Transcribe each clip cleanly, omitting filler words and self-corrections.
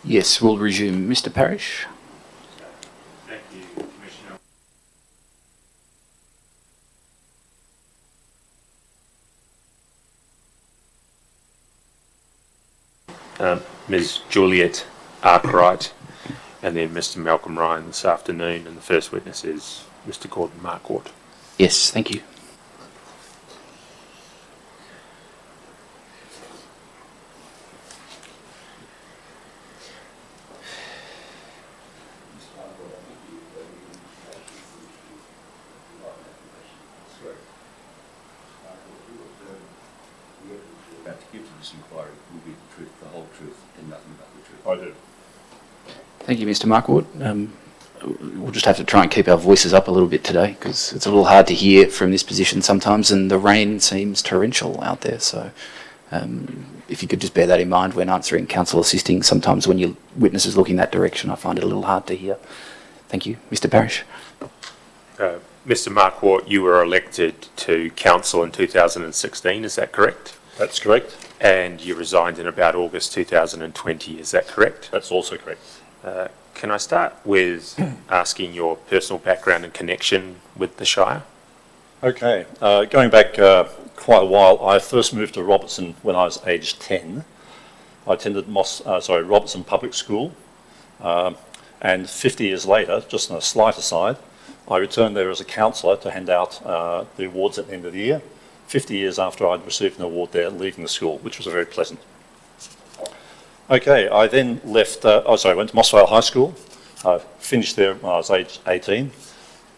Yes, we'll resume. Mr. Parrish. Thank you, Commissioner. Ms. Juliette Cartwright, and then Mr. Malcolm Ryan this afternoon, and the first witness is Mr. Gordon Marquart. Yes, thank you. About to give to this inquiry will be the truth, the whole truth, and nothing but the truth. I do. Thank you, Mr. Marquardt. We'll just have to try and keep our voices up a little bit today because it's a little hard to hear from this position sometimes, and the rain seems torrential out there. So if you could just bear that in mind when answering counsel assisting, sometimes when your witness is looking that direction, I find it a little hard to hear. Thank you. Mr. Parrish. Mr. Marquart, you were elected to council in 2016, is that correct? That's correct. And you resigned in about August 2020, is that correct? That's also correct. Can I start with asking your personal background and connection with the Shire? Okay, going back quite a while, I first moved to Robertson when I was aged 10. I attended Robertson Public School, and 50 years later, just on a slight aside, I returned there as a counsellor to hand out the awards at the end of the year, 50 years after I'd received an award there leaving the school, which was very pleasant. Okay, I then left, went to Moss Vale High School. I finished there when I was aged 18,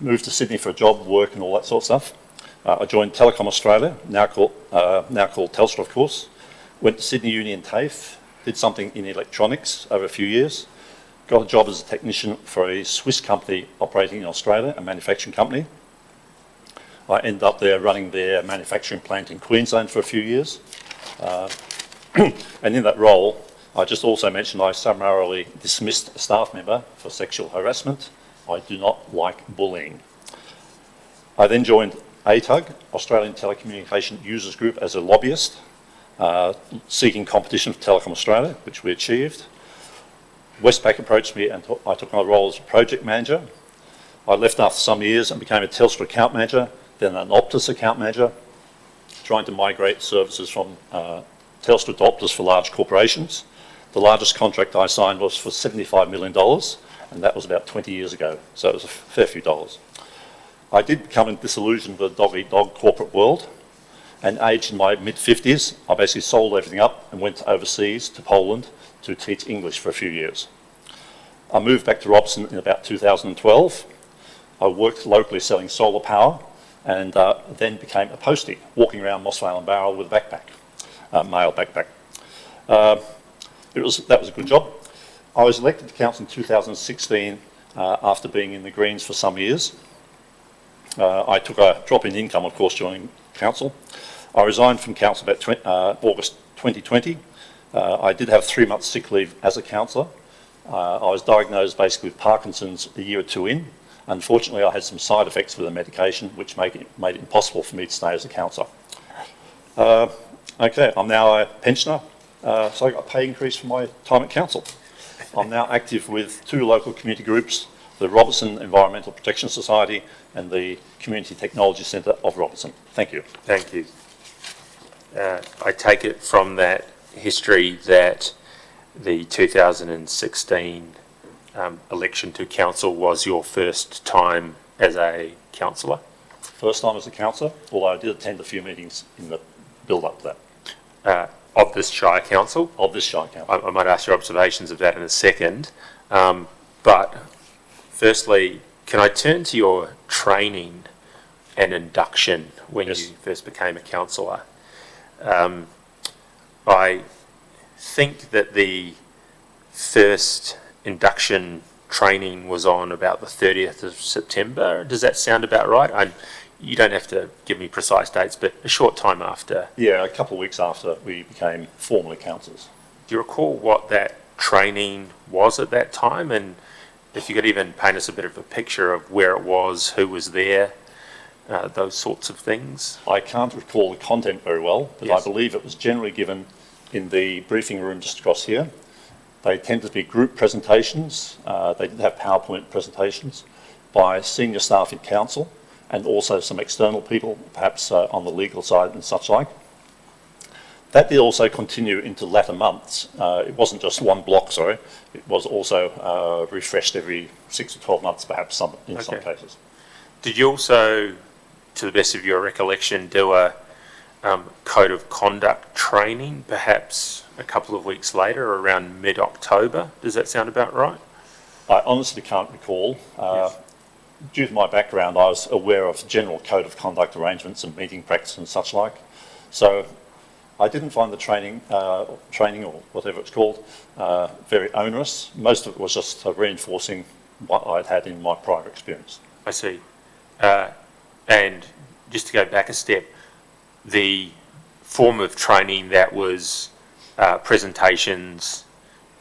moved to Sydney for a job, work and all that sort of stuff. I joined Telecom Australia, now called Telstra of course. Went to Sydney Uni and TAFE, did something in electronics over a few years. Got a job as a technician for a Swiss company operating in Australia, a manufacturing company. I ended up there running their manufacturing plant in Queensland for a few years. And in that role, I just also mentioned I summarily dismissed a staff member for sexual harassment. I do not like bullying. I then joined ATUG, Australian Telecommunication Users Group, as a lobbyist, seeking competition for Telecom Australia, which we achieved. Westpac approached me and I took on a role as a project manager. I left after some years and became a Telstra account manager, then an Optus account manager, trying to migrate services from Telstra to Optus for large corporations. The largest contract I signed was for $75 million, and that was about 20 years ago, so it was a fair few dollars. I did become disillusioned with the dog-eat-dog corporate world, and aged in my mid-50s, I basically sold everything up and went overseas to Poland to teach English for a few years. I moved back to Robertson in about 2012. I worked locally selling solar power and then became a postie, walking around Moss Vale and Barrel with a backpack, male backpack. That was a good job. I was elected to council in 2016 after being in the Greens for some years. I took a drop in income, of course, joining council. I resigned from council about August 2020. I did have 3 months sick leave as a councillor. I was diagnosed basically with Parkinson's a year or two in. Unfortunately, I had some side effects with the medication, which made it impossible for me to stay as a councillor. Okay, I'm now a pensioner, so I got a pay increase for my time at council. I'm now active with 2 local community groups, the Robertson Environmental Protection Society and the Community Technology Centre of Robertson. Thank you. Thank you. I take it from that history that the 2016 election to council was your first time as a councillor? First time as a councillor, although I did attend a few meetings in the build-up to that. Of this Shire Council? Of this Shire Council. I might ask your observations of that in a second. But firstly, can I turn to your training and induction when Yes. you first became a councillor? I think that the first induction training was on about the 30th of September. Does that sound about right? You don't have to give me precise dates, but a short time after. Yeah, a couple of weeks after we became formally councillors. Do you recall what that training was at that time? And if you could even paint us a bit of a picture of where it was, who was there, those sorts of things? I can't recall the content very well, but Yes. I believe it was generally given in the briefing room just across here. They tend to be group presentations. They did have PowerPoint presentations by senior staff in council and also some external people, perhaps on the legal side and such like. That did also continue into latter months. It wasn't just one block, sorry. It was also refreshed every 6 to 12 months, perhaps in some cases. Did you also, to the best of your recollection, do a code of conduct training, perhaps a couple of weeks later, around mid-October? Does that sound about right? I honestly can't recall. Yes. Due to my background, I was aware of general code of conduct arrangements and meeting practice and such like. So I didn't find the training or whatever it's called very onerous. Most of it was just reinforcing what I'd had in my prior experience. I see. And just to go back a step, the form of training that was presentations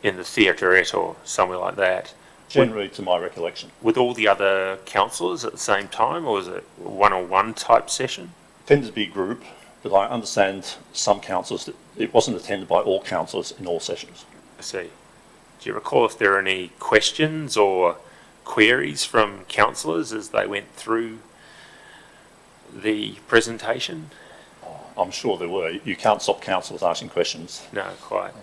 in the theatrette or somewhere like that, Generally, to my recollection. with all the other councillors at the same time, or was it a one-on-one type session? Tended to be group, but I understand some councillors, it wasn't attended by all councillors in all sessions. I see. Do you recall if there are any questions or queries from councillors as they went through the presentation? I'm sure there were. You can't stop councillors asking questions. No, quite.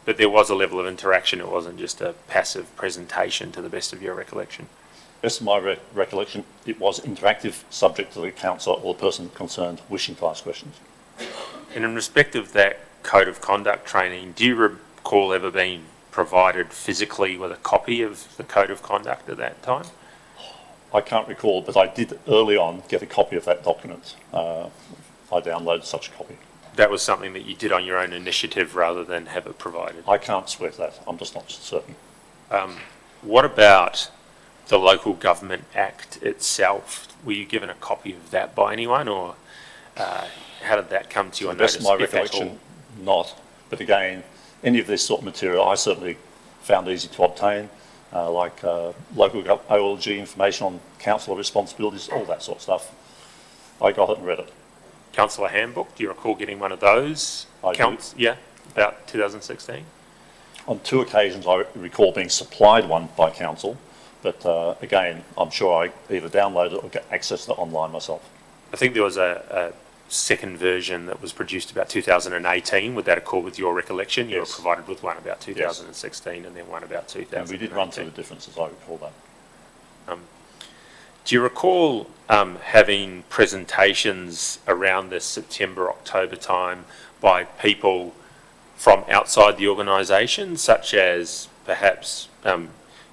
But there was a level of interaction. It wasn't just a passive presentation, to the best of your recollection. Best of my recollection, it was interactive, subject to the councillor or the person concerned wishing to ask questions. And in respect of that code of conduct training, do you recall ever being provided physically with a copy of the code of conduct at that time? I can't recall, but I did early on get a copy of that document. I downloaded such a copy. That was something that you did on your own initiative rather than have it provided. I can't swear to that. I'm just not certain. What about the Local Government Act itself? Were you given a copy of that by anyone, or how did that come to your To the best notice? of my if at all? recollection, not. But again, any of this sort of material I certainly found easy to obtain, like local OLG information on councillor responsibilities, all that sort of stuff. I got it and read it. Councillor Handbook, do you recall getting one of those? I do. Yeah, about 2016. On 2 occasions I recall being supplied one by council, but again, I'm sure I either downloaded it or get access to it online myself. I think there was a second version that was produced about 2018. Would that accord with your recollection? You Yes. were provided with one about 2016 and then one about 2018. And we did run through the differences, I recall that. Do you recall having presentations around this September, October time by people from outside the organisation, such as perhaps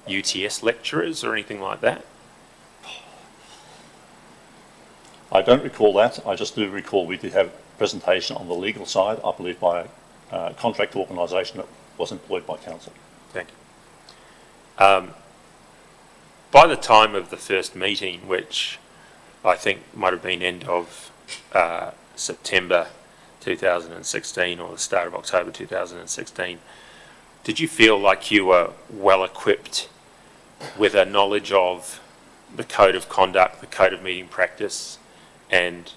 UTS lecturers or anything like that? I don't recall that. I just do recall we did have a presentation on the legal side, I believe by a contract organisation that was employed by council. Thank you. By the time of the first meeting, which I think might have been end of September 2016 or the start of October 2016, did you feel like you were well equipped with a knowledge of the code of conduct, the code of meeting practice, and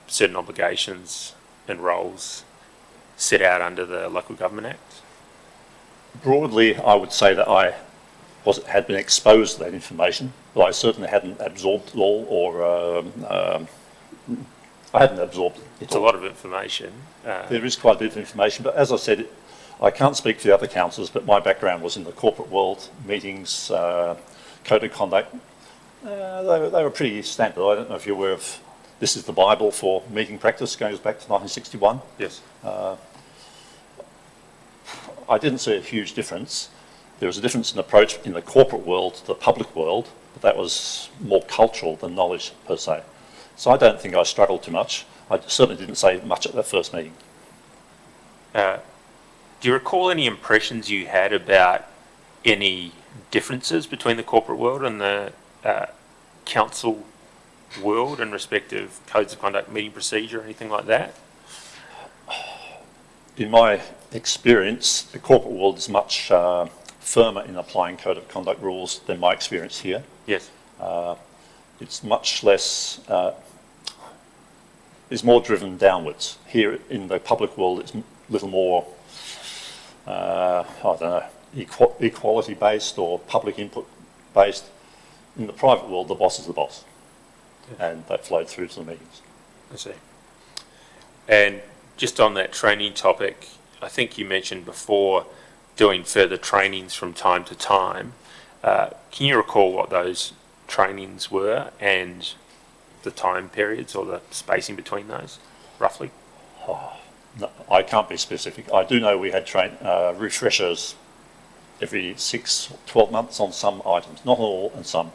certain obligations and roles set out under the Local Government Act? Broadly, I would say that I had been exposed to that information, but I certainly hadn't absorbed it all, or I hadn't absorbed it. It's a lot of information. There is quite a bit of information, but as I said, I can't speak for the other councillors, but my background was in the corporate world, meetings, code of conduct. They were pretty standard. I don't know if you're aware of, this is the Bible for meeting practice, goes back to 1961. Yes. I didn't see a huge difference. There was a difference in approach in the corporate world to the public world, but that was more cultural than knowledge per se. So I don't think I struggled too much. I certainly didn't say much at that first meeting. Do you recall any impressions you had about any differences between the corporate world and the council world in respect of codes of conduct, meeting procedure, anything like that? In my experience, the corporate world is much firmer in applying code of conduct rules than my experience here. Yes. It's much less, is more driven downwards. Here in the public world, it's a little more I don't know, equality-based or public input-based. In the private world, the boss is the boss. And that flowed through to the meetings. I see. And just on that training topic, I think you mentioned before doing further trainings from time to time. Can you recall what those trainings were and the time periods or the spacing between those, roughly? No, I can't be specific. I do know we had refreshers every 6 or 12 months on some items, not all and some.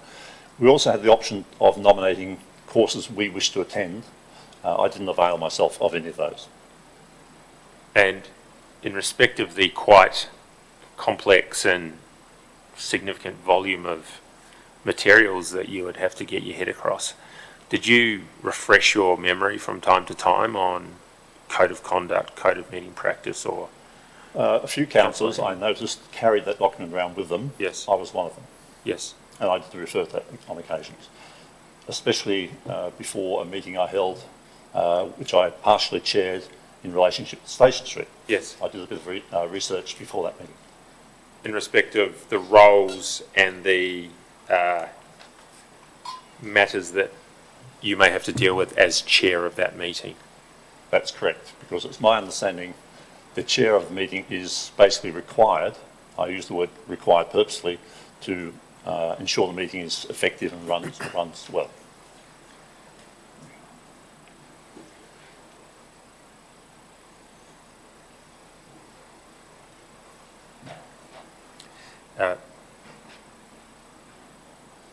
We also had the option of nominating courses we wish to attend. I didn't avail myself of any of those. And in respect of the quite complex and significant volume of materials that you would have to get your head across, did you refresh your memory from time to time on code of conduct, code of meeting practice, or? A few councillors I noticed carried that document around with them. Yes. I was one of them. Yes. And I did refer to that on occasions, especially before a meeting I held, which I partially chaired in relationship to Station Street. Yes. I did a bit of research before that meeting. In respect of the roles and the matters that you may have to deal with as chair of that meeting. That's correct, because it's my understanding the chair of the meeting is basically required, I use the word required purposely, to ensure the meeting is effective and runs well.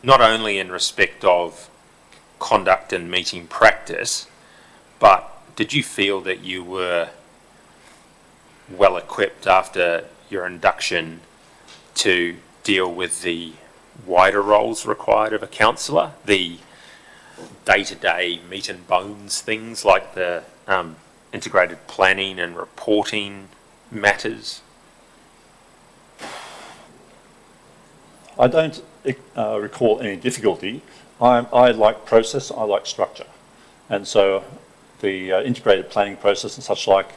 Not only in respect of conduct and meeting practice, but did you feel that you were well equipped after your induction to deal with the wider roles required of a councillor, the day-to-day meat and bones things like the integrated planning and reporting matters? I don't recall any difficulty. I like process, I like structure. And so the integrated planning process and such like,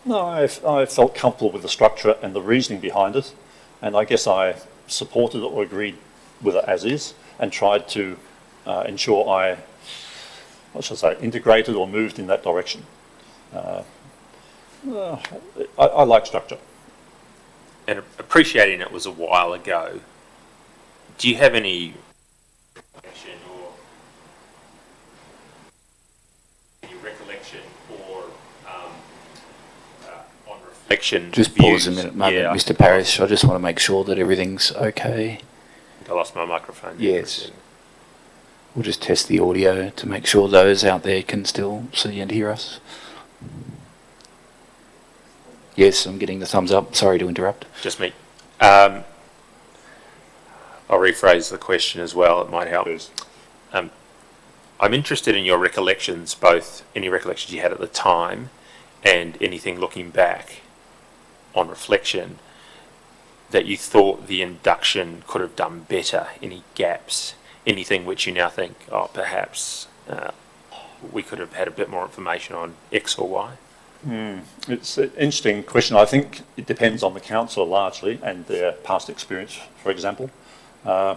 no, I felt comfortable with the structure and the reasoning behind it. And I guess I supported it or agreed with it as is and tried to ensure I integrated or moved in that direction. I like structure. And appreciating it was a while ago, do you have any recollection or on reflection? Just pause a moment, Mr. Parrish. I just want to make sure that everything's okay. I lost my microphone. Yes. We'll just test the audio to make sure those out there can still see and hear us. Yes, I'm getting the thumbs up. Sorry to interrupt. Just me. I'll rephrase the question as well. It might help. I'm interested in your recollections, both any recollections you had at the time and anything looking back on reflection that you thought the induction could have done better, any gaps, anything which you now think, oh, perhaps we could have had a bit more information on X or Y? It's an interesting question. I think it depends on the councillor largely and their past experience, for example. For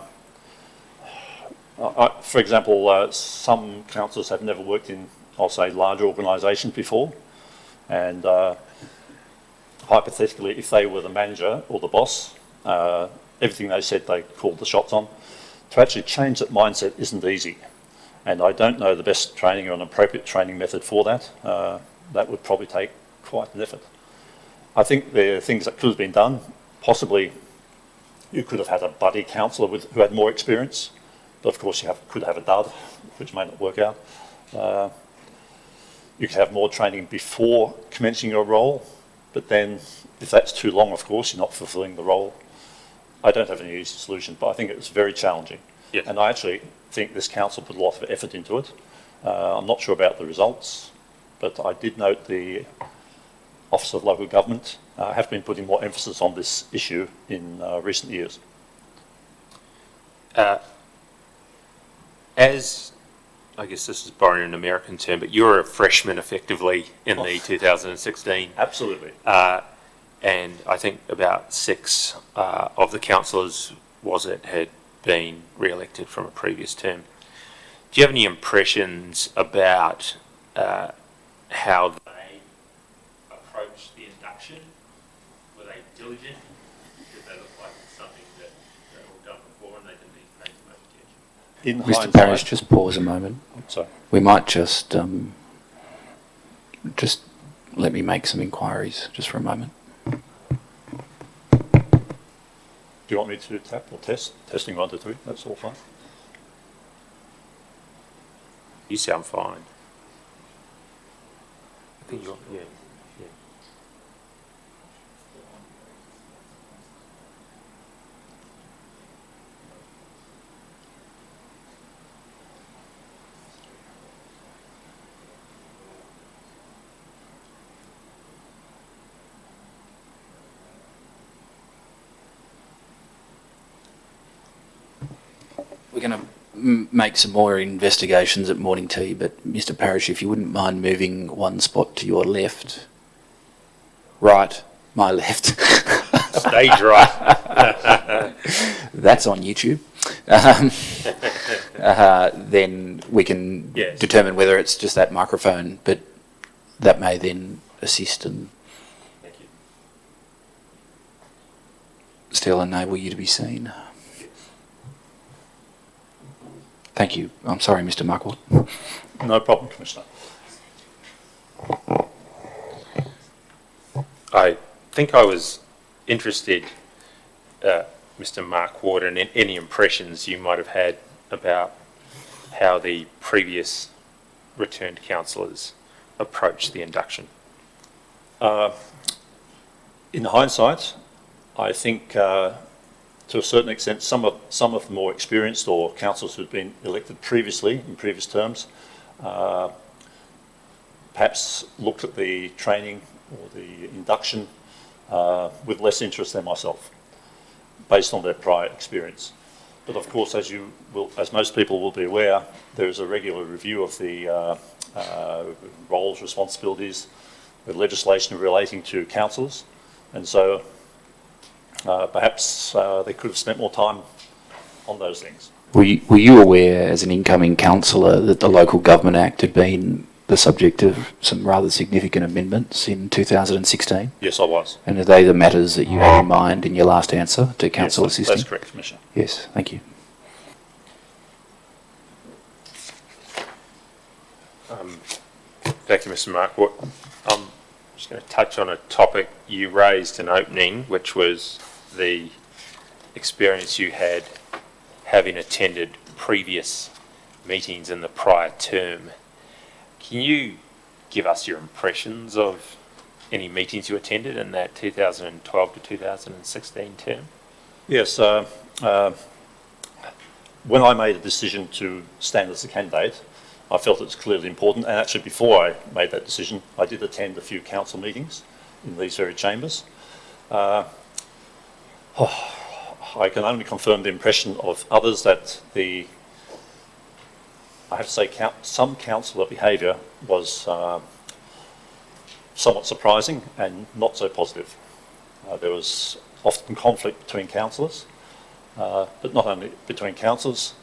example, some councillors have never worked in, I'll say, large organisations before. And hypothetically, if they were the manager or the boss, everything they said they called the shots on. To actually change that mindset isn't easy. And I don't know the best training or an appropriate training method for that. That would probably take quite an effort. I think there are things that could have been done. Possibly you could have had a buddy councillor who had more experience, but of course you could have a dud, which may not work out. You could have more training before commencing your role, but then if that's too long, of course, you're not fulfilling the role. I don't have any easy solution, but I think it was very challenging. Yes. And I actually think this council put a lot of effort into it. I'm not sure about the results, but I did note the Office of Local Government have been putting more emphasis on this issue in recent years. As, I guess this is borrowing an American term, but you're a freshman effectively in the 2016. Absolutely. and I think about 6 of the councillors had been re-elected from a previous term. Do you have any impressions about how they approached the induction? Were they diligent? Did they look like something that they all done before and they didn't need to pay too much attention? In Mr. hindsight- Parrish, just pause a moment. Sorry. We might just let me make some inquiries just for a moment. Do you want me to tap or test? Testing 1 to 3, that's all fine. You sound fine. I think you're, yeah. We're going to make some more investigations at morning tea, but Mr. Parrish, if you wouldn't mind moving one spot to your left. Right, my left. Stage right. That's on YouTube. Then we can Yes. determine whether it's just that microphone, but that may then assist and Thank you. still enable you to be seen. Thank you. I'm sorry, Mr. Marquart. No problem, Commissioner. I think I was interested, Mr. Marquart, in any impressions you might have had about how the previous returned councillors approached the induction. In hindsight, I think to a certain extent, some of the more experienced or councillors who'd been elected previously in previous terms, perhaps looked at the training or the induction with less interest than myself, based on their prior experience. But of course, as most people will be aware, there is a regular review of the roles, responsibilities, the legislation relating to councillors, and so perhaps they could have spent more time on those things. Were you aware, as an incoming councillor, that the Local Government Act had been the subject of some rather significant amendments in 2016? Yes, I was. And are they the matters that you had in mind in your last answer to Council Yes, Assistant? that's correct, Commissioner. Yes, thank you. Thank you, Mr. Marquart. I'm just going to touch on a topic you raised in opening, which was the experience you had having attended previous meetings in the prior term. Can you give us your impressions of any meetings you attended in that 2012 to 2016 term? Yes, when I made a decision to stand as a candidate, I felt it was clearly important, and actually before I made that decision, I did attend a few council meetings in these very chambers. I can only confirm the impression of others that I have to say, some councillor behaviour was somewhat surprising and not so positive. There was often conflict between councillors, but not only between councillors.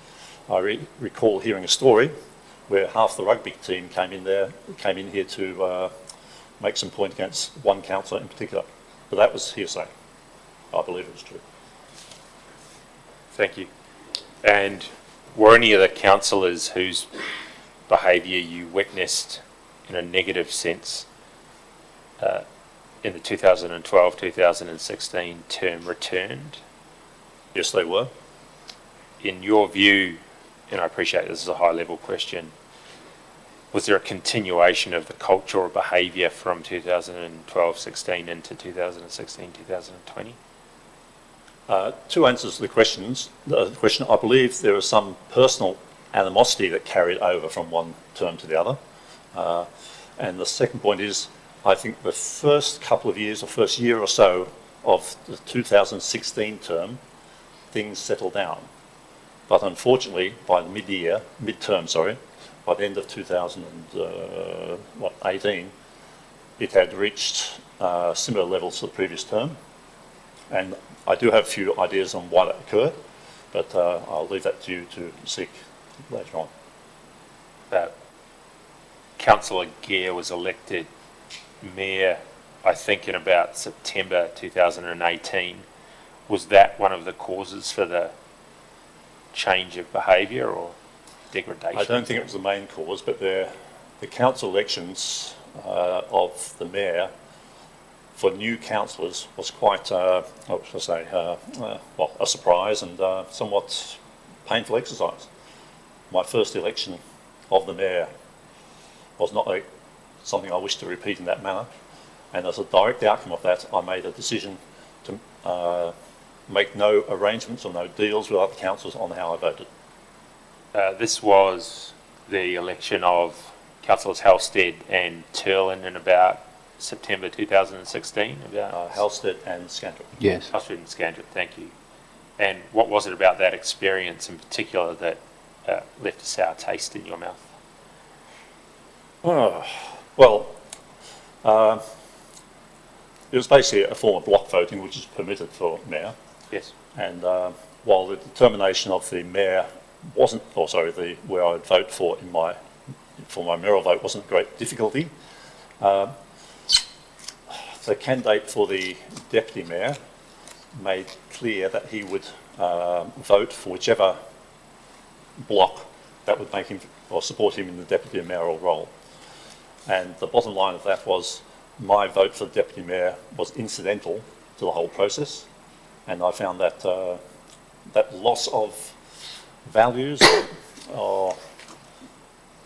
I recall hearing a story where half the rugby team came in here to make some point against one councillor in particular. But that was hearsay. I believe it was true. Thank you. And were any of the councillors whose behaviour you witnessed in a negative sense in the 2012-2016 term returned? Yes, they were. In your view, and I appreciate this is a high-level question, was there a continuation of the culture or behaviour from 2012-16 into 2016-2020? Two answers to the question. I believe there was some personal animosity that carried over from one term to the other. And the second point is, I think the first couple of years or first year or so of the 2016 term, things settled down. But unfortunately, by the by the end of 2018, it had reached similar levels to the previous term, and I do have a few ideas on why that occurred, but I'll leave that to you to seek later on. Councillor Gear was elected mayor, I think, in about September 2018. Was that one of the causes for the change of behaviour or degradation? I don't think it was the main cause, but the council elections of the mayor for new councillors was quite, what should I say, well, a surprise and somewhat painful exercise. My first election of the mayor was not something I wish to repeat in that manner, and as a direct outcome of that, I made a decision to make no arrangements or no deals with other councillors on how I voted. This was the election of Councillors Halstead and Turlin in about September 2016. Halstead and Scandrick. Yes. Halstead and Scandrick, thank you. And what was it about that experience in particular that left a sour taste in your mouth? Well, it was basically a form of block voting which is permitted for mayor. Yes. And while the determination of the mayor wasn't, or sorry, where I would vote for my mayoral vote wasn't a great difficulty, the candidate for the deputy mayor made clear that he would vote for whichever block that would make him or support him in the deputy mayoral role. And the bottom line of that was my vote for the deputy mayor was incidental to the whole process, and I found that that loss of values or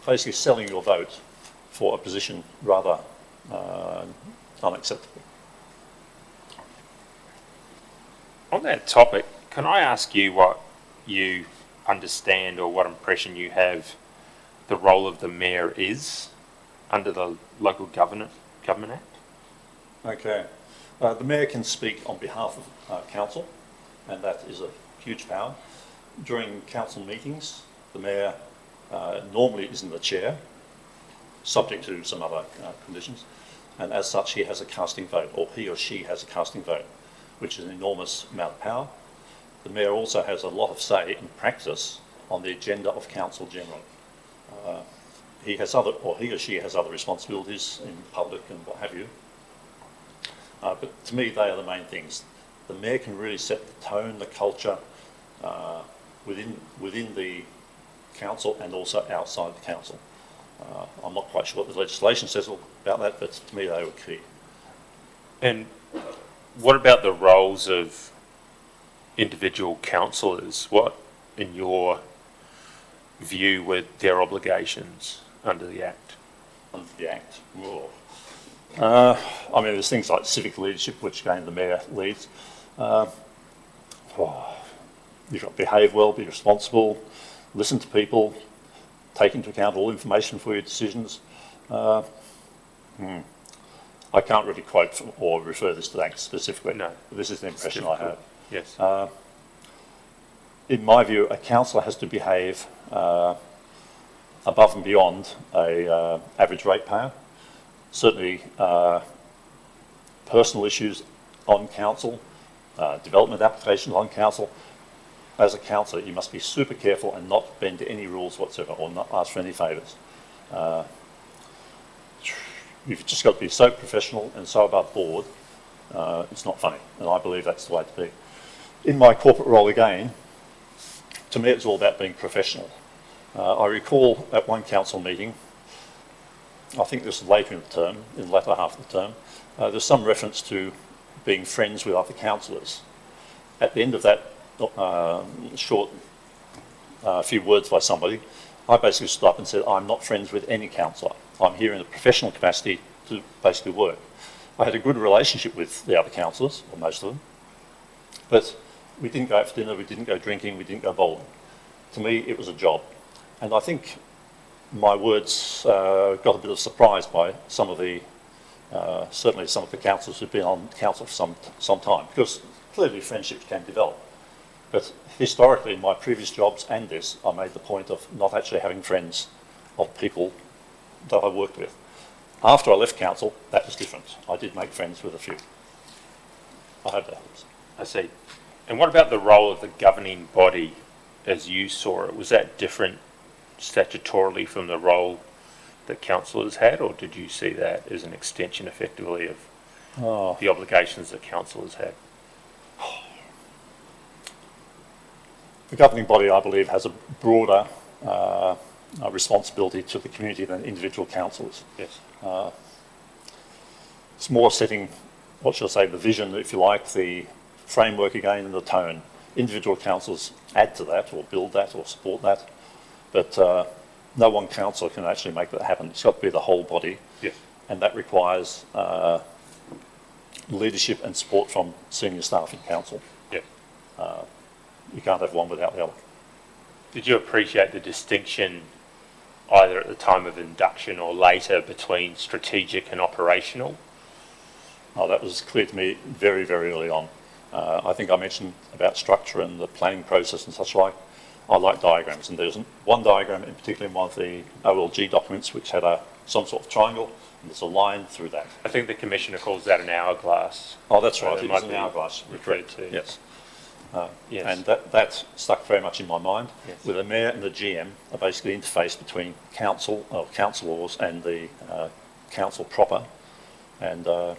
basically selling your vote for a position rather unacceptable. On that topic, can I ask you what you understand or what impression you have the role of the mayor is under the Local Government Act? Okay. The mayor can speak on behalf of council, and that is a huge power. During council meetings, the mayor normally isn't the chair, subject to some other conditions, and as such he has a casting vote, or he or she has a casting vote, which is an enormous amount of power. The mayor also has a lot of say in practice on the agenda of council generally. He has other, or he or she has other responsibilities in public and what have you. But to me, they are the main things. The mayor can really set the tone, the culture within the council and also outside the council. I'm not quite sure what the legislation says about that, but to me they were key. And what about the roles of individual councillors? What, in your view, were their obligations under the Act? Under the Act? I mean, there's things like civic leadership, which again the mayor leads. You've got to behave well, be responsible, listen to people, take into account all information for your decisions. I can't really quote or refer this to the Act specifically. No. This is the impression I have. Yes. In my view, a councillor has to behave above and beyond a average ratepayer. Certainly, personal issues on council, development applications on council. As a councillor, you must be super careful and not bend to any rules whatsoever, or not ask for any favours. You've just got to be so professional and so above board, it's not funny, and I believe that's the way to be. In my corporate role again, to me it's all about being professional. I recall at one council meeting, I think this was later in the term, in the latter half of the term, there's some reference to being friends with other councillors. At the end of that short few words by somebody, I basically stood up and said, I'm not friends with any councillor. I'm here in a professional capacity to basically work. I had a good relationship with the other councillors, or most of them, but we didn't go out for dinner, we didn't go drinking, we didn't go bowling. To me, it was a job. And I think my words got a bit of surprise by some of the, certainly some of the councillors who've been on council for some time, because clearly friendships can develop. But historically, in my previous jobs and this, I made the point of not actually having friends of people that I worked with. After I left council, that was different. I did make friends with a few. I hope that helps. I see. And what about the role of the governing body as you saw it? Was that different statutorily from the role that councillors had, or did you see that as an extension effectively of the obligations that councillors had? The governing body, I believe, has a broader responsibility to the community than individual councillors. Yes. It's more setting, what shall I say, the vision, if you like, the framework again and the tone. Individual councillors add to that or build that or support that, but no one councillor can actually make that happen. It's got to be the whole body. Yes. And that requires leadership and support from senior staff in council. Yes. You can't have one without the other. Did you appreciate the distinction either at the time of induction or later between strategic and operational? Oh, that was clear to me very, very early on. I think I mentioned about structure and the planning process and such like. I like diagrams, and there's one diagram in particular in one of the OLG documents which had some sort of triangle, and there's a line through that. I think the Commissioner calls that an hourglass. Oh, that's right. It It might was an be hourglass. referred to. Yes. Yes. And that stuck very much in my mind. Yes. Where the mayor and the GM are basically interface between council, councillors and the council proper. And I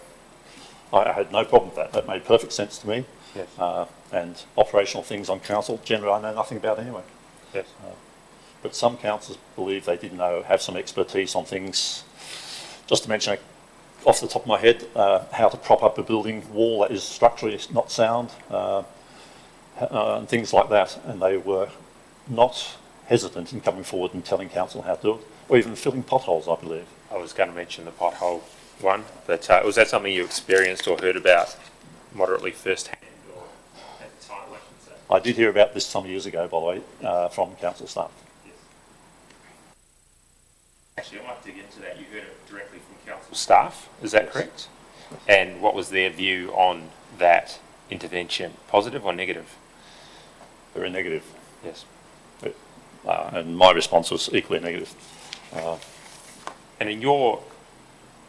had no problem with that. That made perfect sense to me. Yes. And operational things on council, generally I know nothing about anyway. Yes. But some councillors believe they did have some expertise on things. Just to mention, off the top of my head, how to prop up a building wall that is structurally not sound, and things like that. And they were not hesitant in coming forward and telling council how to do it, or even filling potholes, I believe. I was going to mention the pothole one, but was that something you experienced or heard about moderately firsthand? Or at the time, I should say? I did hear about this some years ago, by the way, from council staff. Yes. Actually, I might dig into that. You heard it directly from council staff, is that correct? And what was their view on that intervention, positive or negative? Very negative. Yes. And my response was equally negative. And in your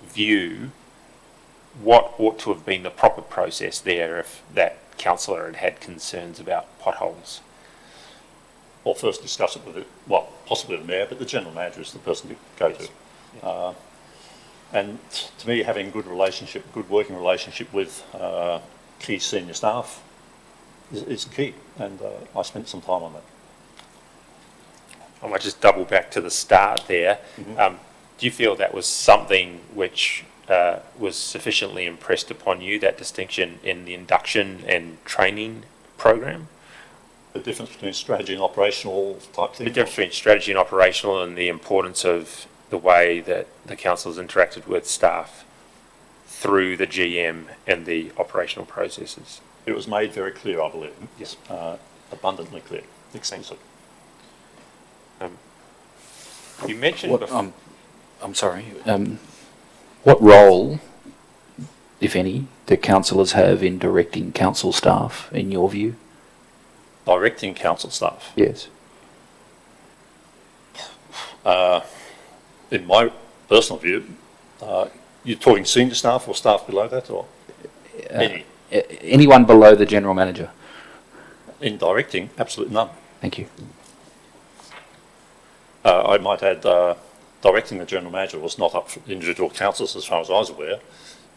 view, what ought to have been the proper process there if that councillor had had concerns about potholes? Or first discuss it with possibly the mayor, but the general manager is the person to go Yes. to. And to me, having good working relationship with key senior staff is key, and I spent some time on that. I might just double back to the start there. Mm-hmm. Do you feel that was something which was sufficiently impressed upon you, that distinction in the induction and training program? The difference between strategy and operational type thing? The difference between strategy and operational, and the importance of the way that the councils interacted with staff through the GM and the operational processes. It was made very clear, I believe. Yes. Abundantly clear. Explicit. You mentioned before. I'm sorry. What role, if any, do councillors have in directing council staff, in your view? Directing council staff. Yes. In my personal view, you're talking senior staff or staff below that, or any? Anyone below the general manager? In directing, absolutely none. Thank you. I might add, directing the general manager was not up for individual councillors, as far as I was aware,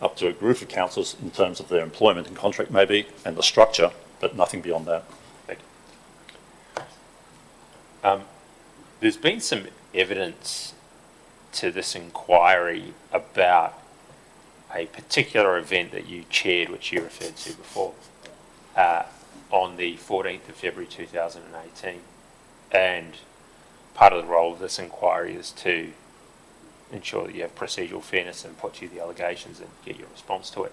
up to a group of councillors in terms of their employment and contract maybe, and the structure, but nothing beyond that. Thank you. There's been some evidence to this inquiry about a particular event that you chaired, which you referred to before, on the 14th of February 2018. And part of the role of this inquiry is to ensure that you have procedural fairness and put to you the allegations and get your response to it.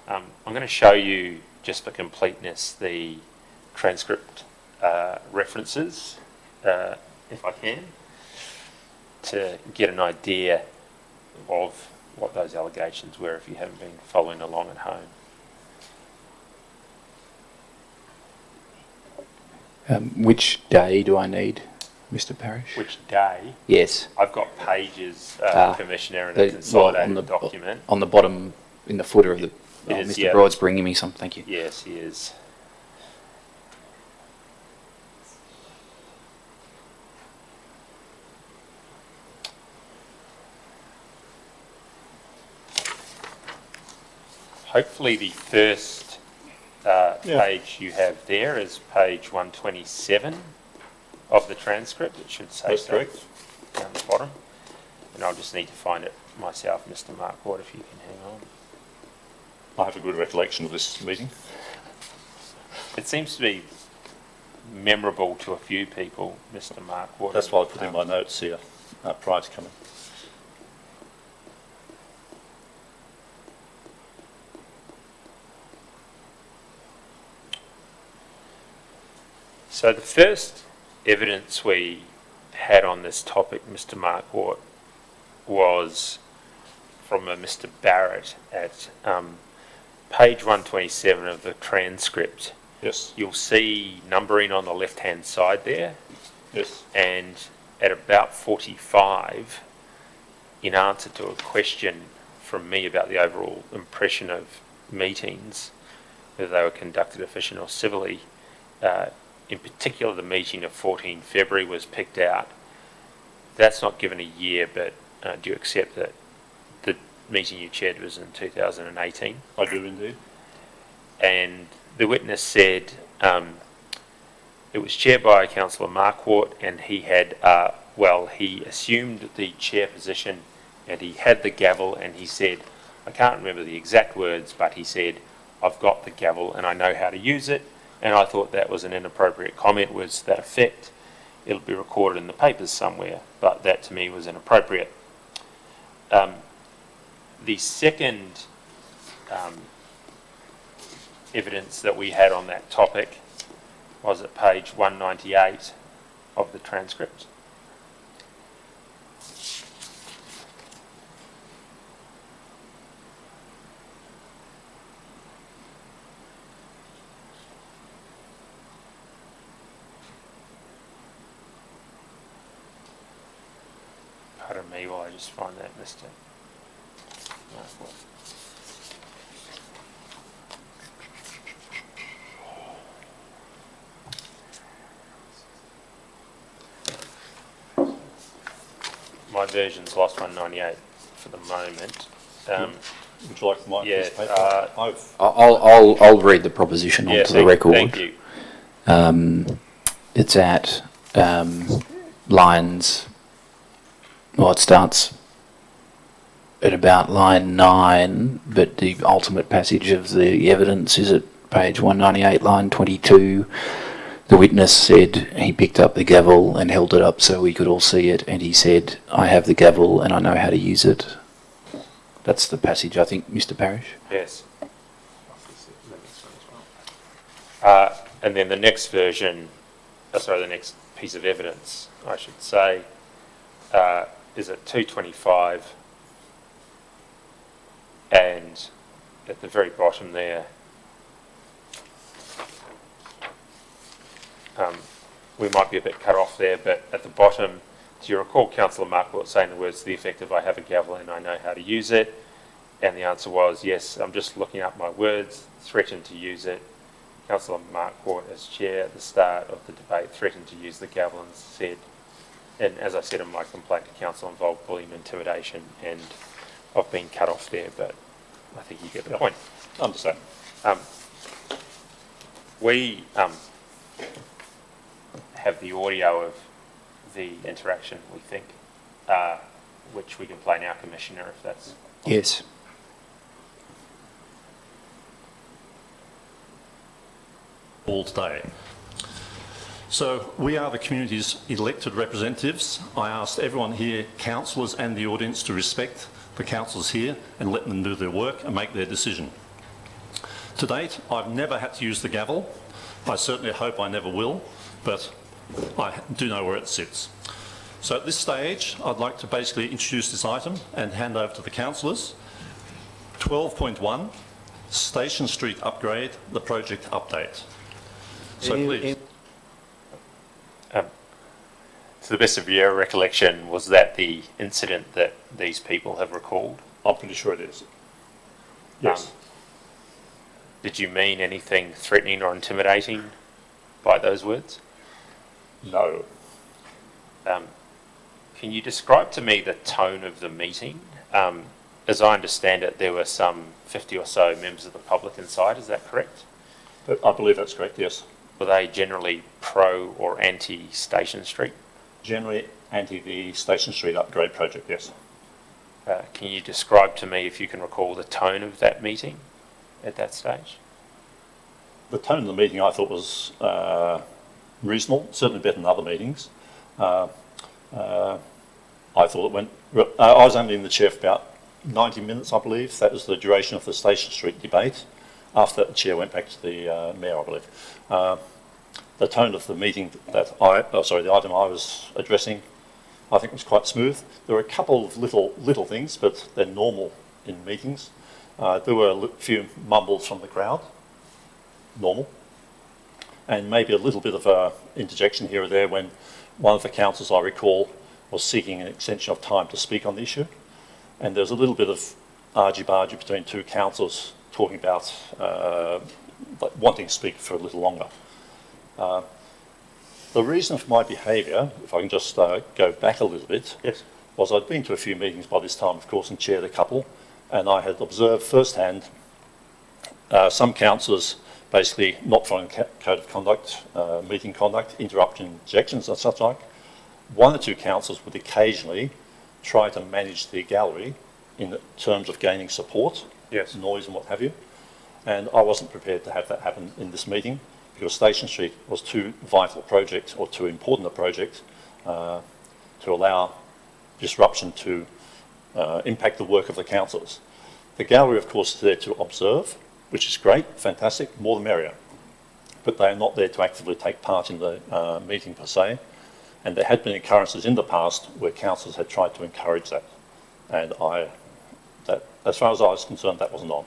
I'm going to show you, just for completeness, the transcript references, if I can, to get an idea of what those allegations were if you haven't been following along at home. Which day do I need? Mr. Parrish? Which day? Yes. I've got pages, Commissioner, in The- a consolidated on the, document. On the bottom, in the footer of the... It Oh, is, Mr. yeah. Broad's bringing me some, thank you. Yes, he is. Hopefully the first page you have there is page 127 of the transcript. It should say That's so correct. down the bottom. And I'll just need to find it myself, Mr. Marquart, if you can hang on. I have a good recollection of this meeting. It seems to be memorable to a few people, Mr. Marquart. That's why I put in my notes here prior to coming. So the first evidence we had on this topic, Mr. Marquart, was from a Mr. Barrett at page 127 of the transcript. Yes. You'll see numbering on the left-hand side there, Yes. and at about 45, in answer to a question from me about the overall impression of meetings, whether they were conducted efficiently or civilly, in particular the meeting of 14 February was picked out. That's not given a year, but do you accept that the meeting you chaired was in 2018? I do indeed. And the witness said it was chaired by Councillor Marquart, and he had, he assumed the chair position and he had the gavel, and he said, I can't remember the exact words, but he said, I've got the gavel and I know how to use it. And I thought that was an inappropriate comment, was that effect. It'll be recorded in the papers somewhere, but that to me was inappropriate. The second evidence that we had on that topic was at page 198 of the transcript. Pardon me while I just find that, Mr. Marquart. My version's lost 198 for the moment. Would you like my Yeah, piece of paper? I'll read the proposition Yeah, onto the record. Thank you. It's at lines... Well, it starts at about line 9, but the ultimate passage of the evidence is at page 198, line 22. The witness said he picked up the gavel and held it up so we could all see it, and he said, I have the gavel and I know how to use it. That's the passage, I think, Mr. Parrish. Yes. And then the next version, the next piece of evidence, I should say, is at 225, and at the very bottom there, we might be a bit cut off there, but at the bottom, do you recall Councillor Marquart saying the words to the effect of, I have a gavel and I know how to use it? And the answer was, yes, I'm just looking up my words, threatened to use it. Councillor Marquart, as chair at the start of the debate, threatened to use the gavel and said, and as I said in my complaint to council, involved bullying, intimidation, and I've been cut off there, but I think you get the point. Understand. We have the audio of the interaction, we think, which we can play now, Commissioner, if that's... Yes. All today. So we are the community's elected representatives. I asked everyone here, councillors and the audience, to respect the councillors here and let them do their work and make their decision. To date, I've never had to use the gavel. I certainly hope I never will, but I do know where it sits. So at this stage, I'd like to basically introduce this item and hand over to the councillors. 12.1, Station Street Upgrade, the project update. So please. to the best of your recollection, was that the incident that these people have recalled? I'm pretty sure it is. Yes. Did you mean anything threatening or intimidating by those words? No. Can you describe to me the tone of the meeting? As I understand it, there were some 50 or so members of the public inside, is that correct? I believe that's correct, yes. Were they generally pro or anti Station Street? Generally anti the Station Street upgrade project, yes. Can you describe to me, if you can recall, the tone of that meeting at that stage? The tone of the meeting I thought was reasonable, certainly better than other meetings. I thought it went... I was only in the chair for about 90 minutes, I believe. That was the duration of the Station Street debate. After that, the chair went back to the mayor, I believe. The tone of the meeting that the item I was addressing, I think was quite smooth. There were a couple of little things, but they're normal in meetings. There were a few mumbles from the crowd, normal, and maybe a little bit of a interjection here or there when one of the councillors, I recall, was seeking an extension of time to speak on the issue, and there was a little bit of argy-bargy between two councillors talking about wanting to speak for a little longer. The reason for my behaviour, if I can just go back a little bit, Yes. was I'd been to a few meetings by this time, of course, and chaired a couple, and I had observed firsthand some councillors basically not following code of conduct, meeting conduct, interrupting objections and such like. One or two councillors would occasionally try to manage the gallery in terms of gaining support, Yes. noise and what have you, and I wasn't prepared to have that happen in this meeting because Station Street was too vital a project or too important a project to allow disruption to impact the work of the councillors. The gallery, of course, is there to observe, which is great, fantastic, more the merrier. But they are not there to actively take part in the meeting per se. And there had been occurrences in the past where councillors had tried to encourage that. And as far as I was concerned, that wasn't on.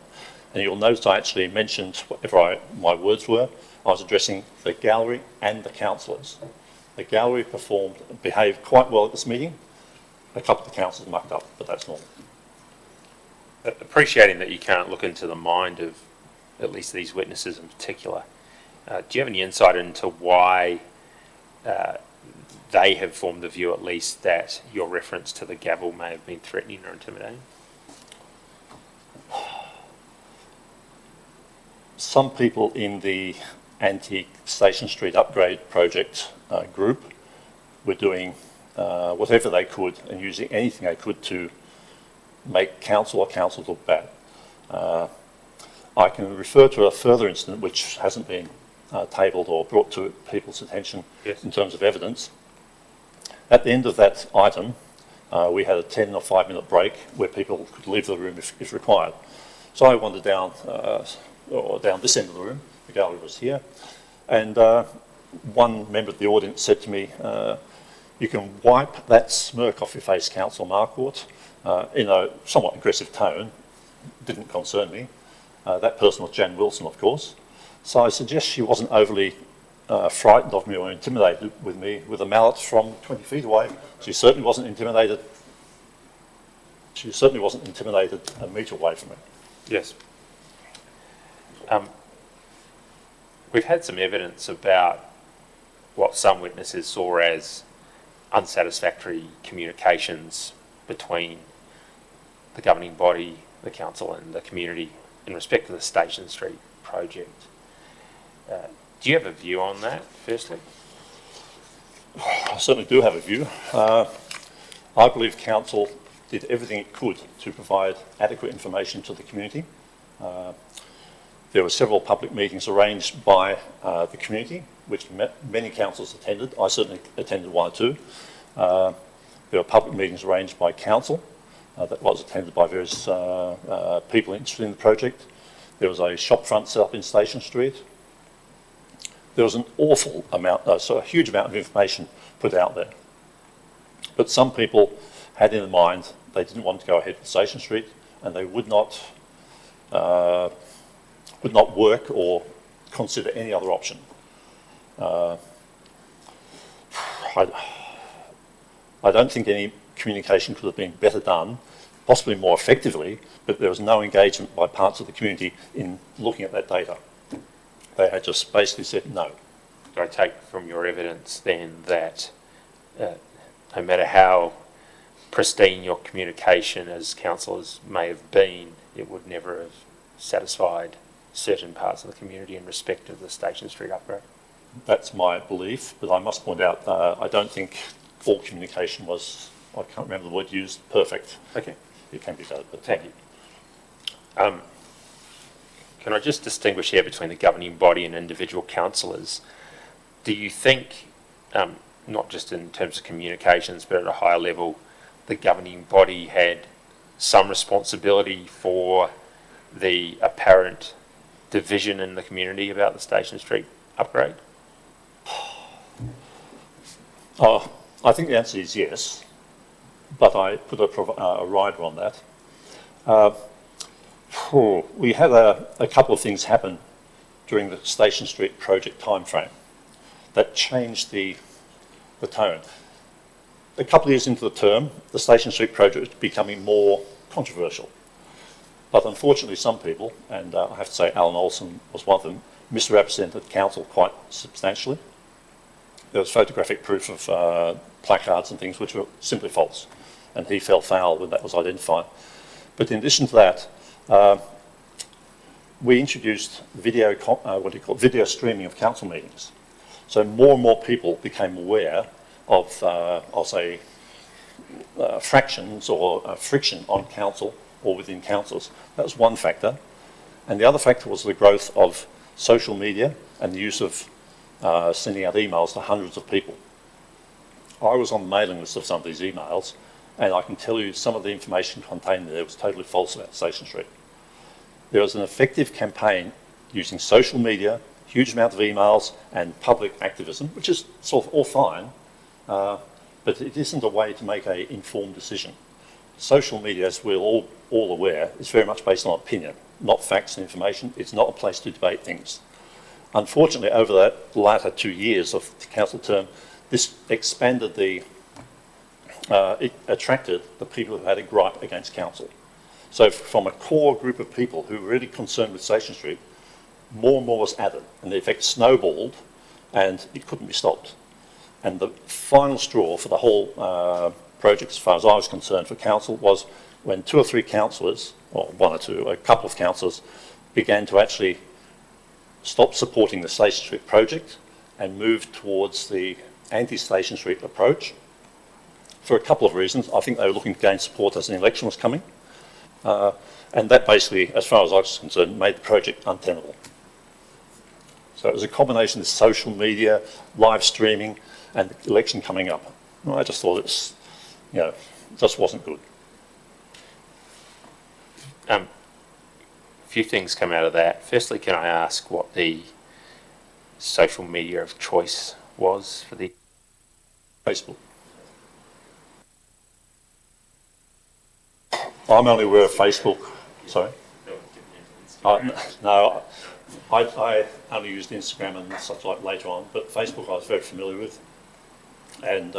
And you'll notice I actually mentioned whatever my words were. I was addressing the gallery and the councillors. The gallery behaved quite well at this meeting. A couple of the councillors mucked up, but that's normal. Appreciating that you can't look into the mind of at least these witnesses in particular, do you have any insight into why they have formed the view, at least, that your reference to the gavel may have been threatening or intimidating? Some people in the anti-Station Street upgrade project group were doing whatever they could and using anything they could to make council or council look bad. I can refer to a further incident which hasn't been tabled or brought to people's attention. Yes. In terms of evidence. At the end of that item, we had a 10 or 5 minute break where people could leave the room if required. So I wandered down this end of the room. The gallery was here, and one member of the audience said to me, "You can wipe that smirk off your face, Councillor Marquart," in a somewhat aggressive tone. Didn't concern me. That person was Jan Wilson, of course. So I suggest she wasn't overly frightened of me or intimidated with me with a mallet from 20 feet away. She certainly wasn't intimidated. She certainly wasn't intimidated a metre away from me. Yes. We've had some evidence about what some witnesses saw as unsatisfactory communications between the governing body, the council and the community in respect to the Station Street project. Do you have a view on that, firstly? I certainly do have a view. I believe council did everything it could to provide adequate information to the community. There were several public meetings arranged by the community, which many councillors attended. I certainly attended one or two. There were public meetings arranged by council that was attended by various people interested in the project. There was a shop front set up in Station Street. There was an awful amount, so a huge amount of information put out there. But some people had in mind they didn't want to go ahead with Station Street, and they would not work or consider any other option. I don't think any communication could have been better done, possibly more effectively, but there was no engagement by parts of the community in looking at that data. They had just basically said no. Do I take from your evidence then that no matter how pristine your communication as councillors may have been, it would never have satisfied certain parts of the community in respect of the Station Street upgrade? That's my belief, but I must point out I don't think all communication was, I can't remember the word used, perfect. Okay. It can be better, but Thank you. Can I just distinguish here between the governing body and individual councillors? Do you think, not just in terms of communications, but at a higher level, the governing body had some responsibility for the apparent division in the community about the Station Street upgrade? Oh, I think the answer is yes, but I put a rider on that. We had a couple of things happen during the Station Street project timeframe that changed the tone. A couple of years into the term, the Station Street project was becoming more controversial. But unfortunately, some people, and I have to say Alan Olsen was one of them, misrepresented council quite substantially. There was photographic proof of placards and things which were simply false, and he fell foul when that was identified. But in addition to that, we introduced video streaming of council meetings. So more and more people became aware of, I'll say, fractions or friction on council or within councils. That was one factor. And the other factor was the growth of social media and the use of sending out emails to hundreds of people. I was on the mailing list of some of these emails, and I can tell you some of the information contained there was totally false about Station Street. There was an effective campaign using social media, huge amount of emails and public activism, which is sort of all fine, but it isn't a way to make an informed decision. Social media, as we're all aware, is very much based on opinion, not facts and information. It's not a place to debate things. Unfortunately, over that latter 2 years of the council term, this expanded it attracted the people who had a gripe against council. So from a core group of people who were really concerned with Station Street, more and more was added, and the effect snowballed, and it couldn't be stopped. And the final straw for the whole project, as far as I was concerned, for council, was when 2 or 3 councillors, or 1 or 2, a couple of councillors, began to actually stop supporting the Station Street project and move towards the anti-Station Street approach for a couple of reasons. I think they were looking to gain support as an election was coming, and that basically, as far as I was concerned, made the project untenable. So it was a combination of social media, live streaming, and the election coming up. Well, I just thought it was, just wasn't good. A few things come out of that. Firstly, can I ask what the social media of choice was for the Facebook. I'm only aware of Facebook. Sorry? No, I only used Instagram and such like later on, but Facebook I was very familiar with. And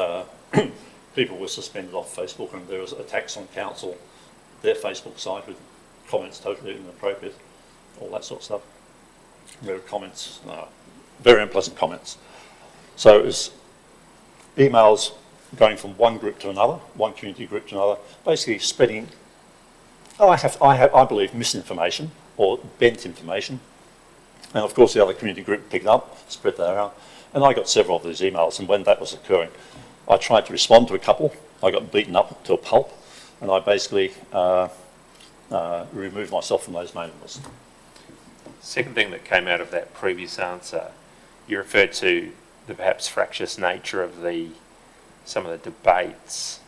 people were suspended off Facebook, and there was attacks on council, their Facebook site with comments totally inappropriate, all that sort of stuff. There were comments, very unpleasant comments. So it was emails going from one group to another, one community group to another, basically spreading, I believe, misinformation or bent information. And of course the other community group picked up, spread that around. And I got several of these emails, and when that was occurring, I tried to respond to a couple. I got beaten up to a pulp, and I basically removed myself from those mailing lists. Second thing that came out of that previous answer, you referred to the perhaps fractious nature of some of the debates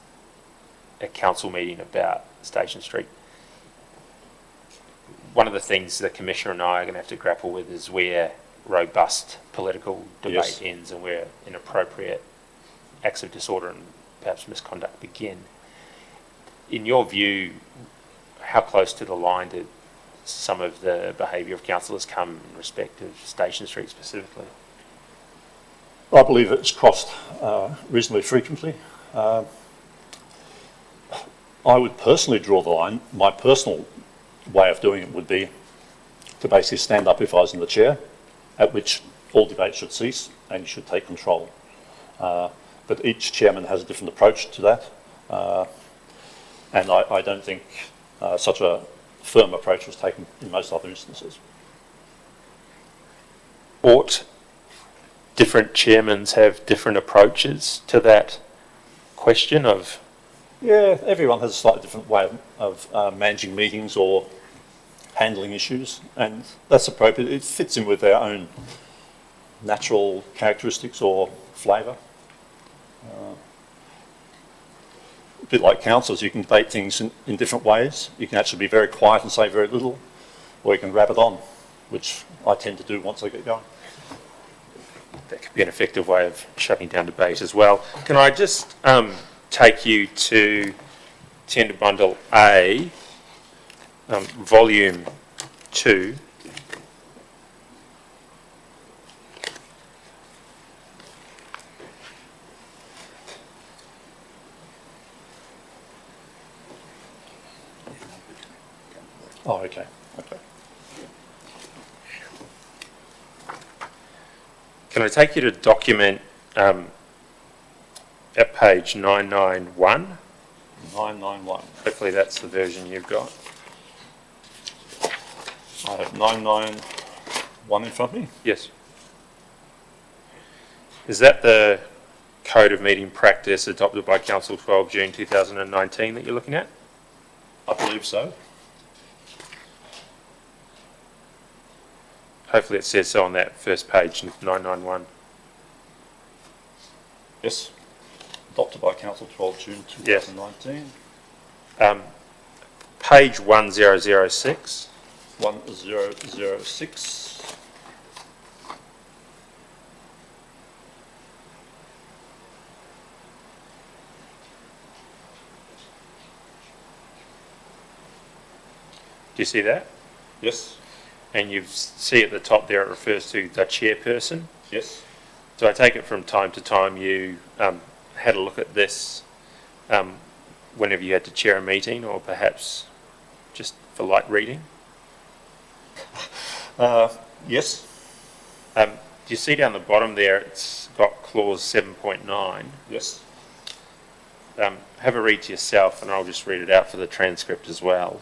at council meeting about Station Street. One of the things the Commissioner and I are going to have to grapple with is where robust political debate ends and where inappropriate acts of disorder and perhaps misconduct begin. In your view, how close to the line did some of the behaviour of councillors come in respect of Station Street specifically? I believe it's crossed reasonably frequently. I would personally draw the line. My personal way of doing it would be to basically stand up if I was in the chair, at which all debate should cease and you should take control. But each chairman has a different approach to that, and I don't think such a firm approach was taken in most other instances. Ought different chairmen have different approaches to that question of? Yeah, everyone has a slightly different way of managing meetings or handling issues, and that's appropriate. It fits in with their own natural characteristics or flavour. A bit like councillors, you can debate things in different ways. You can actually be very quiet and say very little, or you can rabble on, which I tend to do once I get going. That could be an effective way of shutting down debate as well. Can I just take you to Tender Bundle A, Volume 2. Oh, okay. Okay. Can I take you to document at page 991? 991. Hopefully that's the version you've got. I have 991 in front of me. Yes. Is that the Code of Meeting Practice adopted by Council 12 June 2019 that you're looking at? I believe so. Hopefully it says so on that first page, 991. Yes. Adopted by Council 12 June 2019. Page 1006. 1006. Do you see that? Yes. And you see at the top there it refers to the chairperson. Yes. So I take it from time to time you had a look at this whenever you had to chair a meeting, or perhaps just for light reading? Yes. Do you see down the bottom there it's got clause 7.9? Yes. Have a read to yourself and I'll just read it out for the transcript as well.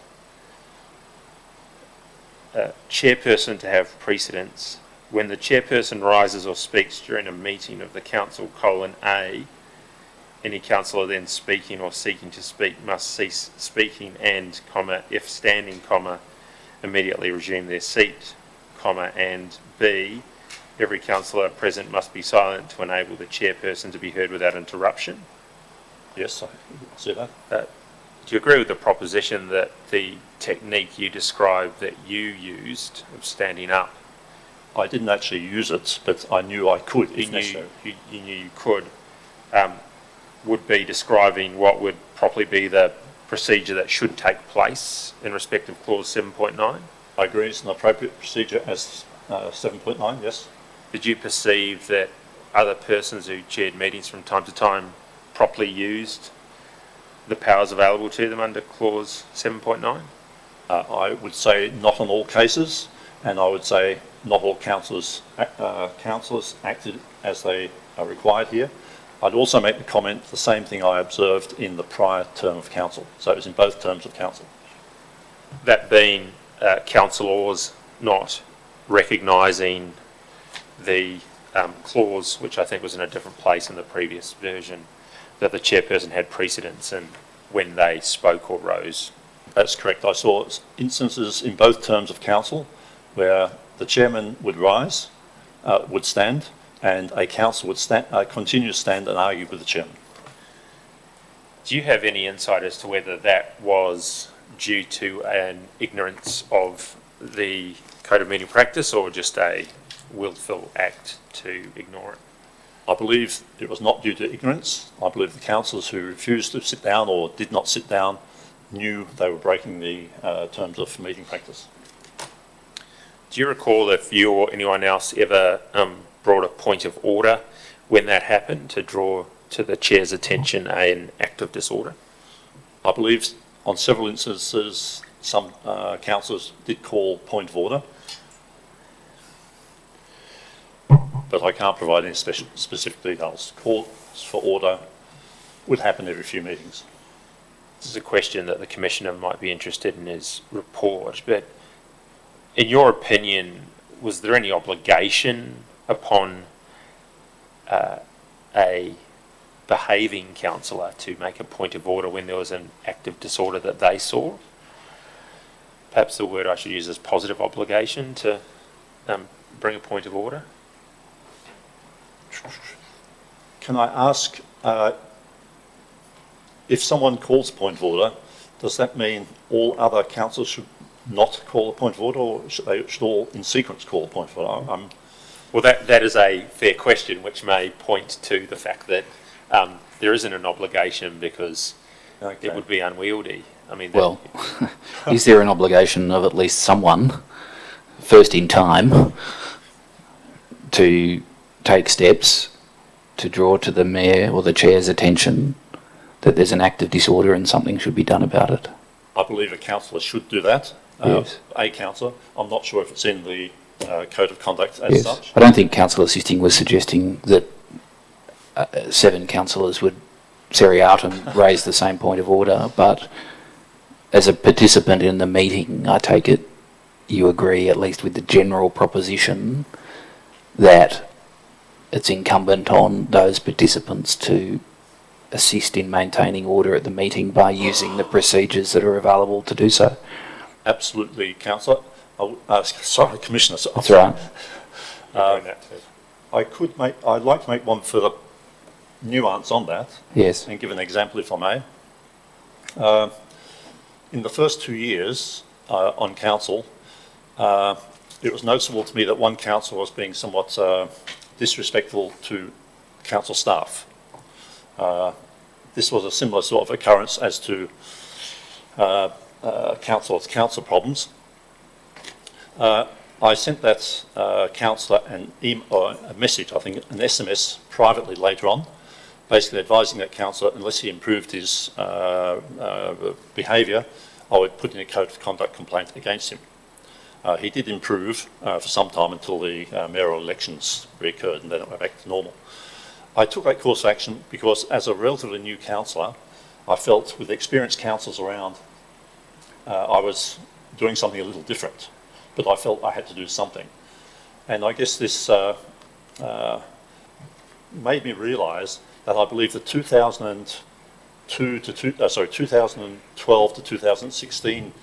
Chairperson to have precedence. When the chairperson rises or speaks during a meeting of the council, (A), any councillor then speaking or seeking to speak must cease speaking and, if standing, immediately resume their seat, and B, every councillor present must be silent to enable the chairperson to be heard without interruption. Yes, I see that. Do you agree with the proposition that the technique you described that you used of standing up, I didn't actually use it, but I knew I could if necessary. you knew you could, would be describing what would properly be the procedure that should take place in respect of clause 7.9? I agree, it's an appropriate procedure as 7.9, yes. Did you perceive that other persons who chaired meetings from time to time properly used the powers available to them under clause 7.9? I would say not on all cases, and I would say not all councillors acted as they are required here. I'd also make the comment, the same thing I observed in the prior term of council. So it was in both terms of council. That being councillors not recognising the clause, which I think was in a different place in the previous version, that the chairperson had precedence in when they spoke or rose. That's correct. I saw instances in both terms of council where the chairman would rise, would stand, and a council would continue to stand and argue with the chairman. Do you have any insight as to whether that was due to an ignorance of the Code of Meeting Practice or just a willful act to ignore it? I believe it was not due to ignorance. I believe the councillors who refused to sit down or did not sit down knew they were breaking the terms of meeting practice. Do you recall if you or anyone else ever brought a point of order when that happened to draw to the chair's attention an act of disorder? I believe on several instances, some councillors did call point of order, but I can't provide any specific details. Calls for order would happen every few meetings. This is a question that the Commissioner might be interested in his report, but in your opinion, was there any obligation upon a behaving councillor to make a point of order when there was an active disorder that they saw? Perhaps the word I should use is positive obligation to bring a point of order. Can I ask, if someone calls a point of order, does that mean all other councillors should not call a point of order, or should all in sequence call a point of order? Well, that is a fair question, which may point to the fact that there isn't an obligation because it would be unwieldy. I mean, Well, is there an obligation of at least someone, first in time, to take steps to draw to the Mayor or the Chair's attention that there's an active disorder and something should be done about it? I believe a councillor should do that. Yes. A councillor. I'm not sure if it's in the code of conduct as Yes. such. I don't think Councillor Assisting was suggesting that 7 councillors would seriatim raise the same point of order, but as a participant in the meeting, I take it you agree at least with the general proposition that it's incumbent on those participants to assist in maintaining order at the meeting by using the procedures that are available to do so. Absolutely, councillor. Sorry, Commissioner. That's right. I'd like to make one further nuance on that Yes. and give an example, if I may. In the first 2 years on council, it was noticeable to me that one councillor was being somewhat disrespectful to council staff. This was a similar sort of occurrence as to council problems. I sent that councillor a message, I think, an SMS privately later on, basically advising that councillor, unless he improved his behaviour, I would put in a code of conduct complaint against him. He did improve for some time until the mayoral elections reoccurred, and then it went back to normal. I took that course of action because, as a relatively new councillor, I felt with experienced councillors around, I was doing something a little different, but I felt I had to do something. And I guess this made me realise that I believe the 2012 to 2016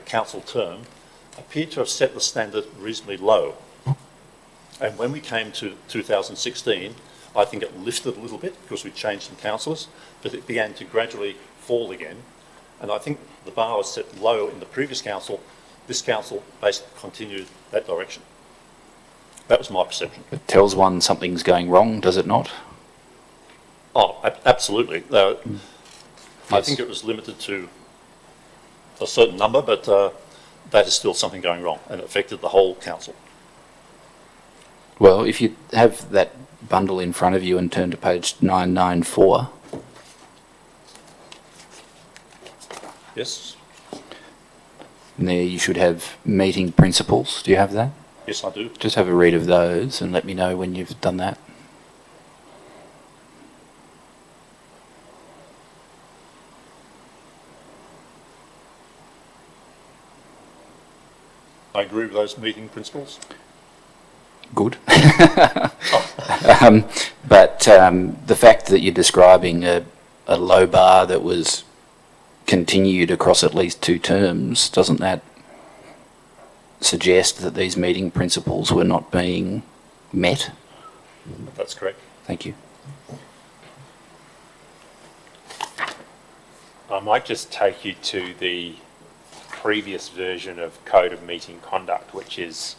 council term appeared to have set the standard reasonably low. And when we came to 2016, I think it lifted a little bit because we changed some councillors, but it began to gradually fall again. And I think the bar was set low in the previous council. This council basically continued that direction. That was my perception. It tells one something's going wrong, does it not? Oh, absolutely. I Yes. think it was limited to a certain number, but that is still something going wrong, and it affected the whole council. Well, if you have that bundle in front of you and turn to page 994, Yes? and there you should have meeting principles. Do you have that? Yes, I do. Just have a read of those and let me know when you've done that. I agree with those meeting principles. Good. But the fact that you're describing a low bar that was continued across at least 2 terms, doesn't that suggest that these meeting principles were not being met? That's correct. Thank you. I might just take you to the previous version of Code of Meeting Conduct, which is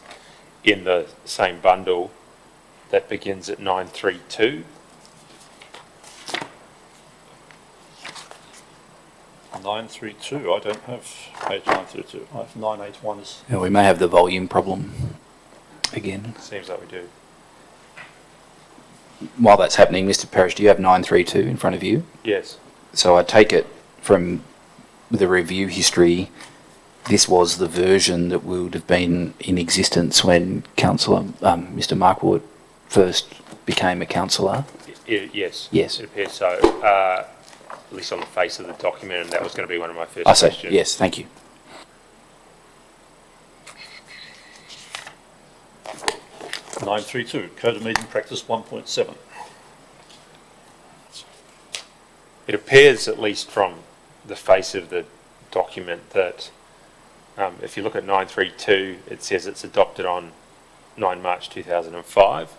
in the same bundle that begins at 932. 932, I don't have page 932. I have 981 is... Yeah, we may have the volume problem again. Seems like we do. While that's happening, Mr. Parrish, do you have 932 in front of you? Yes. So I take it from the review history, this was the version that would have been in existence when Councillor Mr. Marquart first became a councillor. Yes. Yes. It appears so, at least on the face of the document, and that was going to be one of my first I see. questions. Yes, thank you. 932, Code of Meeting Practice 1.7. It appears, at least from the face of the document, that if you look at 932, it says it's adopted on 9 March 2005.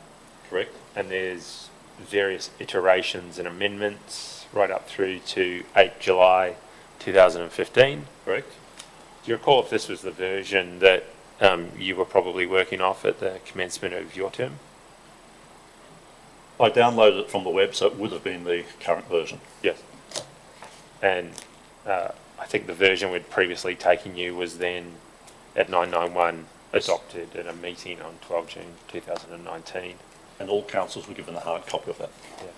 Correct. And there's various iterations and amendments right up through to 8 July 2015. Correct. Do you recall if this was the version that you were probably working off at the commencement of your term? I downloaded it from the web, so it would have been the current version. Yes. And I think the version we'd previously taken you was then at 991 adopted at a meeting on 12 June 2019. And all councils were given a hard copy of that. Yes.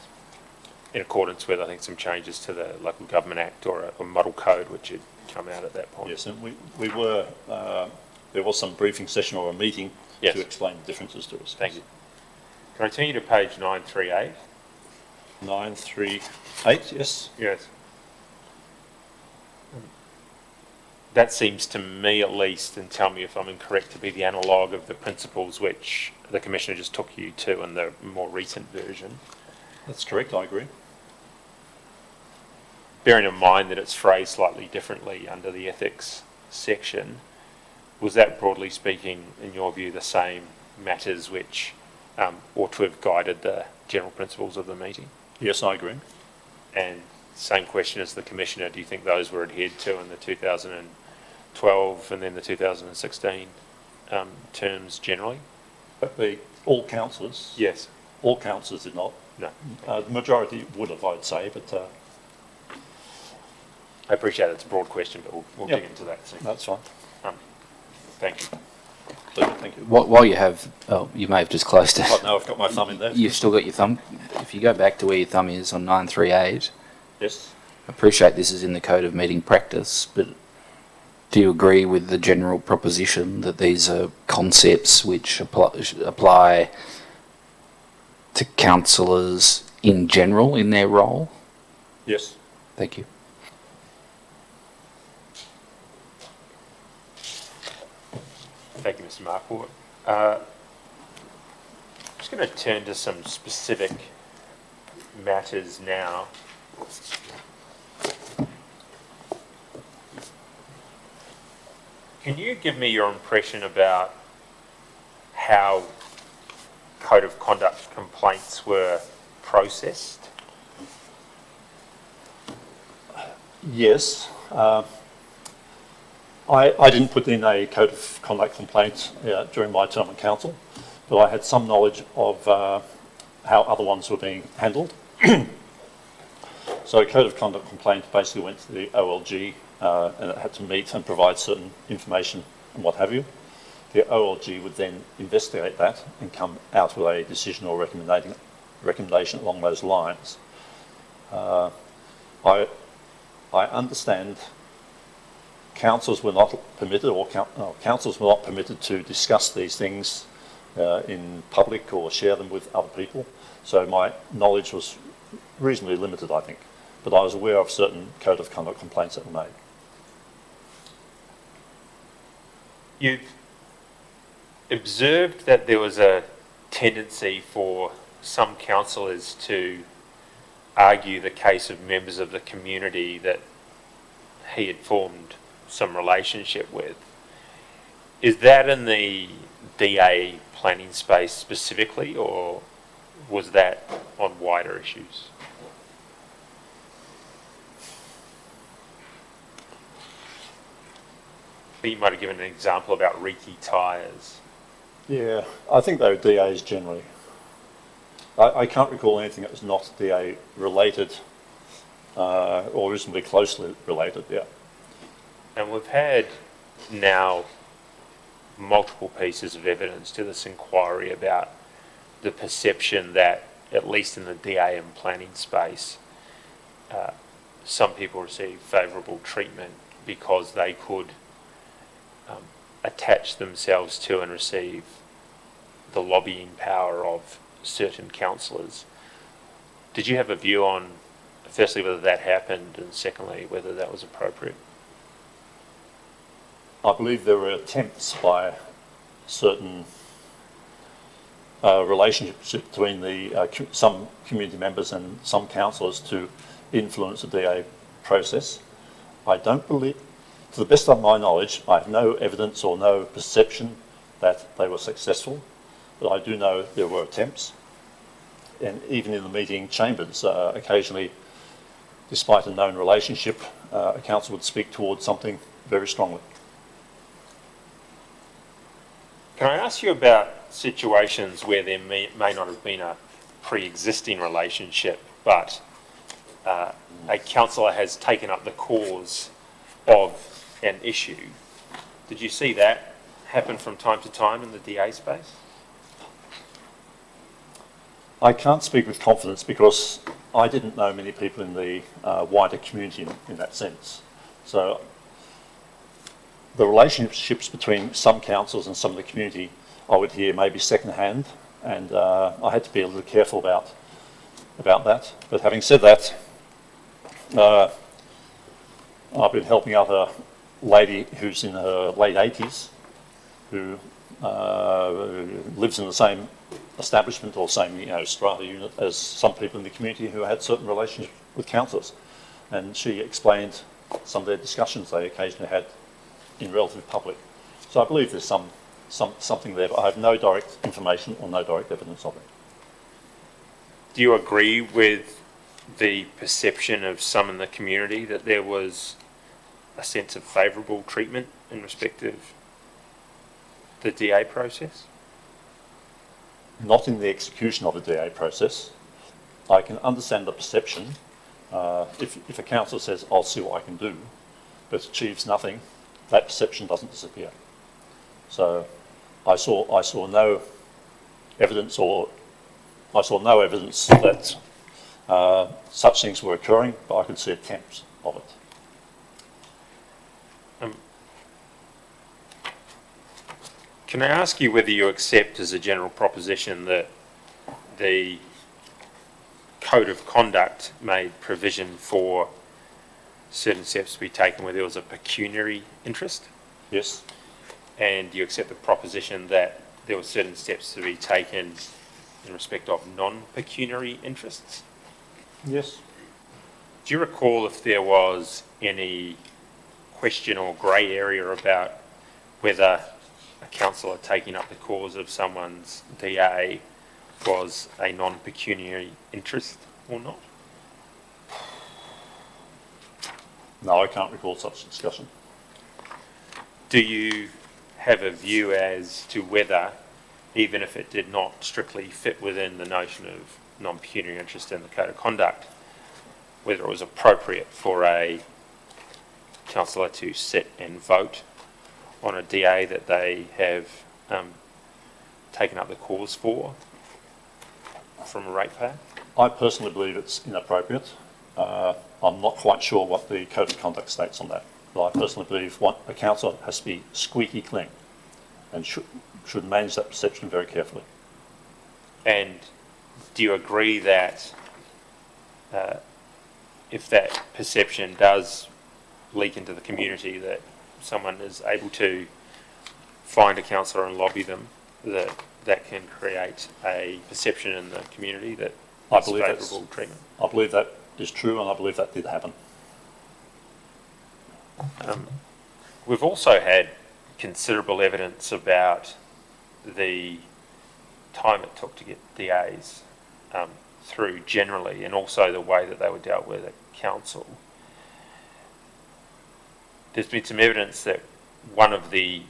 In accordance with, I think, some changes to the Local Government Act or a model code which had come out at that point. Yes, and we were, there was some briefing session or a meeting Yes. to explain the differences to us. Thank you. Can I turn you to page 938? 938, yes. Yes. That seems to me, at least, and tell me if I'm incorrect, to be the analogue of the principles which the Commissioner just took you to in the more recent version. That's correct, I agree. Bearing in mind that it's phrased slightly differently under the ethics section, was that, broadly speaking, in your view, the same matters which ought to have guided the general principles of the meeting? Yes, I agree. And same question as the Commissioner, do you think those were adhered to in the 2012 and then the 2016 terms generally? But all councillors? Yes. All councillors did not. No. The majority would have, I'd say, but I appreciate it's a broad question, but we'll Yep. dig into that soon. that's fine. Thank you. Pleasure, thank you. While you have, oh, you may have just closed it. Right now I've got my thumb in there. You've still got your thumb. If you go back to where your thumb is on 938, Yes. I appreciate this is in the Code of Meeting Practice, but do you agree with the general proposition that these are concepts which apply to councillors in general in their role? Yes. Thank you. Thank you, Mr. Marquart. I'm just going to turn to some specific matters now. Can you give me your impression about how code of conduct complaints were processed? Yes. I didn't put in a code of conduct complaint during my term on council, but I had some knowledge of how other ones were being handled. So a code of conduct complaint basically went to the OLG and it had to meet and provide certain information and what have you. The OLG would then investigate that and come out with a decision or recommendation along those lines. I understand councils were not permitted, or councils were not permitted to discuss these things in public or share them with other people. So my knowledge was reasonably limited, I think. But I was aware of certain code of conduct complaints that were made. You've observed that there was a tendency for some councillors to argue the case of members of the community that he had formed some relationship with. Is that in the DA planning space specifically, or was that on wider issues? You might have given an example about Reiki tyres. Yeah, I think they were DAs generally. I can't recall anything that was not DA related or reasonably closely related, yeah. And we've had now multiple pieces of evidence to this inquiry about the perception that, at least in the DA and planning space, some people received favourable treatment because they could attach themselves to and receive the lobbying power of certain councillors. Did you have a view on, firstly, whether that happened, and secondly, whether that was appropriate? I believe there were attempts by certain relationships between some community members and some councillors to influence the DA process. I don't believe, to the best of my knowledge, I have no evidence or no perception that they were successful, but I do know there were attempts. And even in the meeting chambers, occasionally, despite a known relationship, a council would speak towards something very strongly. Can I ask you about situations where there may not have been a pre-existing relationship, but a councillor has taken up the cause of an issue? Did you see that happen from time to time in the DA space? I can't speak with confidence because I didn't know many people in the wider community in that sense. So the relationships between some councils and some of the community, I would hear maybe second-hand, and I had to be a little careful about that. But having said that, I've been helping out a lady who's in her late 80s, who lives in the same establishment or same strata unit as some people in the community who had certain relationships with councillors, and she explained some of their discussions they occasionally had in relative public. So I believe there's something there, but I have no direct information or no direct evidence of it. Do you agree with the perception of some in the community that there was a sense of favourable treatment in respect of the DA process? Not in the execution of the DA process. I can understand the perception. If a councillor says, I'll see what I can do, but achieves nothing, that perception doesn't disappear. So I saw no evidence that such things were occurring, but I could see attempts of it. Can I ask you whether you accept as a general proposition that the Code of Conduct made provision for certain steps to be taken where there was a pecuniary interest? Yes. And you accept the proposition that there were certain steps to be taken in respect of non-pecuniary interests? Yes. Do you recall if there was any question or grey area about whether a councillor taking up the cause of someone's DA was a non-pecuniary interest or not? No, I can't recall such a discussion. Do you have a view as to whether, even if it did not strictly fit within the notion of non-pecuniary interest in the Code of Conduct, whether it was appropriate for a councillor to sit and vote on a DA that they have taken up the cause for from a ratepayer? I personally believe it's inappropriate. I'm not quite sure what the Code of Conduct states on that, but I personally believe a councillor has to be squeaky clean and should manage that perception very carefully. And do you agree that if that perception does leak into the community, that someone is able to find a councillor and lobby them, that can create a perception in the community that is favourable treatment? I believe that is true, and I believe that did happen. We've also had considerable evidence about the time it took to get DAs through generally, and also the way that they were dealt with at council. There's been some evidence that one of the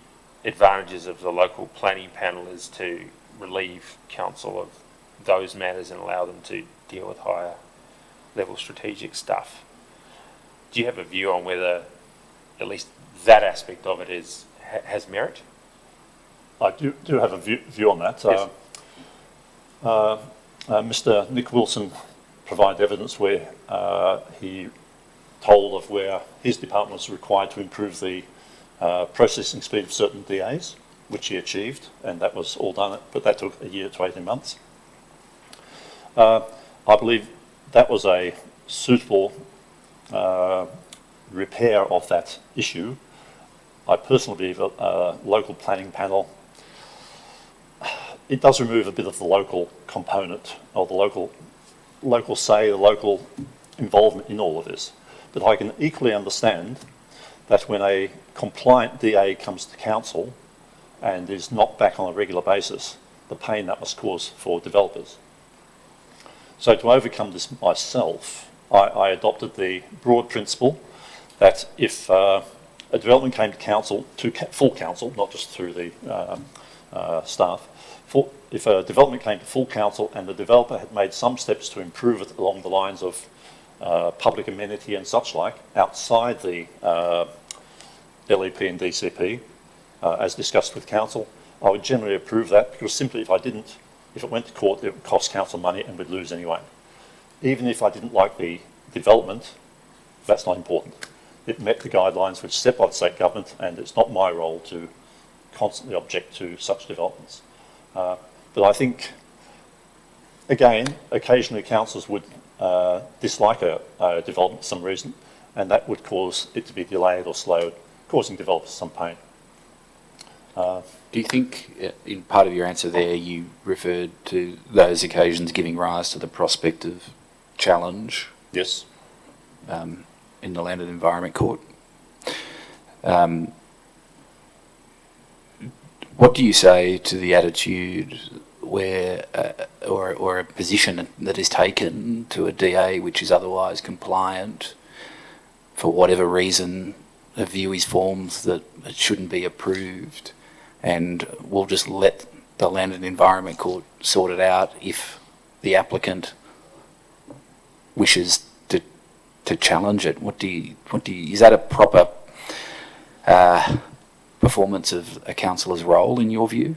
advantages of the local planning panel is to relieve council of those matters and allow them to deal with higher level strategic stuff. Do you have a view on whether at least that aspect of it has merit? I do have a view on that. Yes. Mr. Nick Wilson provided evidence where he told of where his department was required to improve the processing speed of certain DAs, which he achieved, and that was all done, but that took a year to 18 months. I believe that was a suitable repair of that issue. I personally believe a local planning panel, it does remove a bit of the local component, or the local say, the local involvement in all of this. But I can equally understand that when a compliant DA comes to council and is knocked back on a regular basis, the pain that must cause for developers. So to overcome this myself, I adopted the broad principle that if a development came to council, to full council, not just through the staff, if a development came to full council and the developer had made some steps to improve it along the lines of public amenity and such like, outside the LEP and DCP, as discussed with council, I would generally approve that, because simply if it went to court, it would cost council money and we'd lose anyway. Even if I didn't like the development, that's not important. It met the guidelines which set by the state government, and it's not my role to constantly object to such developments. But I think, again, occasionally councillors would dislike a development for some reason, and that would cause it to be delayed or slowed, causing developers some pain. Do you think, in part of your answer there, you referred to those occasions giving rise to the prospect of challenge? Yes. In the Land and Environment Court? What do you say to the attitude where, or a position that is taken to a DA which is otherwise compliant, for whatever reason, a view is formed that it shouldn't be approved, and we'll just let the Land and Environment Court sort it out if the applicant wishes to challenge it? Is that a proper performance of a councillor's role in your view?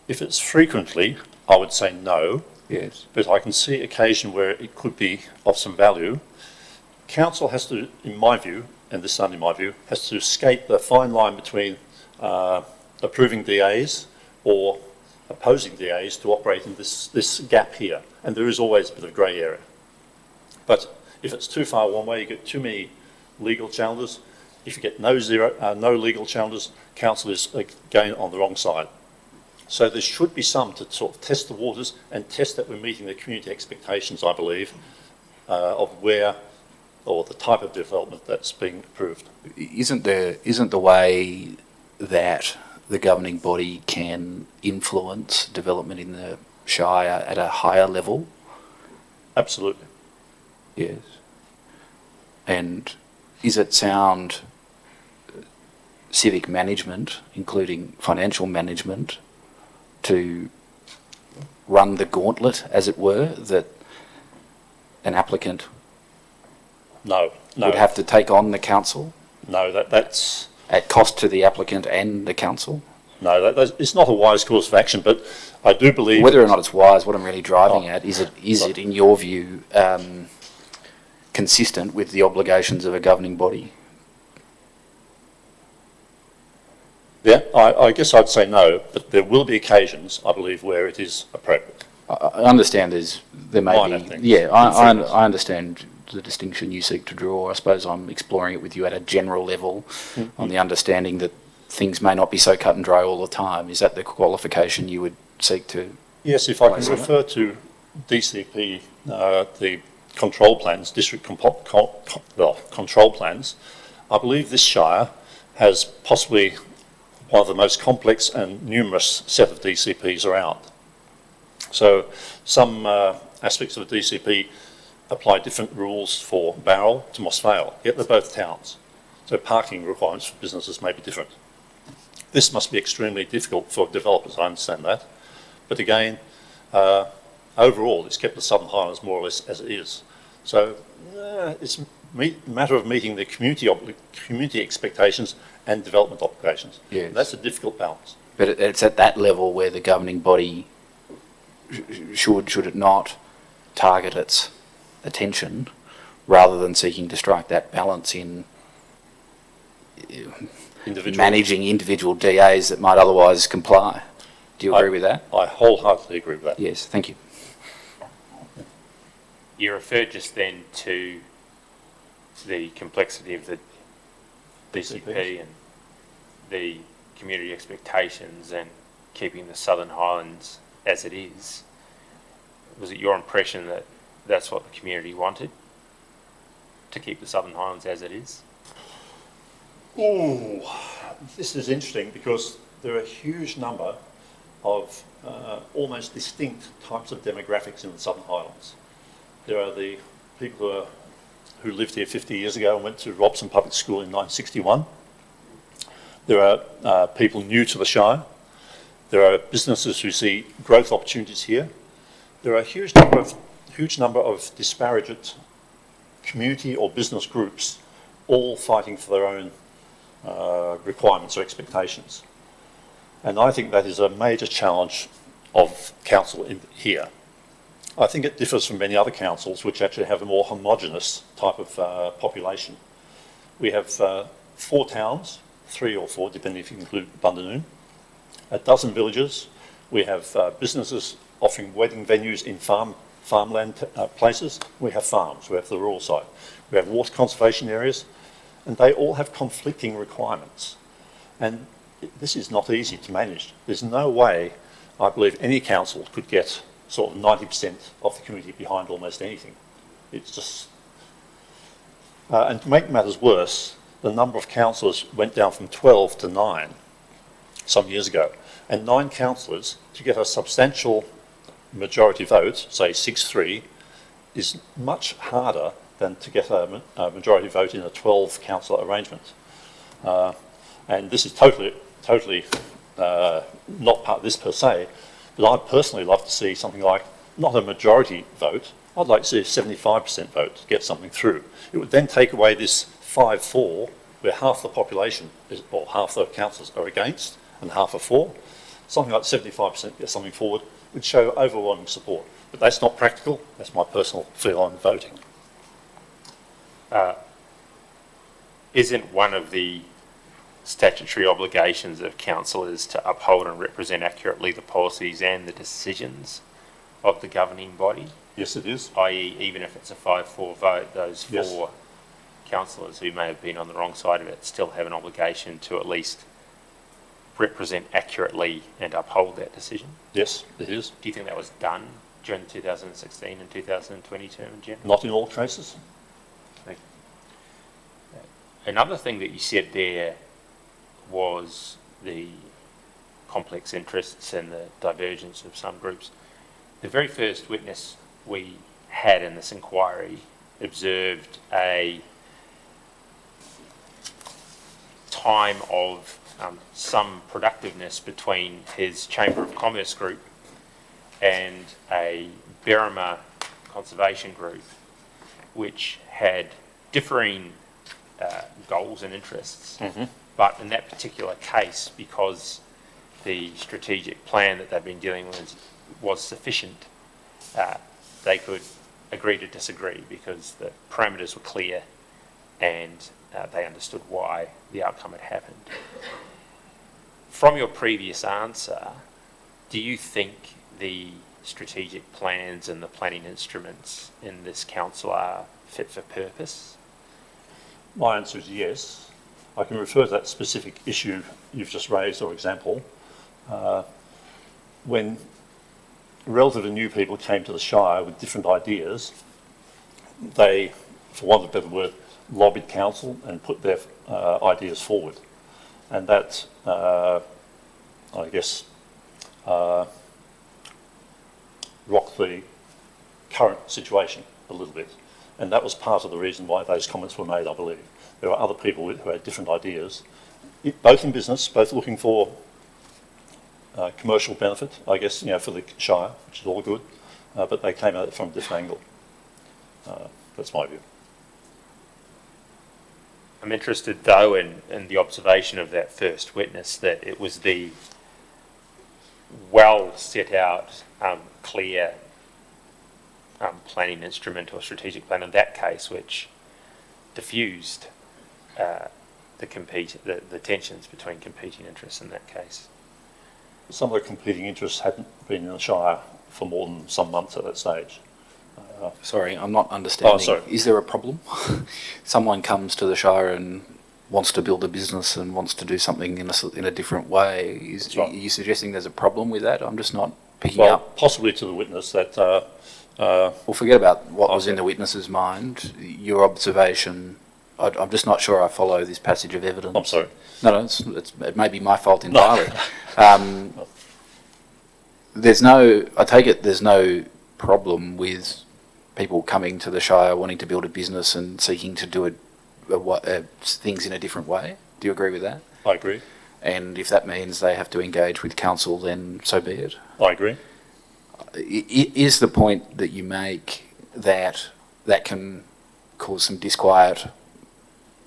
If it's frequently, I would say no. Yes. But I can see occasion where it could be of some value. Council has to, in my view, and this is only my view, has to skate the fine line between approving DAs or opposing DAs to operate in this gap here. And there is always a bit of grey area. But if it's too far one way, you get too many legal challenges. If you get no legal challenges, council is again on the wrong side. So there should be some to sort of test the waters and test that we're meeting the community expectations, I believe, of where or the type of development that's being approved. Isn't the way that the governing body can influence development in the Shire at a higher level? Absolutely. Yes. And is it sound civic management, including financial management, to run the gauntlet, as it were, that an applicant would have to take on the council? No, that's... At cost to the applicant and the council? No, it's not a wise course of action, but I do believe... Whether or not it's wise, what I'm really driving at, is it, in your view, consistent with the obligations of a governing body? Yeah, I guess I'd say no, but there will be occasions, I believe, where it is appropriate. I understand there may Minor be... things. Yeah, I understand the distinction you seek to draw. I suppose I'm exploring it with you at a general level, on the understanding that things may not be so cut and dry all the time. Is that the qualification you would seek to... Yes, if I can refer to DCP, the control plans, district control plans, I believe this Shire has possibly one of the most complex and numerous set of DCPs around. So some aspects of the DCP apply different rules for Barrel to Moss Vale, yet they're both towns. So parking requirements for businesses may be different. This must be extremely difficult for developers, I understand that. But again, overall, it's kept the Southern Highlands more or less as it is. So it's a matter of meeting the community expectations and development obligations. Yes. And that's a difficult balance. But it's at that level where the governing body should it not target its attention rather than seeking to strike that balance in managing individual DAs that might otherwise comply. Do you agree with that? I wholeheartedly agree with that. Yes, thank you. You referred just then to the complexity of the DCP and the community expectations and keeping the Southern Highlands as it is. Was it your impression that that's what the community wanted? To keep the Southern Highlands as it is? Ooh, this is interesting because there are a huge number of almost distinct types of demographics in the Southern Highlands. There are the people who lived here 50 years ago and went to Robson Public School in 1961. There are people new to the Shire. There are businesses who see growth opportunities here. There are a huge number of disparate community or business groups, all fighting for their own requirements or expectations. And I think that is a major challenge of council here. I think it differs from many other councils which actually have a more homogenous type of population. We have 4 towns, 3 or 4, depending if you include Bundanoon, a dozen villages. We have businesses offering wedding venues in farmland places. We have farms, we have the rural side. We have water conservation areas, and they all have conflicting requirements. And this is not easy to manage. There's no way, I believe, any council could get sort of 90% of the community behind almost anything. It's just... and to make matters worse, the number of councillors went down from 12 to 9 some years ago. And 9 councillors, to get a substantial majority vote, say 6-3, is much harder than to get a majority vote in a 12 councillor arrangement. And this is totally not part of this per se, but I'd personally love to see something like, not a majority vote, I'd like to see a 75% vote to get something through. It would then take away this 5-4, where half the population, or half the councillors are against, and half are for. Something like 75% get something forward would show overwhelming support. But that's not practical. That's my personal feel on voting. Isn't one of the statutory obligations of councillors to uphold and represent accurately the policies and the decisions of the governing body? Yes, it is. I.e., even if it's a 5-4 vote, those 4 Yes. councillors who may have been on the wrong side of it still have an obligation to at least represent accurately and uphold that decision. Yes, it is. Do you think that was done during the 2016 and 2020 term in general? Not in all cases. Another thing that you said there was the complex interests and the divergence of some groups. The very first witness we had in this inquiry observed a time of some productiveness between his Chamber of Commerce group and a Berrima conservation group, which had differing goals and interests. Mm-hmm. But in that particular case, because the strategic plan that they've been dealing with was sufficient, they could agree to disagree because the parameters were clear and they understood why the outcome had happened. From your previous answer, do you think the strategic plans and the planning instruments in this council are fit for purpose? My answer is yes. I can refer to that specific issue you've just raised or example. When relatively new people came to the Shire with different ideas, they, for want of a better word, lobbied council and put their ideas forward. And that, I guess, rocked the current situation a little bit. And that was part of the reason why those comments were made, I believe. There are other people who had different ideas, both in business, both looking for commercial benefit, I guess, for the Shire, which is all good, but they came at it from a different angle. That's my view. I'm interested, though, in the observation of that first witness, that it was the well set out, clear planning instrument or strategic plan in that case, which diffused the tensions between competing interests in that case. Some of the competing interests hadn't been in the Shire for more than some months at that stage. Sorry, I'm not understanding. Oh, sorry. Is there a problem? Someone comes to the Shire and wants to build a business and wants to do something in a different way. That's right. Are you suggesting there's a problem with that? I'm just not picking Well, up. possibly to the witness that Well, forget about what was in Okay. the witness's mind. Your observation. I'm just not sure I follow this passage of evidence. I'm sorry. No, it may be my fault entirely. I take it there's no problem with people coming to the Shire wanting to build a business and seeking to do things in a different way. Do you agree with that? I agree. And if that means they have to engage with council, then so be it. I agree. Is the point that you make that can cause some disquiet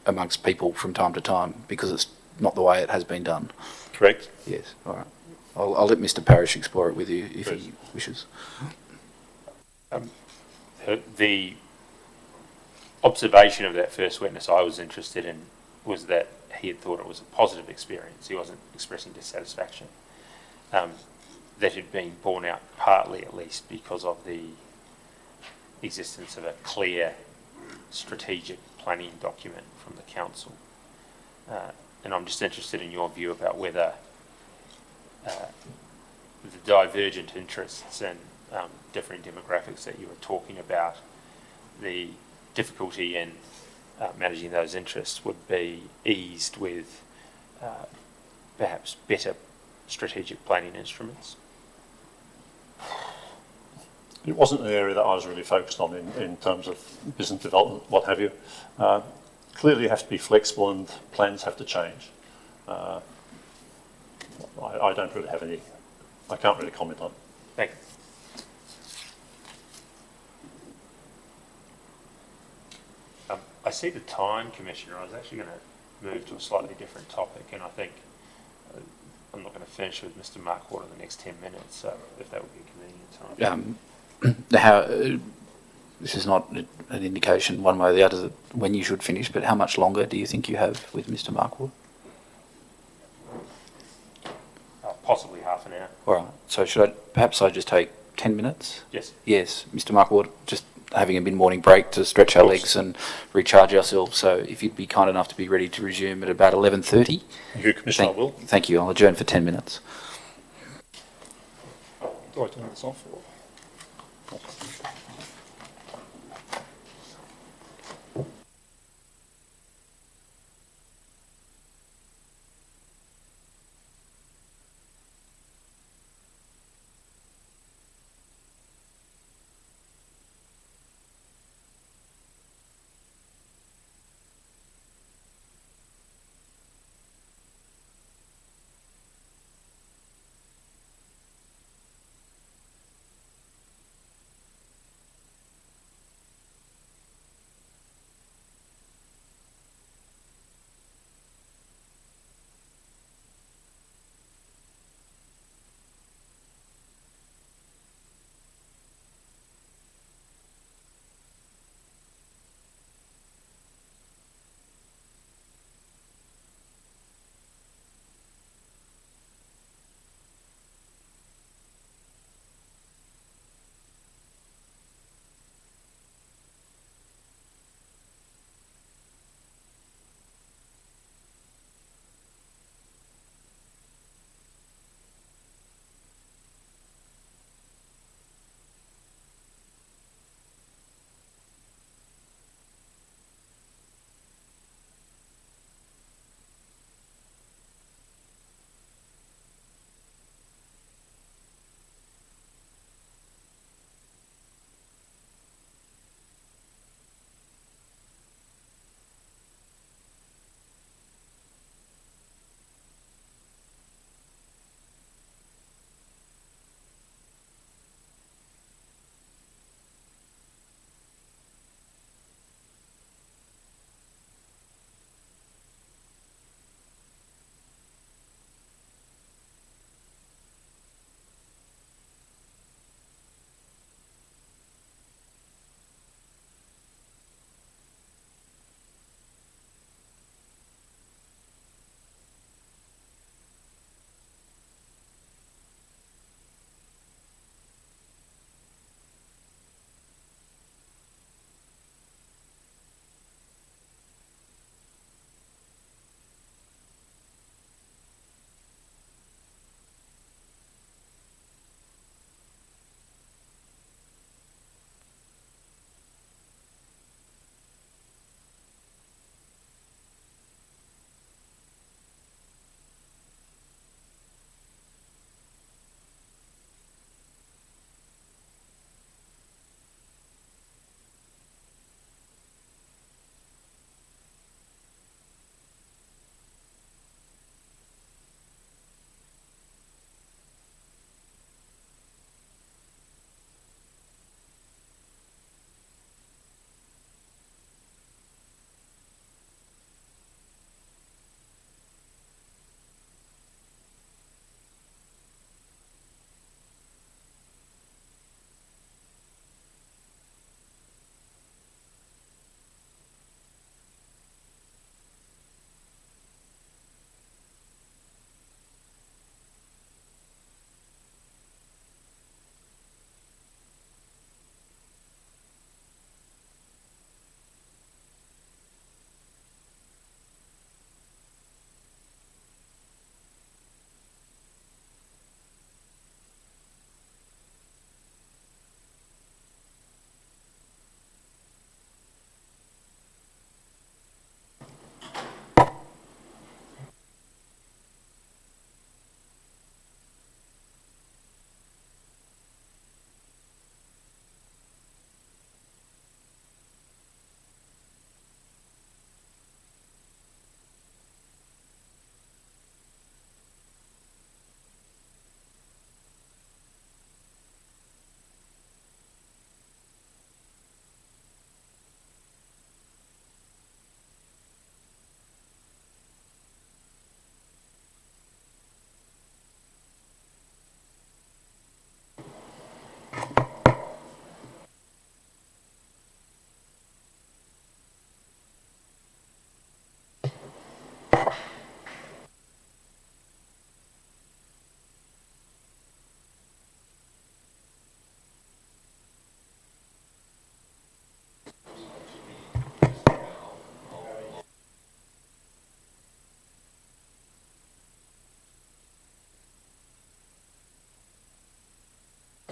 amongst people from time to time because it's not the way it has been done? Correct. Yes. All right. I'll let Mr. Parrish explore it with you if he wishes. The observation of that first witness I was interested in was that he had thought it was a positive experience. He wasn't expressing dissatisfaction. That had been borne out partly, at least, because of the existence of a clear strategic planning document from the council. And I'm just interested in your view about whether the divergent interests and different demographics that you were talking about, the difficulty in managing those interests would be eased with perhaps better strategic planning instruments. It wasn't an area that I was really focused on in terms of business development, what have you. Clearly you have to be flexible and plans have to change. I don't really have any, I can't really comment on it. Thank you. I see the time, Commissioner. I was actually going to move to a slightly different topic, and I think I'm not going to finish with Mr. Marquart in the next 10 minutes, so if that would be a convenient time. This is not an indication one way or the other when you should finish, but how much longer do you think you have with Mr. Marquart? Possibly half an hour. All right. So perhaps I just take 10 minutes? Yes. Yes, Mr. Marquart, just having a mid-morning break to stretch our legs and recharge ourselves. So if you'd be kind enough to be ready to resume at about 11:30. Thank you, Commissioner, I will. Thank you. I'll adjourn for 10 minutes. Do I turn this off?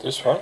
This one?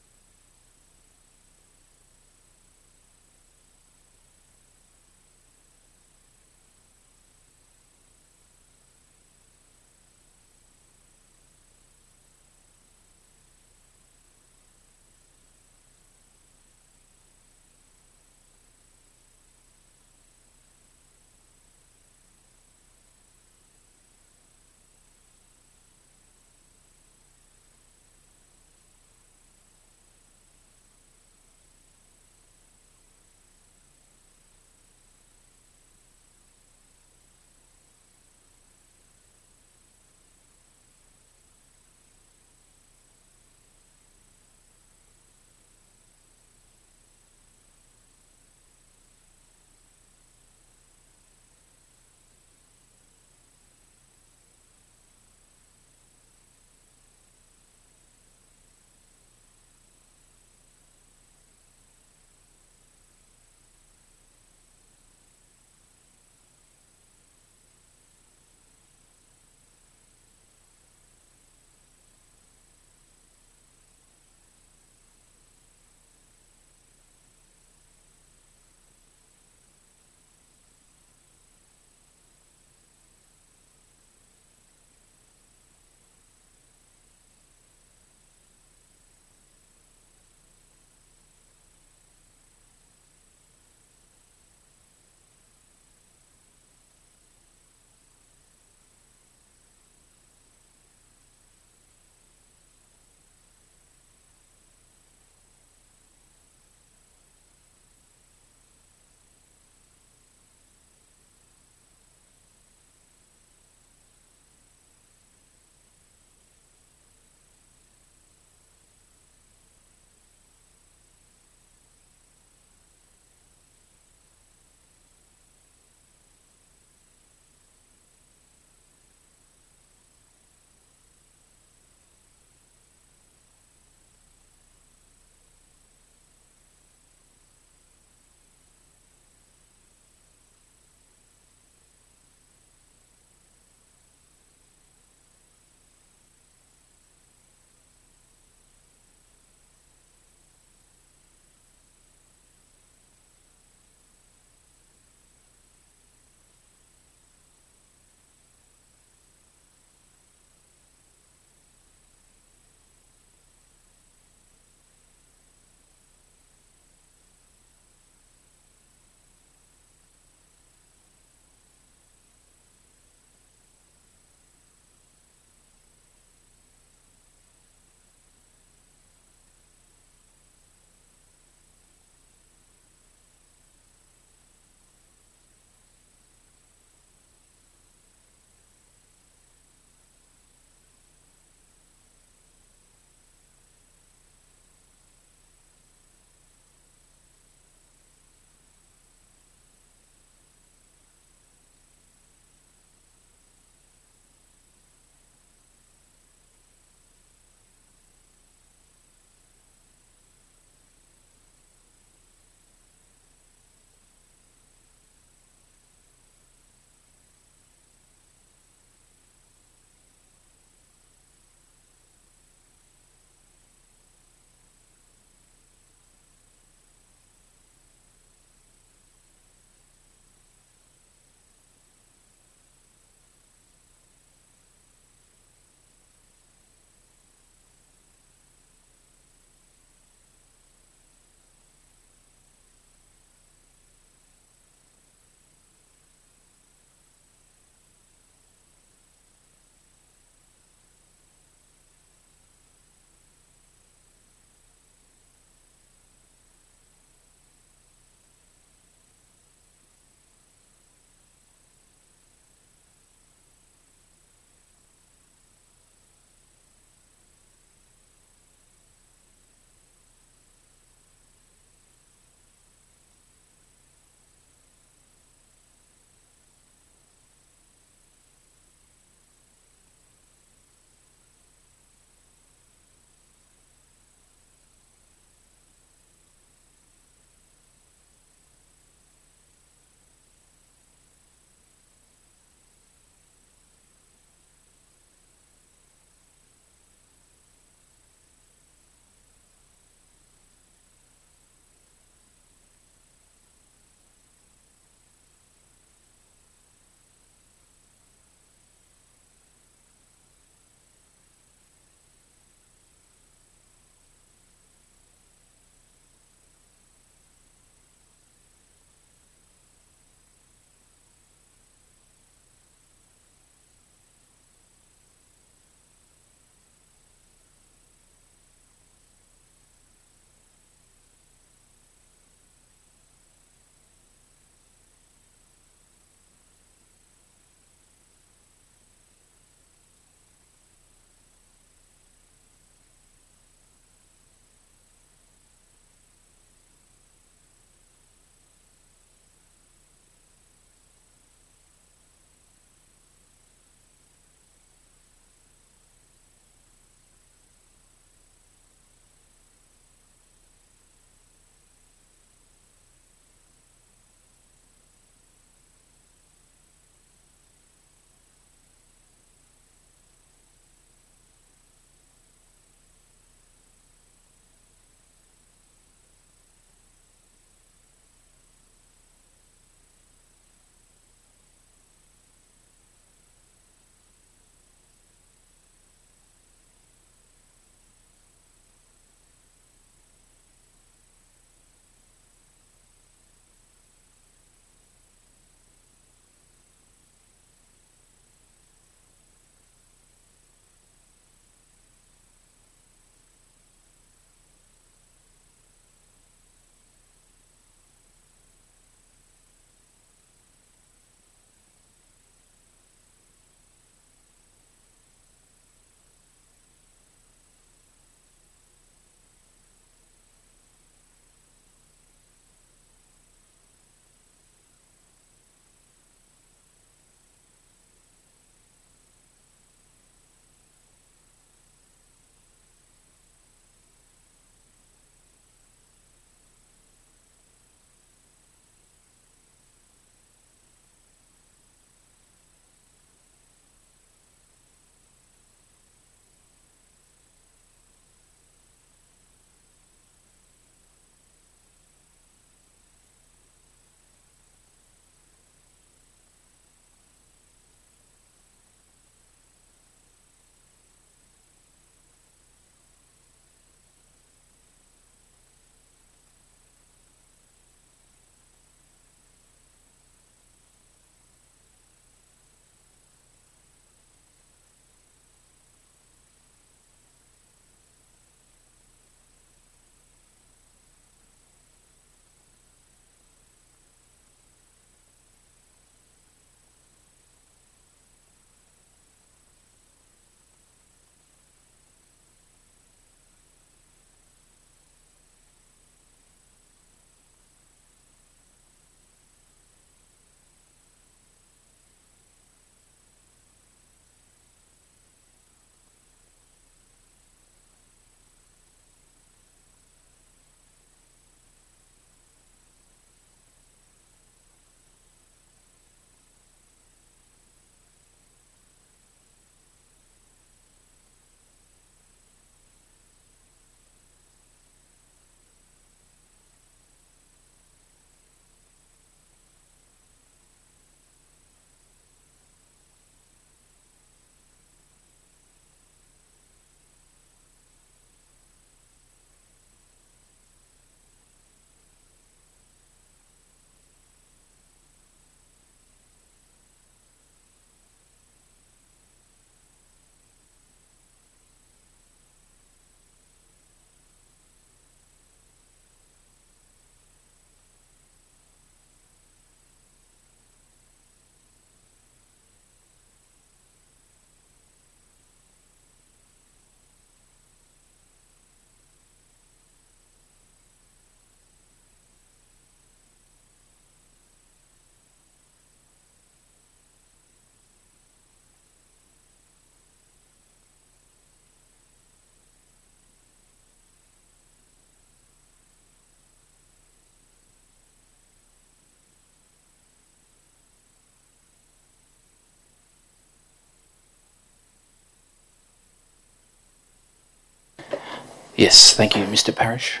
Yes, thank you, Mr. Parrish.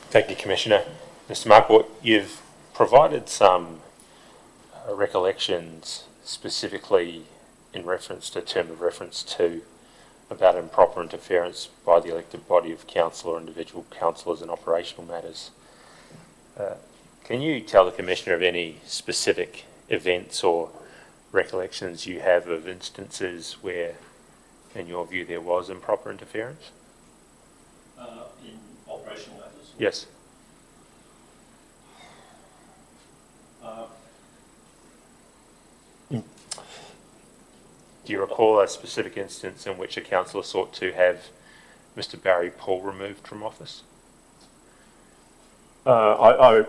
Thank you, Commissioner. Mr. Marquart, you've provided some recollections specifically in reference to term of reference 2 about improper interference by the elected body of council or individual councillors in operational matters. Can you tell the Commissioner of any specific events or recollections you have of instances where, in your view, there was improper interference? In operational matters? Yes. Do you recall a specific instance in which a councillor sought to have Mr. Barry Paul removed from office? I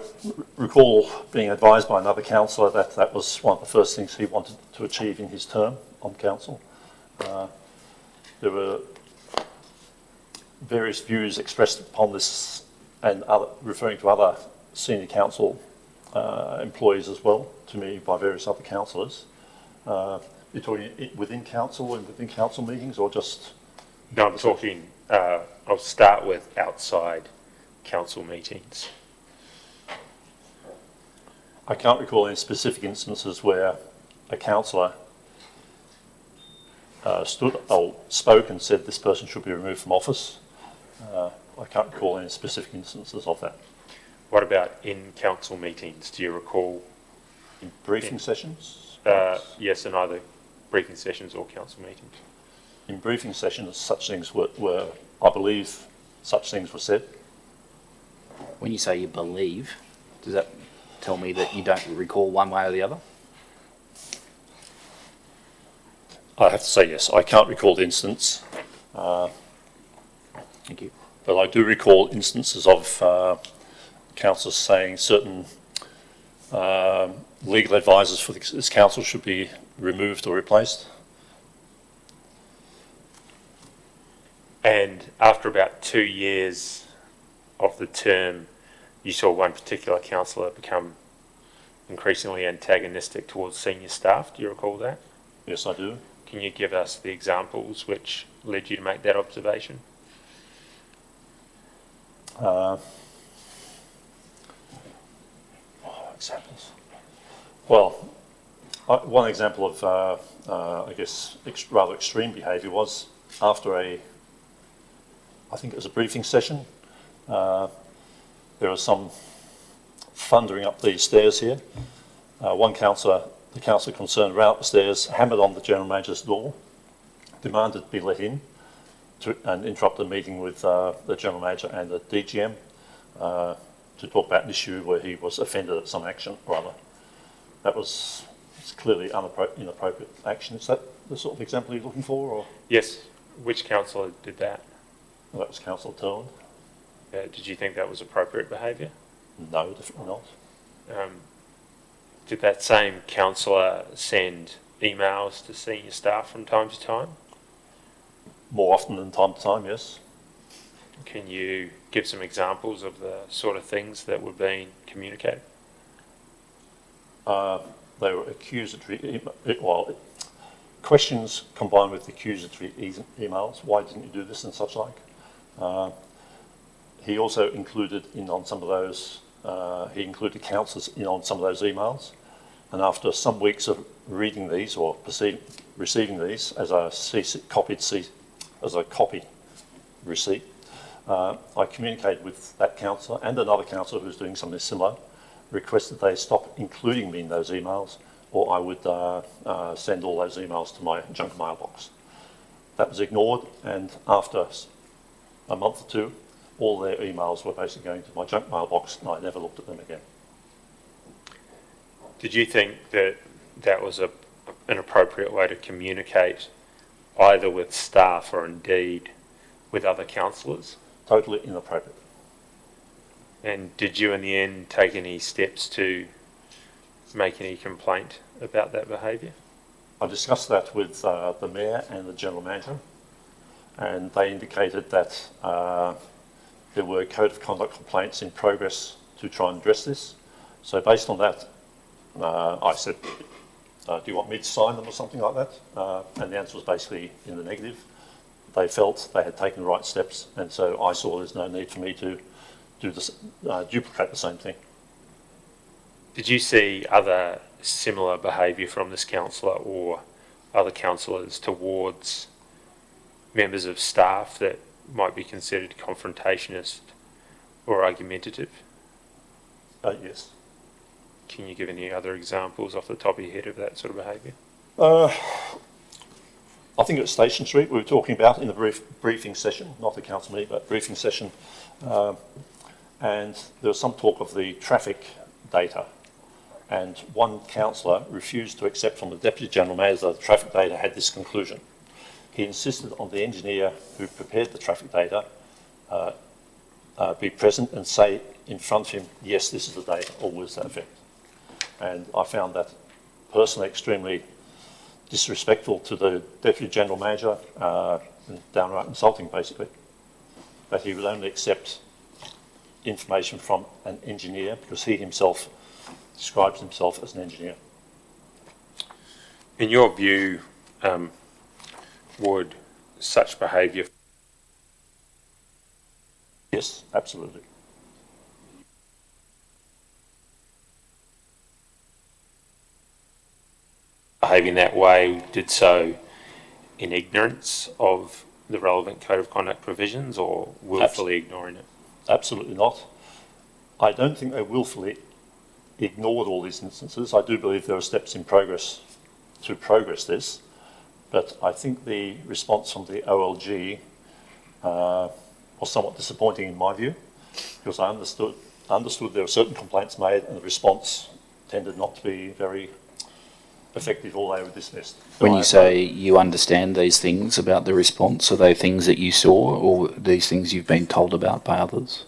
recall being advised by another councillor that that was one of the first things he wanted to achieve in his term on council. There were various views expressed upon this and referring to other senior council employees as well to me by various other councillors. You're talking within council and within council meetings or just? No, I'm talking, I'll start with outside council meetings. I can't recall any specific instances where a councillor spoke and said this person should be removed from office. I can't recall any specific instances of that. What about in council meetings? Do you recall? In briefing sessions? Yes, in either briefing sessions or council meetings. In briefing sessions, such things were, I believe, such things were said. When you say you believe, does that tell me that you don't recall one way or the other? I have to say yes. I can't recall the instance. Thank you. But I do recall instances of councillors saying certain legal advisors for this council should be removed or replaced. And after about 2 years of the term, you saw one particular councillor become increasingly antagonistic towards senior staff. Do you recall that? Yes, I do. Can you give us the examples which led you to make that observation? Examples. Well, one example of, I guess, rather extreme behaviour was after I think it was a briefing session. There was some thundering up these stairs here. One councillor, the councillor concerned, ran up the stairs, hammered on the general manager's door, demanded to be let in, and interrupted the meeting with the general manager and the DGM to talk about an issue where he was offended at some action or other. That was clearly inappropriate action. Is that the sort of example you're looking for? Or? Yes. Which councillor did that? Well, that was Councillor Turland. Did you think that was appropriate behaviour? No, definitely not. Did that same councillor send emails to senior staff from time to time? More often than time to time, yes. Can you give some examples of the sort of things that were being communicated? They were accusatory, questions combined with accusatory emails. Why didn't you do this and such like? He also included in on some of those, he included councillors in on some of those emails. And after some weeks of reading these or receiving these as a copy receipt, I communicated with that councillor and another councillor who was doing something similar, requested they stop including me in those emails, or I would send all those emails to my junk mailbox. That was ignored, and after a month or two, all their emails were basically going to my junk mailbox, and I never looked at them again. Did you think that that was an appropriate way to communicate either with staff or indeed with other councillors? Totally inappropriate. And did you in the end take any steps to make any complaint about that behaviour? I discussed that with the Mayor and the General Manager, and they indicated that there were code of conduct complaints in progress to try and address this. So based on that, I said, do you want me to sign them or something like that? And the answer was basically in the negative. they felt they had taken the right steps, and so I saw there's no need for me to do this, duplicate the same thing. Did you see other similar behaviour from this councillor or other councillors towards members of staff that might be considered confrontationist or argumentative? Yes. Can you give any other examples off the top of your head of that sort of behaviour? I think at Station Street we were talking about in the briefing session, not the council meeting, but briefing session, and there was some talk of the traffic data, and one councillor refused to accept from the Deputy General Manager that the traffic data had this conclusion. He insisted on the engineer who prepared the traffic data be present and say in front of him, yes, this is the data, or was that effect. And I found that personally extremely disrespectful to the Deputy General Manager, and downright insulting basically, that he would only accept information from an engineer because he himself describes himself as an engineer. In your view, would such behaviour... Yes, absolutely. behaving that way did so in ignorance of the relevant code of conduct provisions or willfully ignoring it? Absolutely not. I don't think they willfully ignored all these instances. I do believe there are steps in progress to progress this, but I think the response from the OLG was somewhat disappointing in my view, because I understood there were certain complaints made and the response tended not to be very effective, or they were dismissed. When you say you understand these things about the response, are they things that you saw or these things you've been told about by others?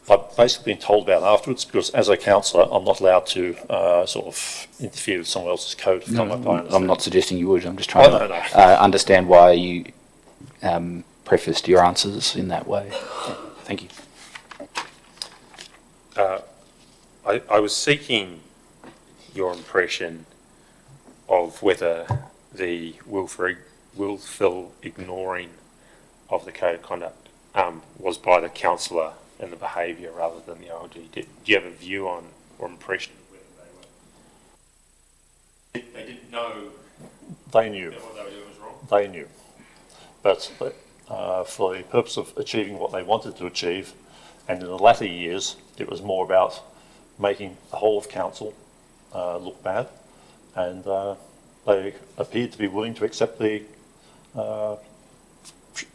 I've basically been told about afterwards, because as a councillor, I'm not allowed to sort of interfere with someone else's code of conduct. I'm not suggesting you would. I'm just trying to understand why you prefaced your answers in that way. Thank you. I was seeking your impression of whether the willful ignoring of the code of conduct was by the councillor and the behaviour rather than the OLG. Do you have a view on or impression of whether they didn't know They knew. that what they were doing was wrong? They knew. But for the purpose of achieving what they wanted to achieve, and in the latter years, it was more about making the whole of council look bad, and they appeared to be willing to accept the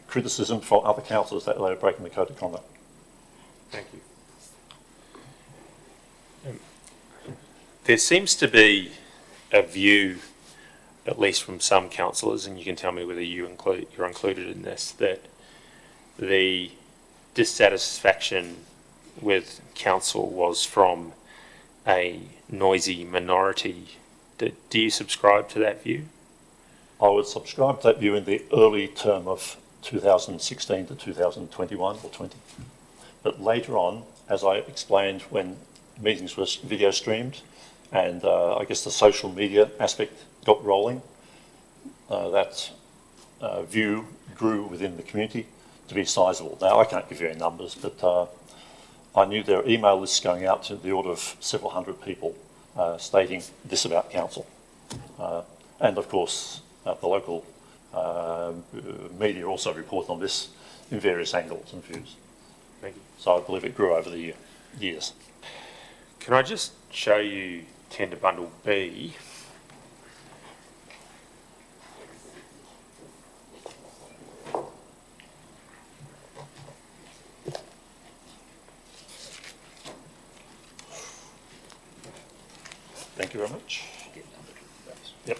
criticism from other councillors that they were breaking the code of conduct. Thank you. There seems to be a view, at least from some councillors, and you can tell me whether you're included in this, that the dissatisfaction with council was from a noisy minority. Do you subscribe to that view? I would subscribe to that view in the early term of 2016 to 2021 or 20. But later on, as I explained, when meetings were video streamed and I guess the social media aspect got rolling, that view grew within the community to be sizable. Now, I can't give you any numbers, but I knew there were email lists going out to the order of several hundred people stating this about council. And of course, the local media also reported on this in various angles and views. Thank you. So I believe it grew over the years. Can I just show you Tender Bundle B? Thank you very much. Yep.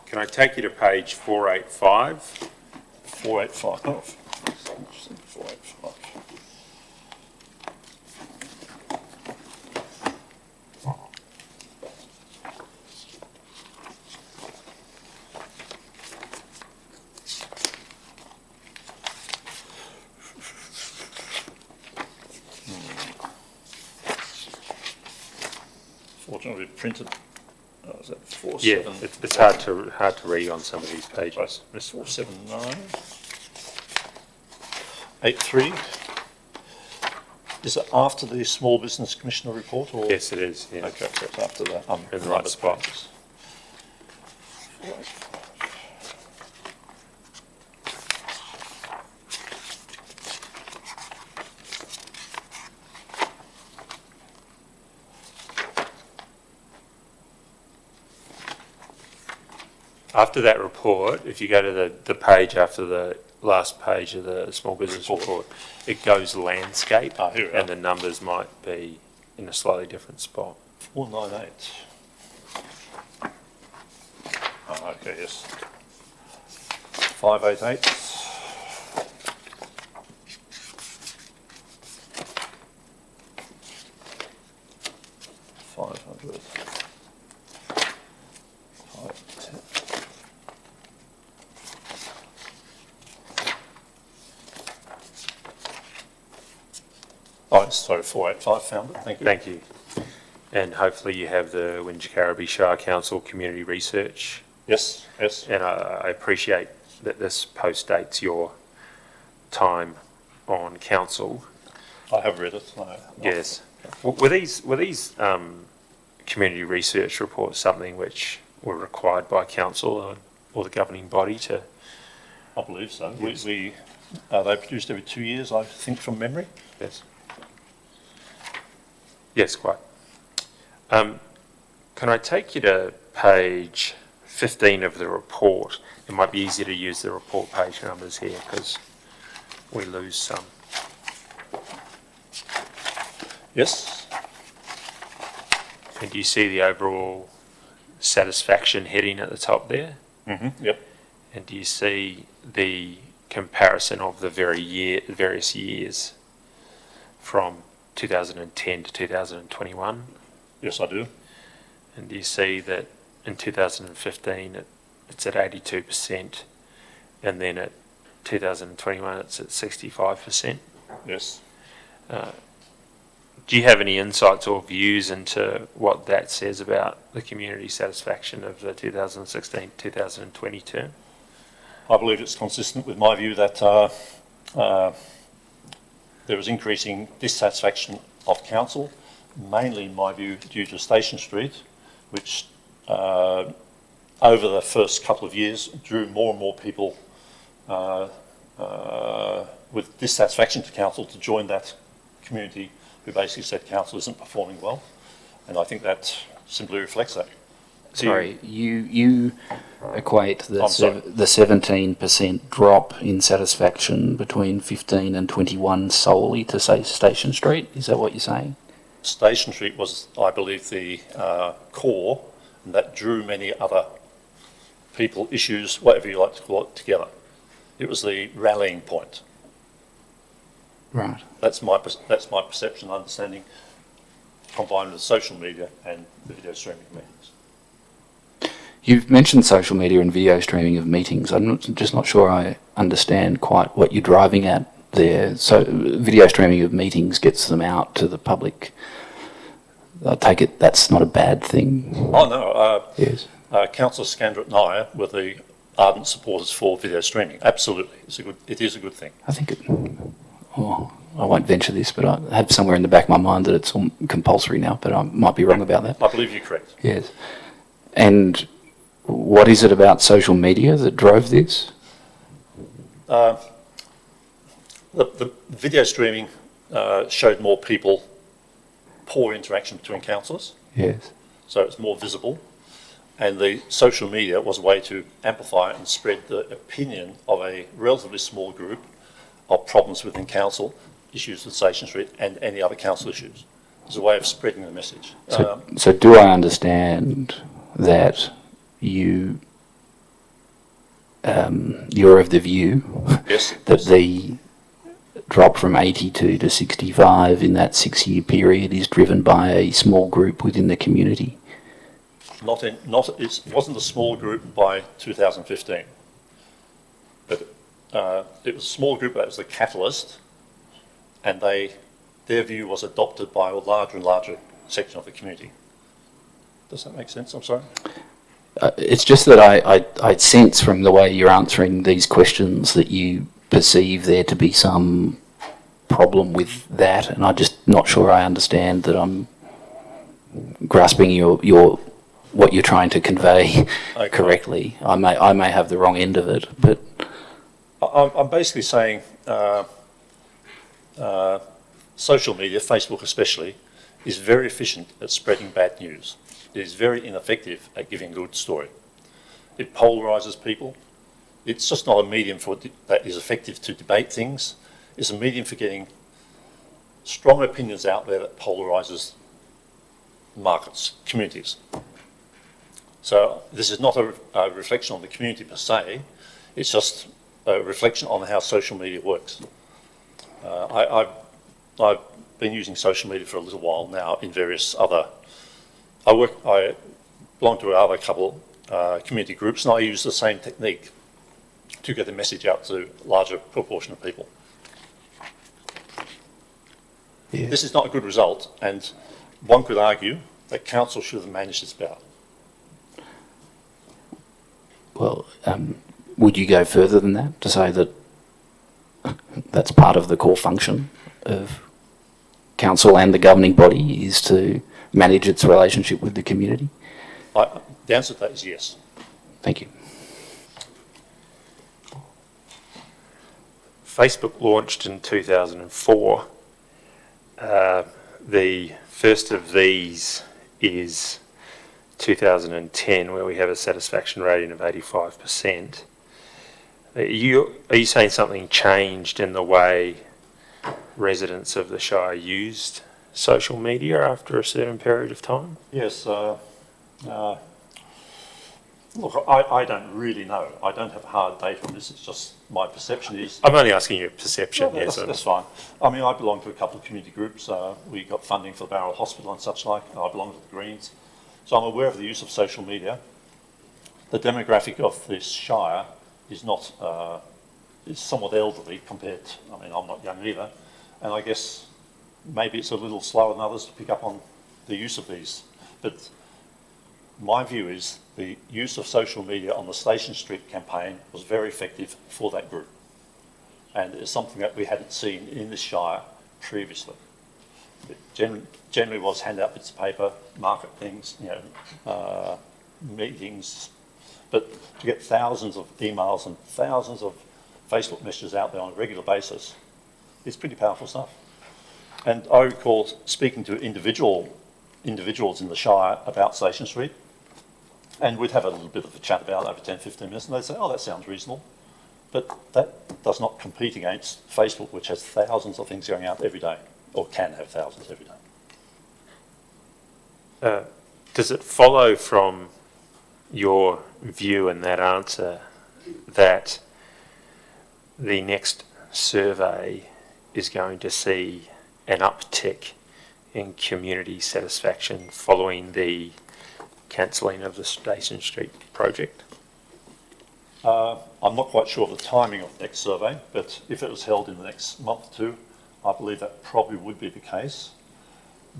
Can I take you to page 485? 485. 485. Fortunately, printed is that 4, Yeah, 7? it's hard to read on some of these pages. That's 479. 83. Is it after the Small Business Commissioner report? Or? Yes, it is. Yeah. Okay, so it's after that. In the right spot. Pages. After that report, if you go to the page after the last page of the small business report, it goes landscape, Here we and are. the numbers might be in a slightly different spot. 498. Oh, okay, yes. 588. 500. 510. Oh, sorry, 485 found it. Thank you. Thank you. And hopefully you have the Wingecarribee Shire Council community research. Yes, yes. And I appreciate that this postdates your time on council. I have read it. No, Yes. Were these community research reports something which were required by council or the governing body to? I believe so. Yes. They produced every 2 years, I think, from memory. Yes. Yes, quite. Can I take you to page 15 of the report? It might be easier to use the report page numbers here because we lose some. Yes. And do you see the overall satisfaction heading at the top there? Mm-hmm. Yep. And do you see the comparison of the various years from 2010 to 2021? Yes, I do. And do you see that in 2015 it's at 82%, and then at 2021 it's at 65%? Yes. Do you have any insights or views into what that says about the community satisfaction of the 2016-2020 term? I believe it's consistent with my view that there is increasing dissatisfaction of council, mainly in my view due to Station Street, which over the first couple of years drew more and more people with dissatisfaction to council to join that community who basically said council isn't performing well, and I think that simply reflects that. Sorry, you equate the I'm sorry. the 17% drop in satisfaction between 15 and 21 solely to, say, Station Street? Is that what you're saying? Station Street was, I believe, the core, and that drew many other people, issues, whatever you like to call it, together. It was the rallying point. Right. That's my perception and understanding, combined with social media and the video streaming meetings. You've mentioned social media and video streaming of meetings. I'm just not sure I understand quite what you're driving at there. So video streaming of meetings gets them out to the public. I take it that's not a bad thing. Oh no, Yes. Councillor Scandrett and I were the ardent supporters for video streaming. Absolutely, it is a good thing. I think I won't venture this, but I have somewhere in the back of my mind that it's all compulsory now, but I might be wrong about that. I believe you're correct. Yes. And what is it about social media that drove this? The video streaming showed more people, poor interaction between councillors, Yes. so it's more visible. And the social media was a way to amplify and spread the opinion of a relatively small group of problems within council, issues with Station Street and any other council issues. It's a way of spreading the message. So do I understand that you're of the view Yes. that the drop from 82 to 65 in that 6-year period is driven by a small group within the community? It wasn't a small group by 2015, but it was a small group that was the catalyst, and their view was adopted by a larger and larger section of the community. Does that make sense? I'm sorry. It's just that I sense from the way you're answering these questions that you perceive there to be some problem with that, and I'm just not sure I understand that I'm grasping your what you're trying to convey correctly. I may have the wrong end of it, but I'm basically saying social media, Facebook especially, is very efficient at spreading bad news. It is very ineffective at giving a good story. It polarises people. It's just not a medium that is effective to debate things. It's a medium for getting strong opinions out there that polarises markets, communities. So this is not a reflection on the community per se. It's just a reflection on how social media works. I've been using social media for a little while now in various other. I belong to another couple community groups, and I use the same technique to get the message out to a larger proportion of people. yeah. This is not a good result, and one could argue that council should have managed this better. Well, would you go further than that to say that that's part of the core function of council and the governing body is to manage its relationship with the community? The answer to that is yes. Thank you. Facebook launched in 2004. The first of these is 2010, where we have a satisfaction rating of 85%. Are you saying something changed in the way residents of the Shire used social media after a certain period of time? Yes. Look, I don't really know. I don't have hard data on this. It's just my perception is. I'm only asking your perception. Well, that's fine. I mean, I belong to a couple of community groups. We got funding for the Barrel Hospital and such like. I belong to the Greens. So I'm aware of the use of social media. The demographic of this Shire is not, is somewhat elderly compared to, I mean, I'm not young either. And I guess maybe it's a little slower than others to pick up on the use of these. But my view is the use of social media on the Station Street campaign was very effective for that group. And it's something that we hadn't seen in this Shire previously. It generally was hand out bits of paper, market things, meetings, but to get thousands of emails and thousands of Facebook messages out there on a regular basis, it's pretty powerful stuff. And I recall speaking to individuals in the Shire about Station Street, and we'd have a little bit of a chat about it over 10, 15 minutes, and they'd say, oh, that sounds reasonable. But that does not compete against Facebook, which has thousands of things going out every day, or can have thousands every day. Does it follow from your view in that answer that the next survey is going to see an uptick in community satisfaction following the cancelling of the Station Street project? I'm not quite sure of the timing of the next survey, but if it was held in the next month or two, I believe that probably would be the case.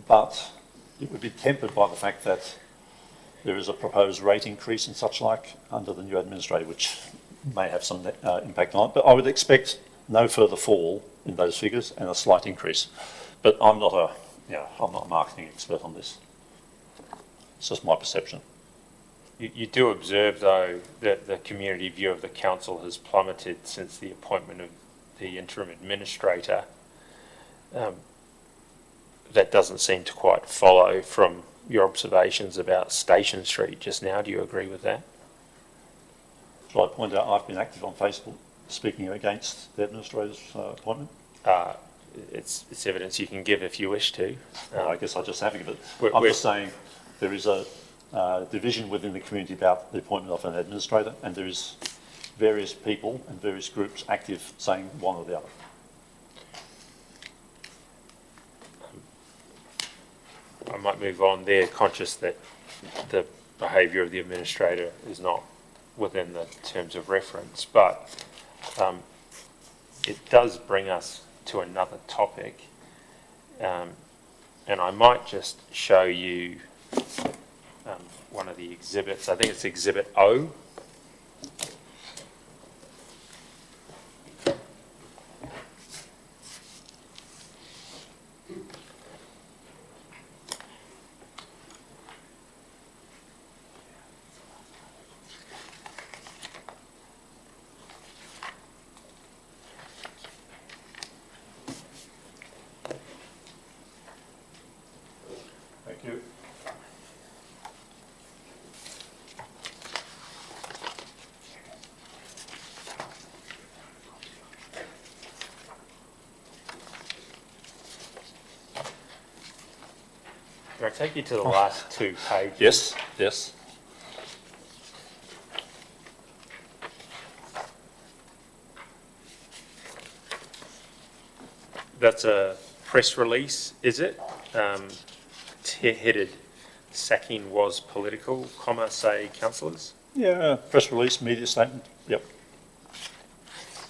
But it would be tempered by the fact that there is a proposed rate increase and such like under the new administrator, which may have some impact on it. But I would expect no further fall in those figures and a slight increase. But I'm not a marketing expert on this. It's just my perception. You do observe, though, that the community view of the council has plummeted since the appointment of the interim administrator. That doesn't seem to quite follow from your observations about Station Street just now. Do you agree with that? Shall I point out I've been active on Facebook speaking against the administrator's appointment? It's evidence you can give if you wish to. I guess I just have to give it. I'm just saying there is a division within the community about the appointment of an administrator, and there is various people and various groups active saying one or the other. I might move on there, conscious that the behaviour of the administrator is not within the terms of reference, but it does bring us to another topic, and I might just show you one of the exhibits. I think it's Exhibit O. Thank you. Can I take you to the last 2 pages? Yes, yes. That's a press release, is it? Headed, "Sacking was political, comma, say councillors." Yeah, press release, media statement. Yep.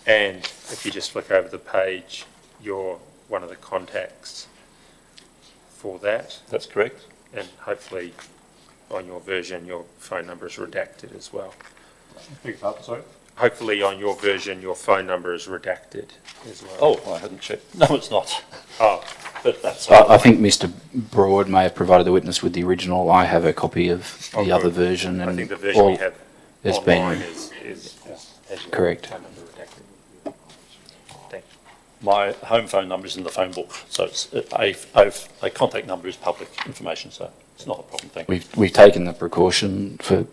And if you just flick over the page, you're one of the contacts for that. That's correct. And hopefully on your version, your phone number is redacted as well. Beg your pardon, sorry? Hopefully on your version, your phone number is redacted as well. Oh, I hadn't checked. No, it's not. Oh, But that's. I think Mr. Broad may have provided the witness with the original. I have a copy of the Oh, other good. version. I And think the version we have there's online been- is has your Correct. phone number redacted. Thank you. My home phone number is in the phone book, so it's a contact number is public information, so it's not a problem. Thank you. We've taken the precaution for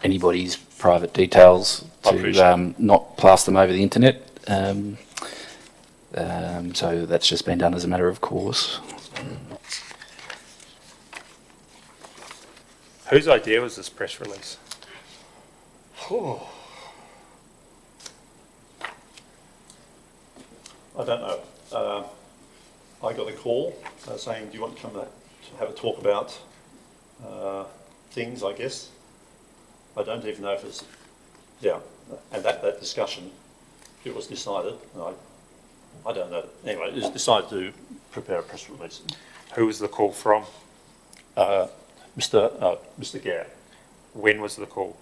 anybody's private details I appreciate to not plaster them over the internet. So that's just been done as a matter of course. Whose idea was this press release? I don't know. I got a call saying, do you want to come back to have a talk about things, I guess. I don't even know if it's, yeah, and that discussion, it was decided, and I don't know. Anyway, it was decided to prepare a press release. Who was the call from? Mr. Gare, When was the call?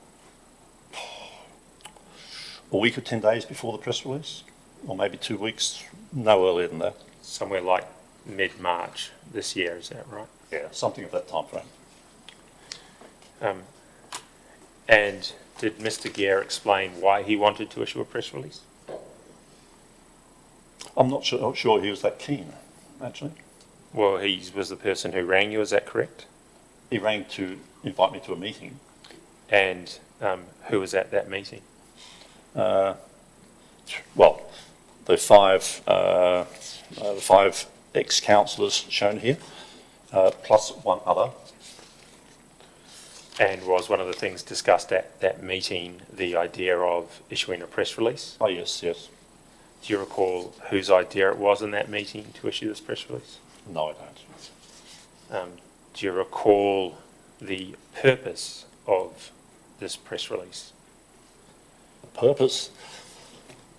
a week or 10 days before the press release, or maybe 2 weeks, no earlier than that. Somewhere like mid-March this year, is that right? Yeah, something of that time frame. And did Mr. Gare explain why he wanted to issue a press release? I'm not sure he was that keen, actually. Well, he was the person who rang you, is that correct? He rang to invite me to a meeting. And who was at that meeting? Well, the five ex-councillors shown here, plus one other. And was one of the things discussed at that meeting the idea of issuing a press release? Oh, yes, yes. Do you recall whose idea it was in that meeting to issue this press release? No, I don't. Do you recall the purpose of this press release? Purpose?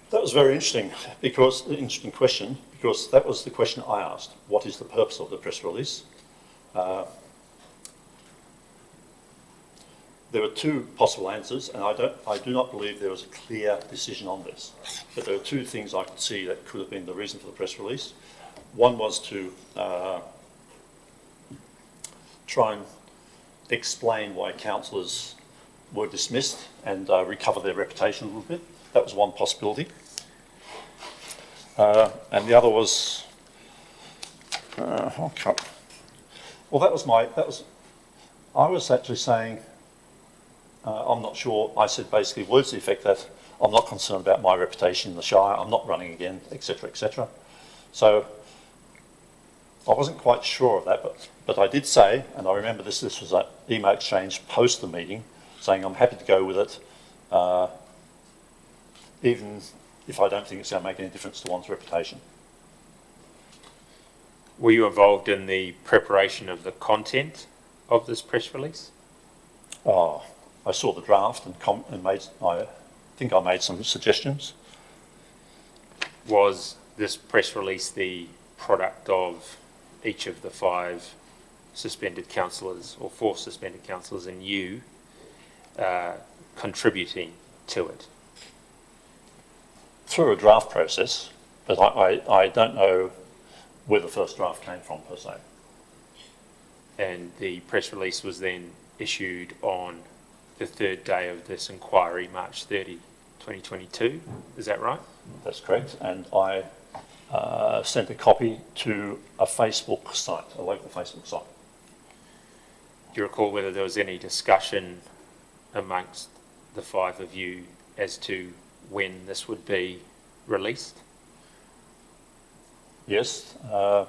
That was very interesting, because interesting question, because that was the question I asked. What is the purpose of the press release? There were two possible answers, and I do not believe there was a clear decision on this. But there were two things I could see that could have been the reason for the press release. One was to try and explain why councillors were dismissed and recover their reputation a little bit. That was one possibility. And the other was, I was actually saying, I'm not sure, I said basically words to the effect that I'm not concerned about my reputation in the Shire, I'm not running again, etc., etc. So I wasn't quite sure of that, but I did say, and I remember this was an email exchange post the meeting, saying I'm happy to go with it, even if I don't think it's going to make any difference to one's reputation. Were you involved in the preparation of the content of this press release? Oh, I saw the draft and I think I made some suggestions. Was this press release the product of each of the five suspended councillors or 4 suspended councillors and you contributing to it? Through a draft process, but I don't know where the first draft came from per se. And the press release was then issued on the 3rd day of this inquiry, March 30, 2022. Is that right? That's correct. And I sent a copy to a Facebook site, a local Facebook site. Do you recall whether there was any discussion amongst the 5 of you as to when this would be released? Yes. I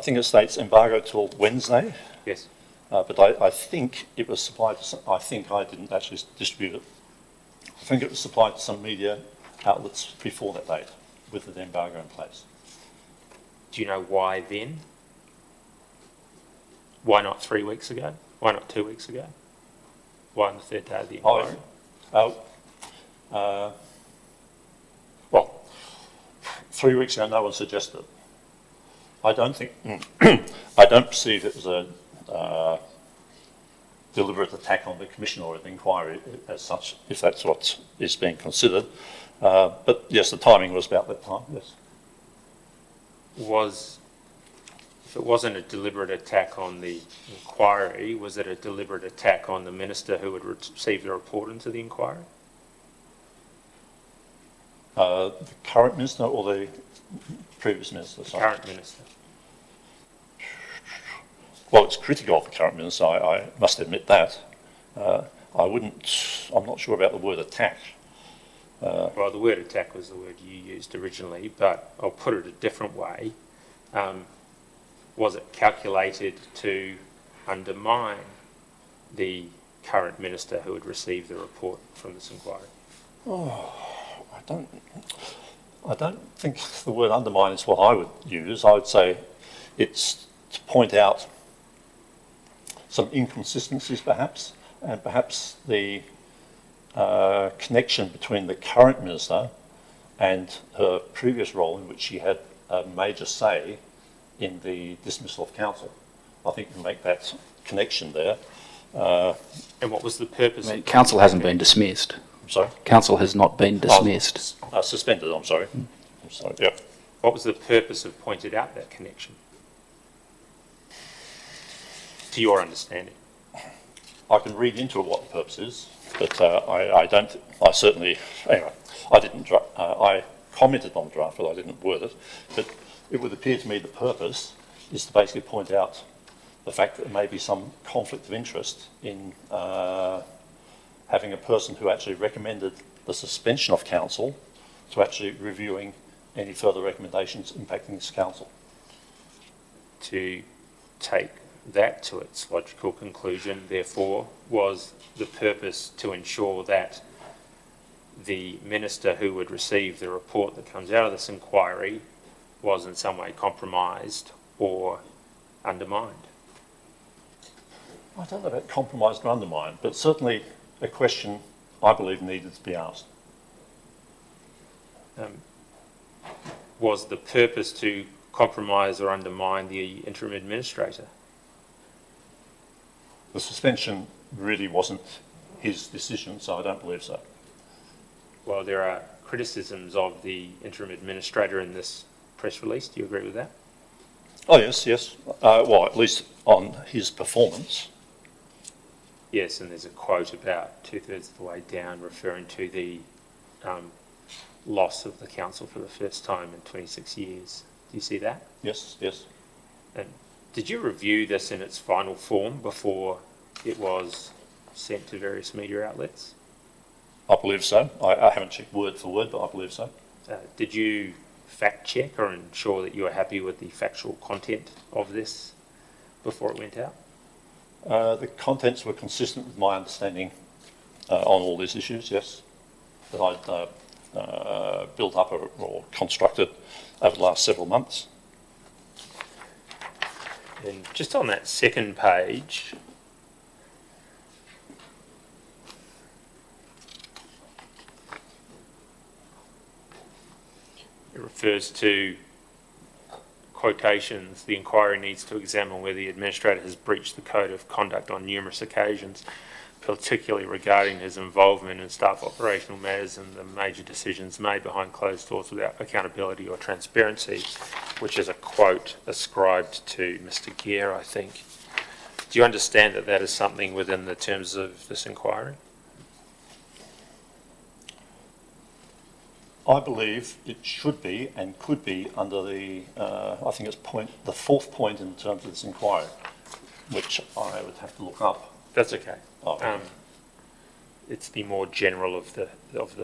think it states embargo till Wednesday. Yes. But I think it was supplied to some, I think I didn't actually distribute it. I think it was supplied to some media outlets before that date with the embargo in place. Do you know why then? Why not 3 weeks ago? Why not 2 weeks ago? Why on the 3rd day of the inquiry? Well, 3 weeks ago no one suggested. I don't think, I don't perceive it as a deliberate attack on the commission or an inquiry as such, if that's what is being considered. But yes, the timing was about that time, yes. If it wasn't a deliberate attack on the inquiry, was it a deliberate attack on the minister who would receive the report into the inquiry? The current minister or the previous minister? Sorry. Current minister. Well, it's critical of the current minister, I must admit that. I'm not sure about the word attack. Well, the word attack was the word you used originally, but I'll put it a different way. Was it calculated to undermine the current minister who had received the report from this inquiry? I don't think the word undermine is what I would use. I would say it's to point out some inconsistencies perhaps, and perhaps the connection between the current minister and her previous role in which she had a major say in the dismissal of council. I think you can make that connection there. And what was the purpose? Council hasn't been dismissed. Sorry? Council has not been dismissed. Suspended, I'm sorry. I'm sorry, yeah. What was the purpose of pointing out that connection? To your understanding? I can read into what the purpose is, but I commented on the draft, but I didn't word it. But it would appear to me the purpose is to basically point out the fact that there may be some conflict of interest in having a person who actually recommended the suspension of council to actually reviewing any further recommendations impacting this council. To take that to its logical conclusion, therefore, was the purpose to ensure that the minister who would receive the report that comes out of this inquiry was in some way compromised or undermined? I don't know about compromised or undermined, but certainly a question I believe needed to be asked. Was the purpose to compromise or undermine the interim administrator? The suspension really wasn't his decision, so I don't believe so. Well, there are criticisms of the interim administrator in this press release. Do you agree with that? Oh, yes, yes. Well, at least on his performance. Yes, and there's a quote about 2/3 of the way down referring to the loss of the council for the first time in 26 years. Do you see that? Yes, yes. And did you review this in its final form before it was sent to various media outlets? I believe so. I haven't checked word for word, but I believe so. Did you fact check or ensure that you were happy with the factual content of this before it went out? The contents were consistent with my understanding on all these issues, yes, that I'd built up or constructed over the last several months. And just on that second page, it refers to quotations, the inquiry needs to examine whether the administrator has breached the code of conduct on numerous occasions, particularly regarding his involvement in staff operational matters and the major decisions made behind closed doors without accountability or transparency, which is a quote ascribed to Mr. Gear, I think. Do you understand that that is something within the terms of this inquiry? I believe it should be and could be under the, I think it's the fourth point in terms of this inquiry, which I would have to look up. That's okay. Oh. It's the more general of the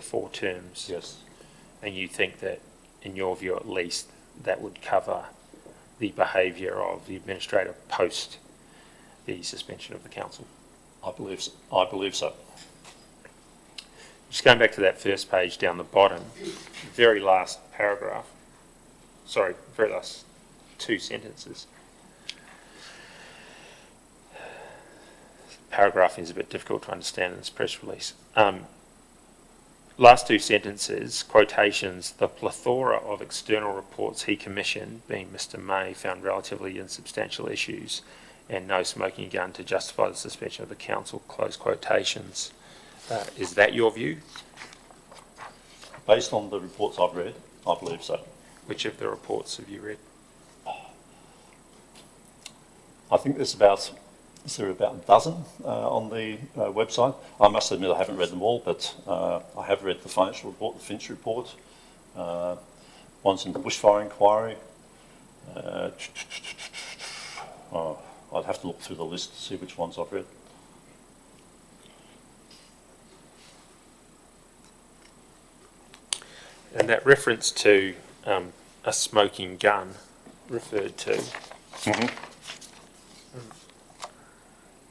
four terms. Yes. And you think that, in your view at least, that would cover the behaviour of the administrator post the suspension of the council? I believe so. I believe so. Just going back to that first page down the bottom, very last paragraph, sorry, very last two sentences. Paragraph is a bit difficult to understand in this press release. Last two sentences, quotations, the plethora of external reports he commissioned, being Mr. May, found relatively insubstantial issues and no smoking gun to justify the suspension of the council, close quotations. Is that your view? Based on the reports I've read, I believe so. Which of the reports have you read? I think there's about a dozen on the website. I must admit I haven't read them all, but I have read the financial report, the Finch report, one's in the bushfire inquiry. I'd have to look through the list to see which ones I've read. And that reference to a smoking gun referred to,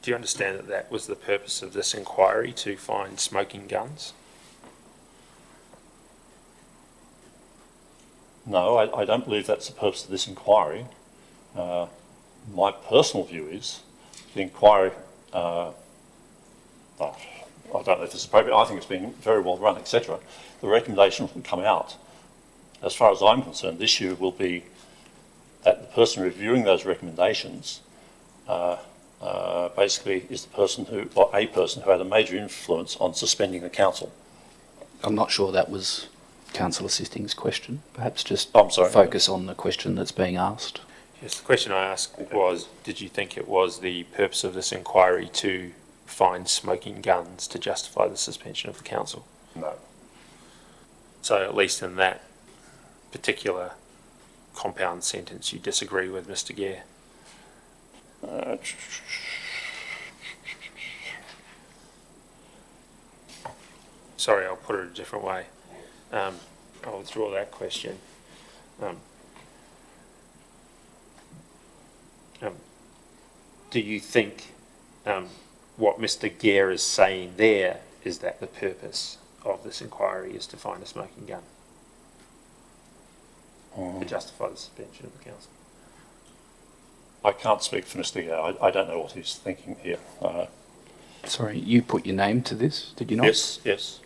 do you understand that that was the purpose of this inquiry, to find smoking guns? No, I don't believe that's the purpose of this inquiry. My personal view is the inquiry, I don't know if this is appropriate, I think it's been very well run, etc. The recommendation will come out. As far as I'm concerned, the issue will be that the person reviewing those recommendations basically is the person who, or a person who had a major influence on suspending the council. I'm not sure that was Councillor Sisting's question. Perhaps just I'm sorry. focus on the question that's being asked. Yes, the question I asked was, did you think it was the purpose of this inquiry to find smoking guns to justify the suspension of the council? No. So at least in that particular compound sentence, you disagree with Mr. Gare. Sorry, I'll put it a different way. I'll withdraw that question. Do you think what Mr. Gare is saying there is that the purpose of this inquiry is to find a smoking gun to justify the suspension of the council? I can't speak for Mr. Gare. I don't know what he's thinking here. Sorry, you put your name to this, did you not? Yes, yes.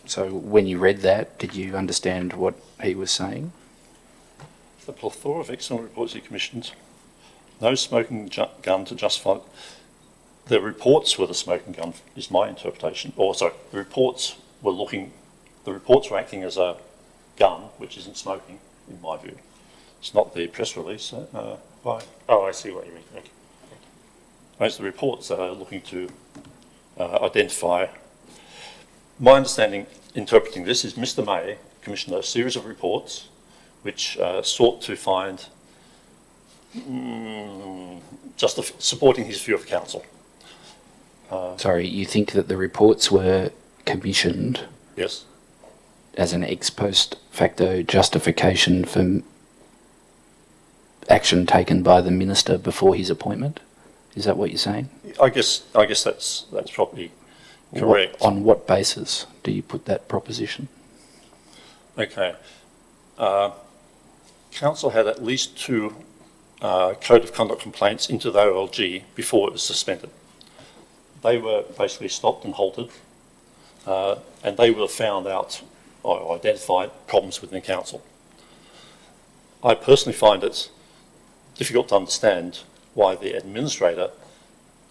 So when you read that, did you understand what he was saying? The plethora of external reports he commissioned, no smoking gun to justify. The reports were the smoking gun, is my interpretation. Or sorry, the reports were acting as a gun, which isn't smoking, in my view. It's not the press release by. Oh, I see what you mean. Okay. It's the reports that are looking to identify. My understanding, interpreting this, is Mr. May commissioned a series of reports which sought to find supporting his view of council. Sorry, you think that the reports were commissioned Yes. as an ex post facto justification for action taken by the minister before his appointment? Is that what you're saying? I guess that's probably correct. On what basis do you put that proposition? Okay. Council had at least two code of conduct complaints into the OLG before it was suspended. They were basically stopped and halted, and they were found out or identified problems within the council. I personally find it difficult to understand why the administrator,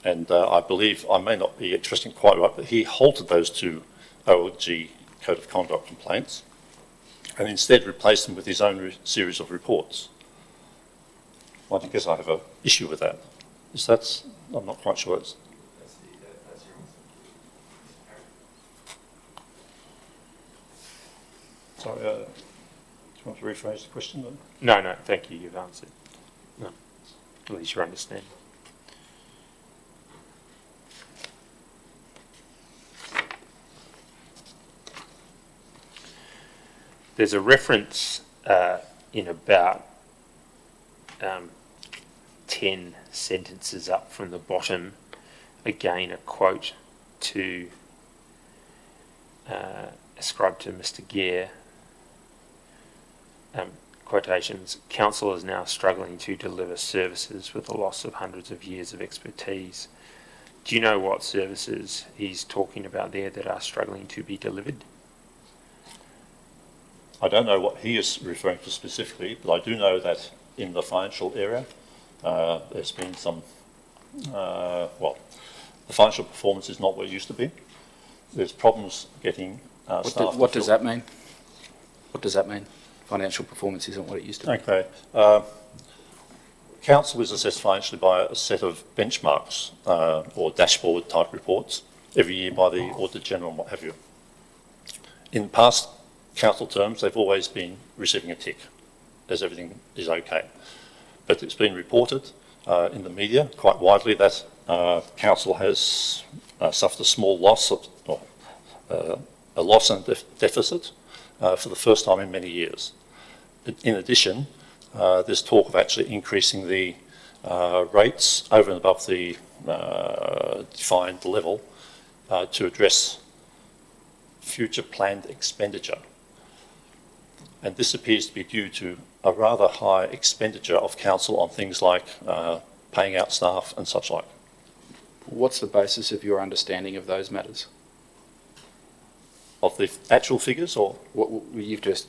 and I believe I may not be expressing it quite right, but he halted those two OLG Code of Conduct complaints and instead replaced them with his own series of reports. Well, I guess I have an issue with that. Is that, I'm not quite sure. It's, That's your answer. sorry, do you want to rephrase the question then? No, thank you, you've answered. No, at least you understand. There's a reference in about 10 sentences up from the bottom, again a quote to ascribed to Mr. Gere. Quotations, council is now struggling to deliver services with the loss of hundreds of years of expertise. Do you know what services he's talking about there that are struggling to be delivered? I don't know what he is referring to specifically, but I do know that in the financial area, there's been some, well, the financial performance is not what it used to be. There's problems getting staff. What does that mean? What does that mean? Financial performance isn't what it used to be. Okay. Council is assessed financially by a set of benchmarks or dashboard type reports every year by the Auditor General and what have you. In past council terms, they've always been receiving a tick as everything is okay. But it's been reported in the media quite widely that council has suffered a small loss of, a loss and deficit for the first time in many years. In addition, there's talk of actually increasing the rates over and above the defined level to address future planned expenditure. And this appears to be due to a rather high expenditure of council on things like paying out staff and such like. What's the basis of your understanding of those matters? Of the actual figures, or? You've just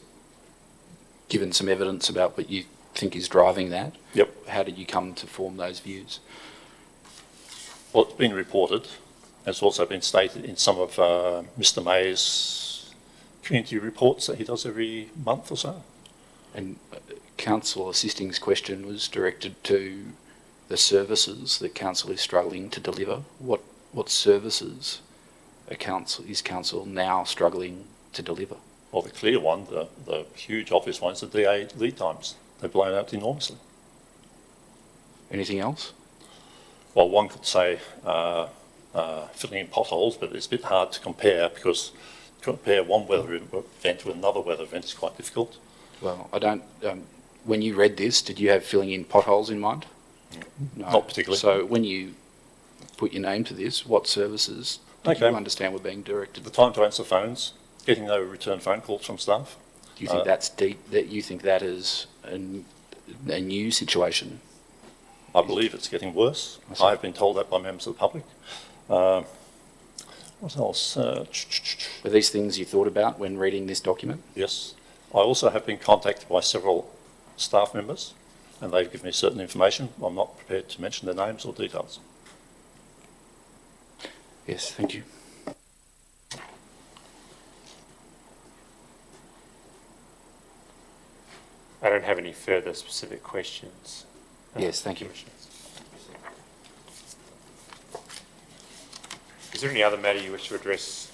given some evidence about what you think is driving that. Yep. How did you come to form those views? Well, it's been reported. It's also been stated in some of Mr. May's community reports that he does every month or so. And Councillor Assisting's question was directed to the services that Council is struggling to deliver. What services is Council now struggling to deliver? Well, the clear one, the huge obvious one, is the DA lead times. They've blown out enormously. Anything else? Well, one could say filling in potholes, but it's a bit hard to compare because to compare one weather event with another weather event is quite difficult. Well, I don't. When you read this, did you have filling in potholes in mind? No. Not particularly. So when you put your name to this, what services did you understand were being directed? The time to answer phones, getting no return phone calls from staff. Do you think that's deep? That you think that is a new situation? I believe it's getting worse. I've been told that by members of the public. What else? Were these things you thought about when reading this document? Yes. I also have been contacted by several staff members and they've given me certain information. I'm not prepared to mention their names or details. Yes, thank you. I don't have any further specific questions. Yes, thank you. Is there any other matter you wish to address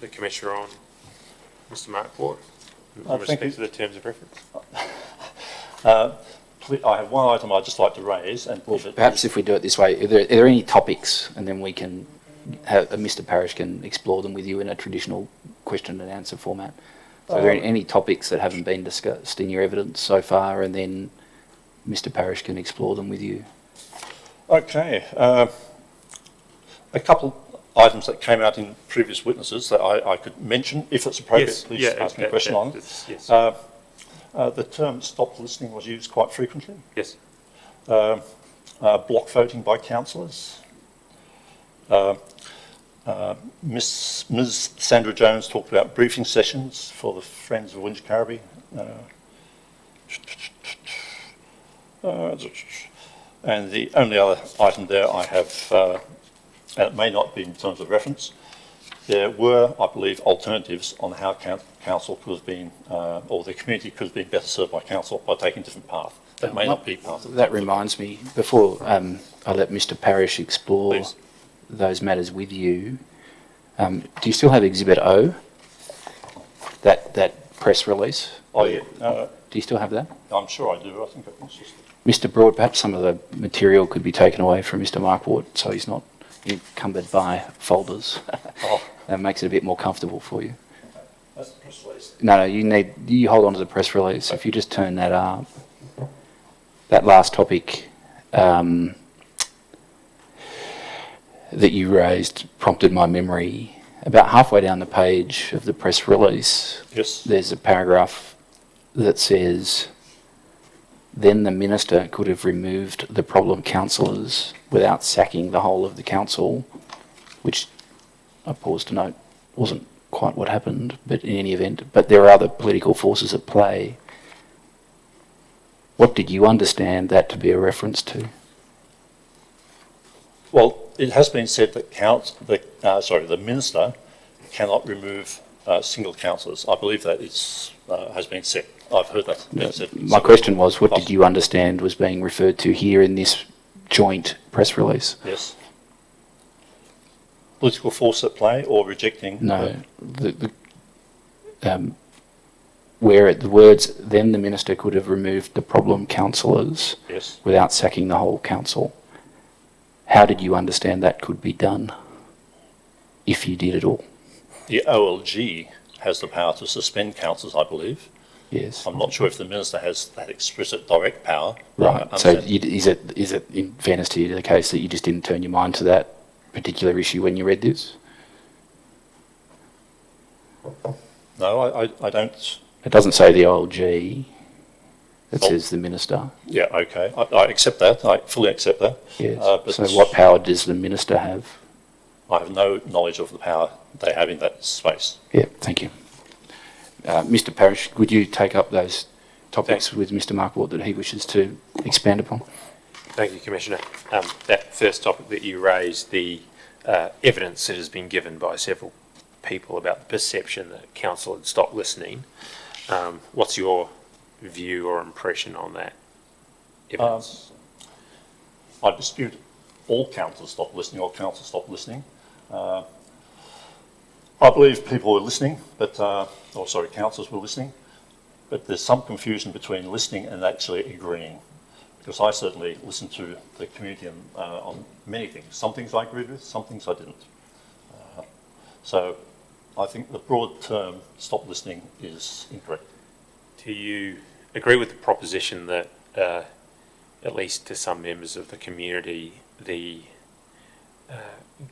the Commissioner on, Mr. Marquart, in respect to the terms of reference? I have one item I'd just like to raise. And well, perhaps if we do it this way, are there any topics, and then we can have Mr. Parish can explore them with you in a traditional question and answer format. So are there any topics that haven't been discussed in your evidence so far, and then Mr. Parish can explore them with you? Okay. A couple items that came out in previous witnesses that I could mention, if it's appropriate. Yes, please ask me a question on it. Yes. The term stop listening was used quite frequently. Yes. Block voting by councillors. Ms. Sandra Jones talked about briefing sessions for the Friends of Wingecarribee. And the only other item there I have, and it may not be in terms of reference, there were, I believe, alternatives on how council could have been, or the community could have been better served by council by taking a different path. That may not be part of That reminds me, before I let Mr Parish explore Please. those matters with you, do you still have Exhibit O? That press release? Oh, yeah. Do you still have that? I'm sure I do. I think it was just... Mr Broad, perhaps some of the material could be taken away from Mr Marquart so he's not encumbered by folders. Oh, That makes it a bit more comfortable for you. that's the press release. No, you hold on to the press release. If you just turn that up, that last topic that you raised prompted my memory. About halfway down the page of the press release, Yes. there's a paragraph that says, then the minister could have removed the problem councillors without sacking the whole of the council, which I paused to note wasn't quite what happened, but in any event, but there are other political forces at play. What did you understand that to be a reference to? Well, it has been said that the minister cannot remove single councillors. I believe that has been said. I've heard that being said. My question was, what did you understand was being referred to here in this joint press release? Yes. Political force at play or rejecting? No, where the words, then the minister could have removed the problem councillors Yes. without sacking the whole council. How did you understand that could be done, if you did at all? The OLG has the power to suspend councillors, I believe. Yes. I'm not sure if the minister has that explicit direct power. Right. So is it, in fairness to you, the case that you just didn't turn your mind to that particular issue when you read this? No, I don't. It doesn't say the OLG. It Oh. says the minister. Yeah, okay. I accept that. I fully accept that. Yes. But So what power does the minister have? I have no knowledge of the power they have in that space. Yeah, thank you. Mr Parish, would you take up those topics with Mr Marquardt that he wishes to expand upon? Thank you, Commissioner. That first topic that you raised, the evidence that has been given by several people about the perception that council had stopped listening. What's your view or impression on that evidence? I dispute all councillors stopped listening or council stopped listening. I believe people were listening, councillors were listening, but there's some confusion between listening and actually agreeing. Because I certainly listened to the community on many things. Some things I agreed with, some things I didn't. So I think the broad term stop listening is incorrect. Do you agree with the proposition that, at least to some members of the community, the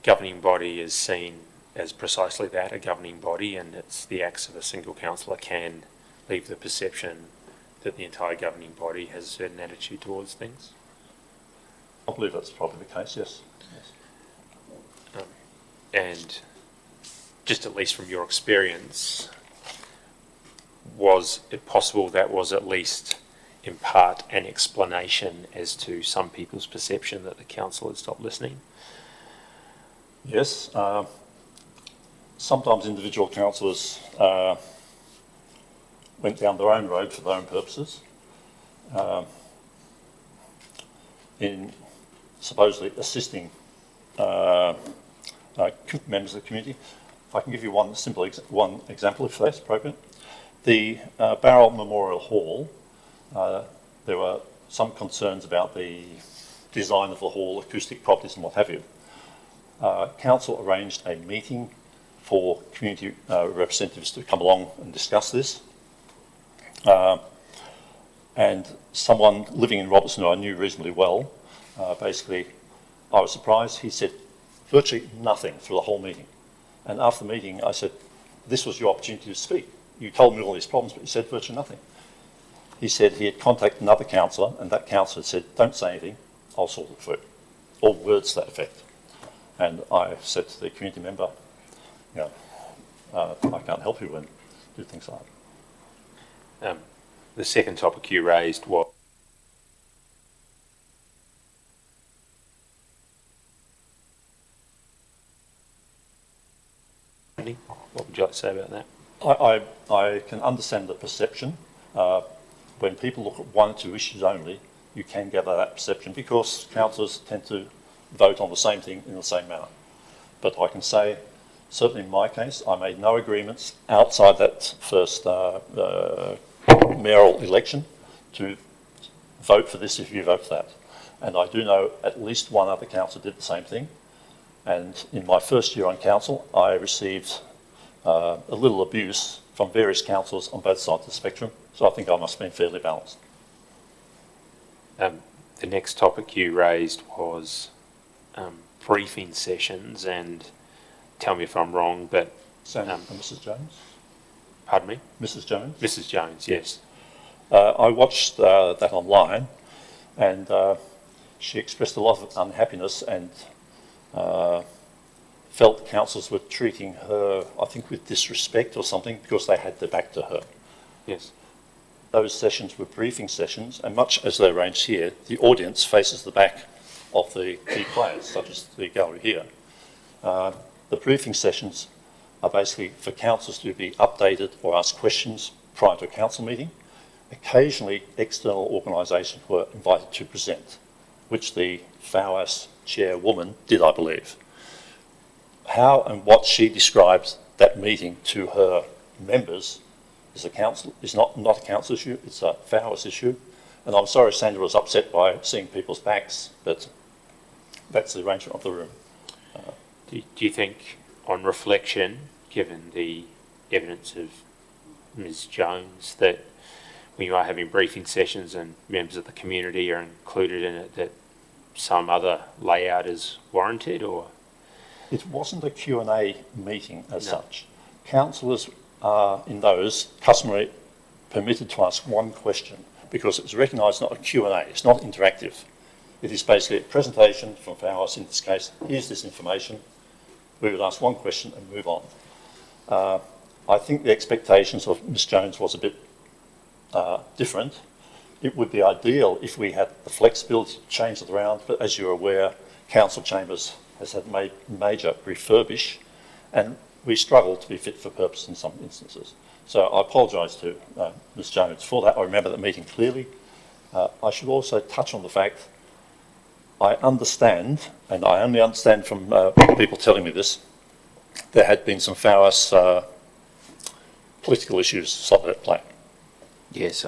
governing body is seen as precisely that, a governing body, and it's the acts of a single councillor can leave the perception that the entire governing body has a certain attitude towards things? I believe that's probably the case, yes. And just at least from your experience, was it possible that was at least in part an explanation as to some people's perception that the council had stopped listening? Yes. Sometimes individual councillors went down their own road for their own purposes in supposedly assisting members of the community. If I can give you one simple one example, if that's appropriate. The Barrel Memorial Hall, there were some concerns about the design of the hall, acoustic properties and what have you. Council arranged a meeting for community representatives to come along and discuss this. And someone living in Robertson who I knew reasonably well, basically, I was surprised. He said virtually nothing through the whole meeting. And after the meeting, I said, this was your opportunity to speak. You told me all these problems, but you said virtually nothing. He said he had contacted another councillor, and that councillor said, don't say anything, I'll sort it for you. Or words to that effect. And I said to the community member, I can't help you when you do things like that. The second topic you raised was happening. What would you like to say about that? I can understand the perception. When people look at one or two issues only, you can gather that perception because councillors tend to vote on the same thing in the same manner. But I can say, certainly in my case, I made no agreements outside that first mayoral election to vote for this if you vote for that. And I do know at least one other councillor did the same thing. And in my first year on council, I received a little abuse from various councillors on both sides of the spectrum. So I think I must have been fairly balanced. The next topic you raised was briefing sessions, and tell me if I'm wrong, but... And Mrs. Jones? Pardon me? Mrs. Jones? Mrs. Jones, yes. I watched that online, and she expressed a lot of unhappiness and felt councillors were treating her, I think, with disrespect or something because they had their back to her. Yes. Those sessions were briefing sessions, and much as they're arranged here, the audience faces the back of the key players, such as the gallery here. The briefing sessions are basically for councillors to be updated or ask questions prior to a council meeting. Occasionally, external organisations were invited to present, which the FAWAS chairwoman did, I believe. How and what she describes that meeting to her members is not a council issue, it's a FAWAS issue. And I'm sorry Sandra was upset by seeing people's backs, but that's the arrangement of the room. Do you think, on reflection, given the evidence of Ms. Jones, that when you are having briefing sessions and members of the community are included in it, that some other layout is warranted, or? It wasn't a Q&A meeting as such. Councillors are, in those, customarily permitted to ask one question because it's recognised not a Q&A, it's not interactive. It is basically a presentation from FAWAS, in this case, here's this information, we would ask one question and move on. I think the expectations of Ms Jones was a bit different. It would be ideal if we had the flexibility to change it around, but as you're aware, council chambers has had major refurbish, and we struggle to be fit for purpose in some instances. So I apologise to Ms Jones for that. I remember that meeting clearly. I should also touch on the fact I understand, and I only understand from people telling me this, there had been some FAWAS political issues slightly at play. Yes,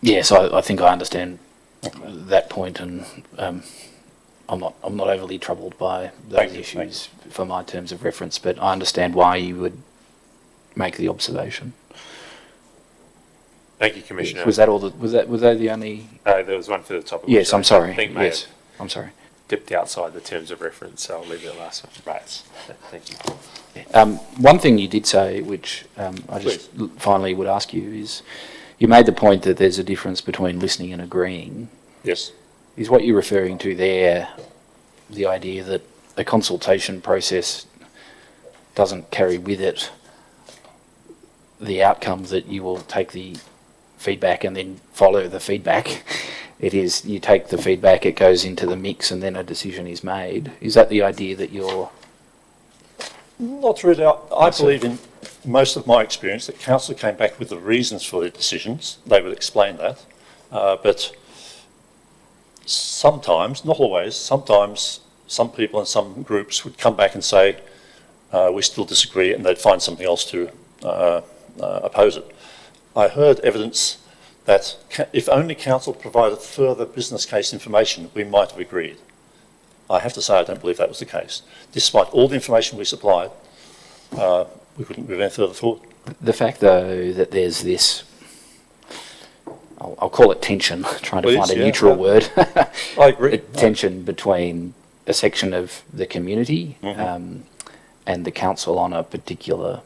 yes, I think I understand that point, and I'm not overly troubled by those issues for my terms of reference, but I understand why you would make the observation. Thank you, Commissioner. Was that all? Was that the only? There was one for the topic. Yes, I'm sorry. I think yes, I'm sorry. Dipped outside the terms of reference, so I'll leave it at last one. Right. Thank you. One thing you did say, which I just finally would ask you, is you made the point that there's a difference between listening and agreeing. Yes. Is what you're referring to there the idea that a consultation process doesn't carry with it the outcome that you will take the feedback and then follow the feedback? It is, you take the feedback, it goes into the mix, and then a decision is made. Is that the idea that you're... Not really. I believe in most of my experience that council came back with the reasons for their decisions. They would explain that. But sometimes, not always, sometimes some people and some groups would come back and say, we still disagree, and they'd find something else to oppose it. I heard evidence that if only council provided further business case information, we might have agreed. I have to say I don't believe that was the case. Despite all the information we supplied, we couldn't move any further forward. The fact, though, that there's this, I'll call it tension, trying to find a neutral word. I agree. Tension between a section of the community and the council on a particular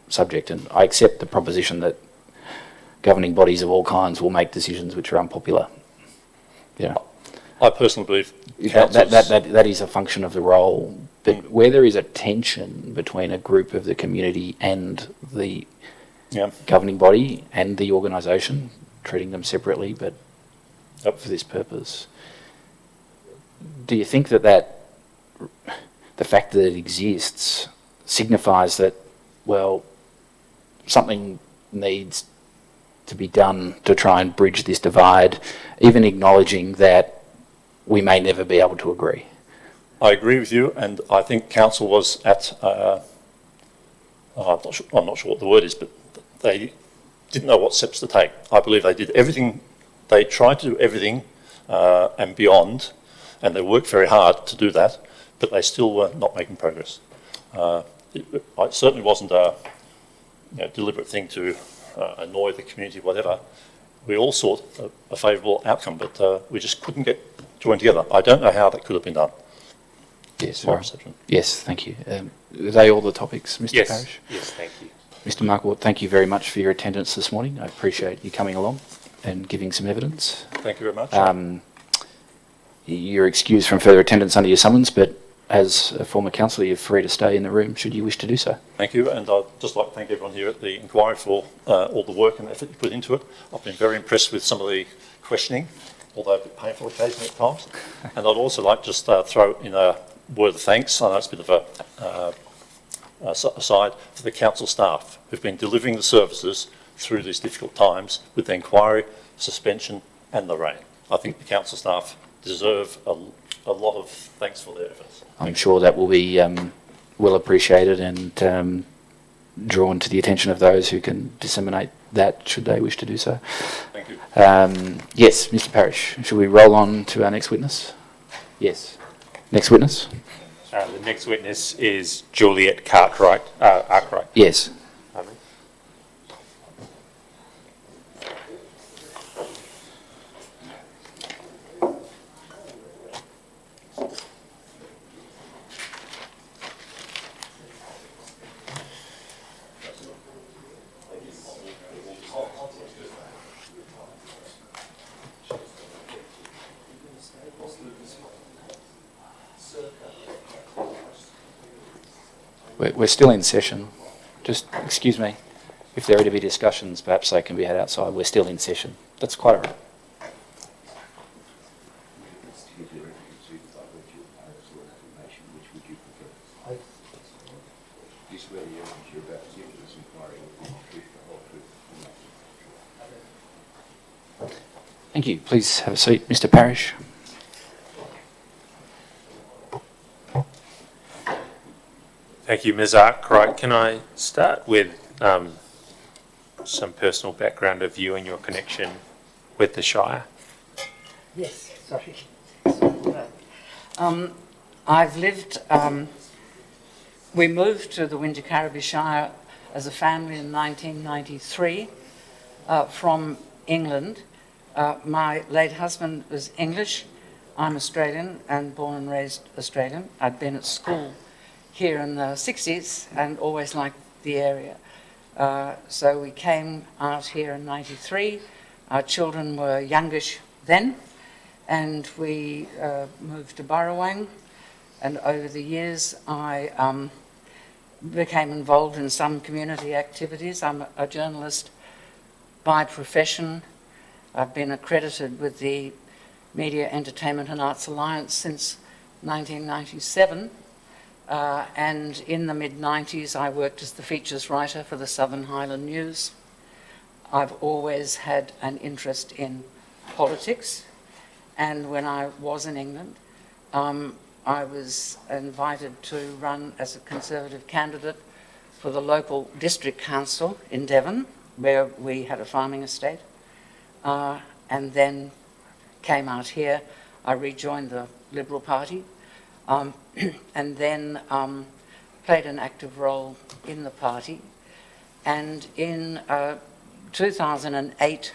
subject. And I accept the proposition that governing bodies of all kinds will make decisions which are unpopular. Yeah. I personally believe that is a function of the role. But where there is a tension between a group of the community and the governing body and the organisation, treating them separately, but for this purpose, do you think that the fact that it exists signifies that, well, something needs to be done to try and bridge this divide, even acknowledging that we may never be able to agree. I agree with you, and I think council was at, I'm not sure what the word is, but they didn't know what steps to take. I believe they did everything, they tried to do everything and beyond, and they worked very hard to do that, but they still were not making progress. It certainly wasn't a deliberate thing to annoy the community, whatever. We all sought a favourable outcome, but we just couldn't get joined together. I don't know how that could have been done. Yes, My perception. yes, thank you. Are they all the topics, Mr. Yes. Parrish? Yes, thank you. Mr. Marquart, thank you very much for your attendance this morning. I appreciate you coming along and giving some evidence. Thank you very much. You're excused from further attendance under your summons, but as a former councillor, you're free to stay in the room should you wish to do so. Thank you, and I'd just like to thank everyone here at the inquiry for all the work and effort you put into it. I've been very impressed with some of the questioning, although a bit painful occasionally at times. And I'd also like to just throw in a word of thanks. I know it's a bit of a aside for the council staff who've been delivering the services through these difficult times with the inquiry, suspension and the rain. I think the council staff deserve a lot of thanks for their efforts. I'm sure that will be well appreciated and drawn to the attention of those who can disseminate that should they wish to do so. Thank you. Yes, Mr. Parrish, shall we roll on to our next witness? Yes. Next witness? The next witness is Juliette Cartwright. Arkwright. Yes. Pardon me. We're still in session. Just excuse me. If there are to be discussions, perhaps they can be had outside. We're still in session. That's quite all right. Thank you. Please have a seat, Mr. Parrish. Thank you, Ms. Arkwright. Can I start with some personal background of you and your connection with the Shire? Yes, sorry. I've lived, we moved to the Wingecarribee Shire as a family in 1993 from England. My late husband was English. I'm Australian and born and raised Australian. I'd been at school here in the 60s and always liked the area. So we came out here in 93. Our children were youngish then, and we moved to Burrawang. And over the years, I became involved in some community activities. I'm a journalist by profession. I've been accredited with the Media, Entertainment and Arts Alliance since 1997. And in the mid-90s, I worked as the features writer for the Southern Highland News. I've always had an interest in politics. And when I was in England, I was invited to run as a Conservative candidate for the local district council in Devon, where we had a farming estate, and then came out here. I rejoined the Liberal Party, and then played an active role in the party. And in 2008,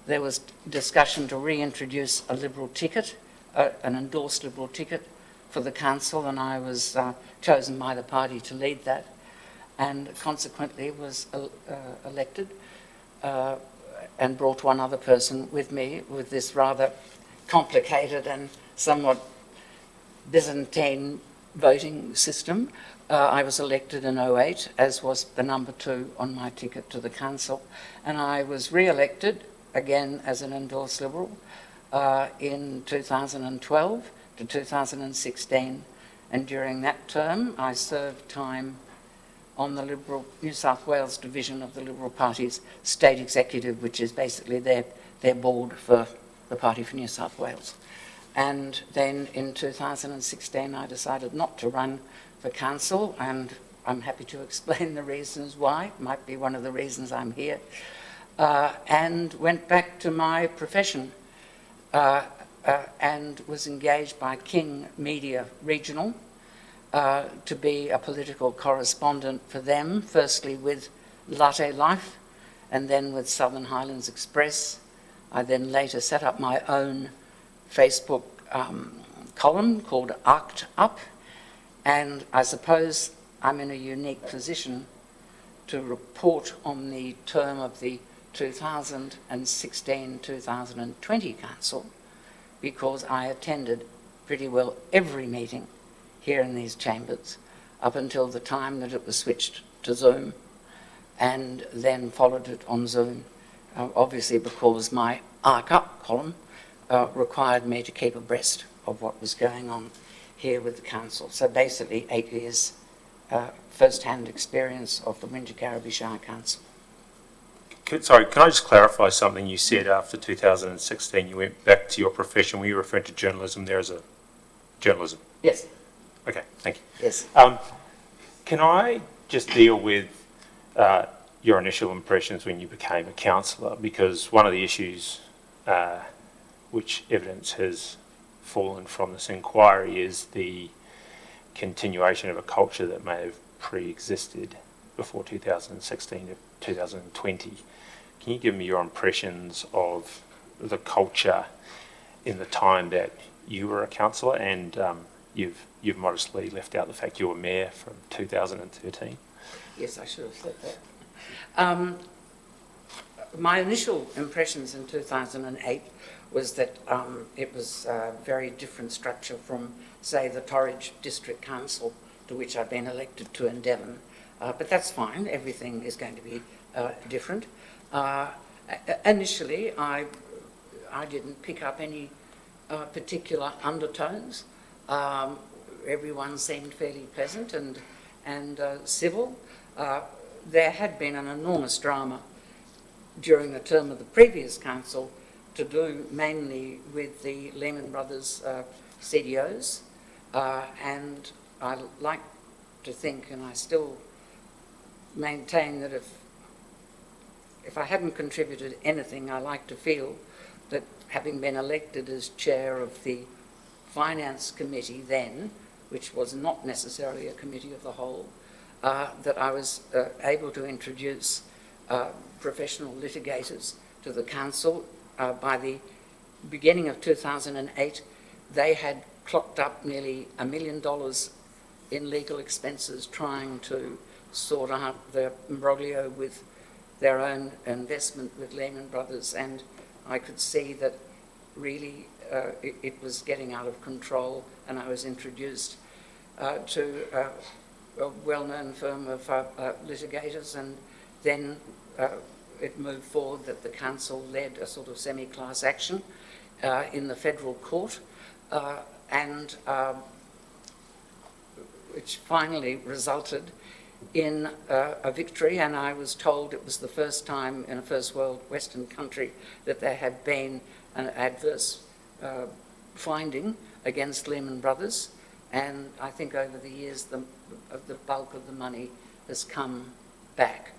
there was discussion to reintroduce a Liberal ticket, an endorsed Liberal ticket for the council, and I was chosen by the party to lead that, and consequently was elected and brought one other person with me with this rather complicated and somewhat Byzantine voting system. I was elected in 2008, as was the number 2 on my ticket to the council, and I was re-elected again as an endorsed Liberal in 2012 to 2016, and during that term I served time on the Liberal New South Wales division of the Liberal Party's state executive, which is basically their board for the Party for New South Wales. And then in 2016 I decided not to run for council, and I'm happy to explain the reasons why. Might be one of the reasons I'm here. And went back to my profession and was engaged by King Media Regional to be a political correspondent for them, firstly with Latte Life and then with Southern Highlands Express. I then later set up my own Facebook column called Arced Up, and I suppose I'm in a unique position to report on the term of the 2016-2020 council, because I attended pretty well every meeting here in these chambers up until the time that it was switched to Zoom, and then followed it on Zoom, obviously because my Arc Up column required me to keep abreast of what was going on here with the council. So basically 8 years first-hand experience of the Wingecarribee Shire Council. Sorry, can I just clarify something you said after 2016? You went back to your profession. Were you referring to journalism there as a journalism? Yes. Okay, thank you. Yes. Can I just deal with your initial impressions when you became a councillor? Because one of the issues which evidence has fallen from this inquiry is the continuation of a culture that may have pre-existed before 2016 to 2020. Can you give me your impressions of the culture in the time that you were a councillor, and you've modestly left out the fact you were mayor from 2013? Yes, I should have said that. My initial impressions in 2008 was that it was a very different structure from, say, the Torridge District Council, to which I'd been elected to in Devon. But that's fine, everything is going to be different. Initially, I didn't pick up any particular undertones. Everyone seemed fairly pleasant and civil. There had been an enormous drama during the term of the previous council to do mainly with the Lehman Brothers CDOs, and I like to think, and I still maintain, that if I hadn't contributed anything, I like to feel that, having been elected as chair of the Finance Committee then, which was not necessarily a committee of the whole, that I was able to introduce professional litigators to the council. By the beginning of 2008, they had clocked up nearly $1 million in legal expenses trying to sort out the imbroglio with their own investment with Lehman Brothers, and I could see that really it was getting out of control, and I was introduced to a well-known firm of litigators, and then it moved forward that the council led a sort of semi-class action in the federal court, and which finally resulted in a victory, and I was told it was the first time in a first world Western country that there had been an adverse finding against Lehman Brothers, and I think over the years the bulk of the money has come back.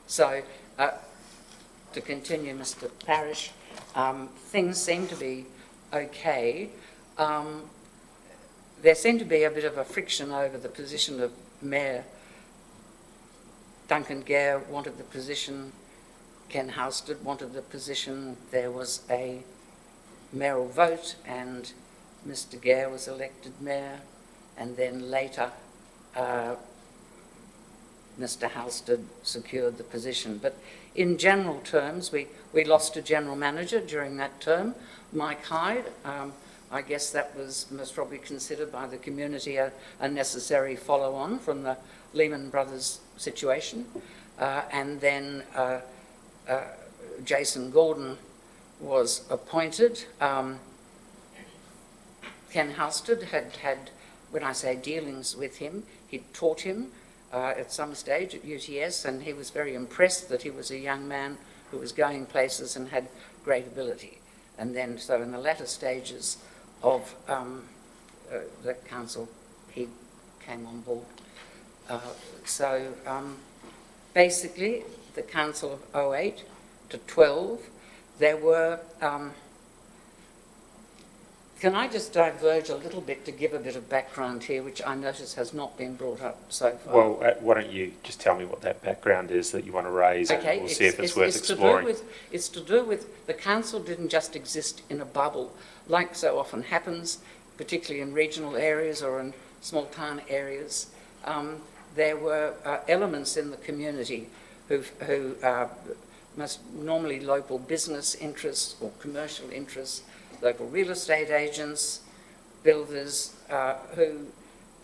So, to continue, Mr. Parrish, things seem to be okay. There seemed to be a bit of a friction over the position of Mayor. Duncan Gare wanted the position, Ken Housted wanted the position, there was a mayoral vote and Mr. Gare was elected mayor, and then later Mr. Housted secured the position. But in general terms, we lost a general manager during that term, Mike Hyde. I guess that was most probably considered by the community a necessary follow-on from the Lehman Brothers situation. And then Jason Gordon was appointed. Ken Housted had when I say dealings with him, he taught him at some stage at UTS, and he was very impressed that he was a young man who was going places and had great ability. And then, so in the latter stages of the council, he came on board. Basically, the council of 08 to 12, there were... Can I just diverge a little bit to give a bit of background here, which I notice has not been brought up so far? Well, why don't you just tell me what that background is that you want to raise, and we'll see if it's worth exploring. It's to do with the council didn't just exist in a bubble, like so often happens, particularly in regional areas or in small town areas. There were elements in the community who must normally local business interests or commercial interests, local real estate agents, builders,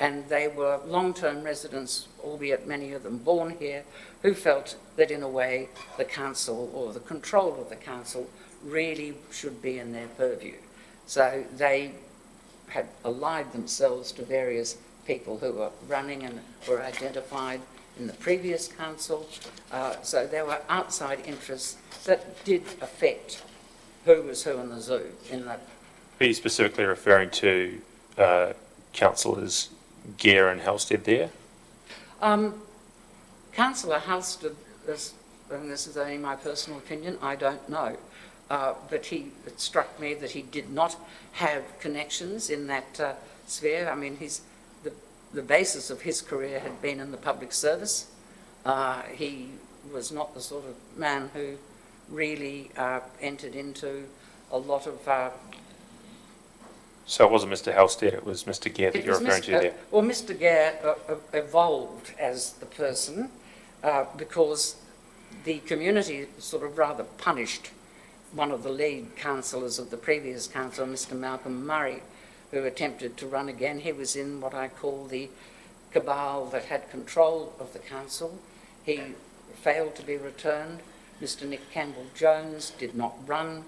and they were long-term residents, albeit many of them born here, who felt that in a way the council or the control of the council really should be in their purview. So they had allied themselves to various people who were running and were identified in the previous council. So there were outside interests that did affect who was who in the zoo in that. Are you specifically referring to Councillors Gare and Halstead there? Councillor Halstead, and this is only my personal opinion, I don't know. But it struck me that he did not have connections in that sphere. I mean, the basis of his career had been in the public service. He was not the sort of man who really entered into a lot of... So it wasn't Mr. Halstead, it was Mr. Gare that you're referring to there? Well, Mr. Gare evolved as the person because the community sort of rather punished one of the lead councillors of the previous council, Mr. Malcolm Murray, who attempted to run again. He was in what I call the cabal that had control of the council. He failed to be returned. Mr. Nick Campbell-Jones did not run,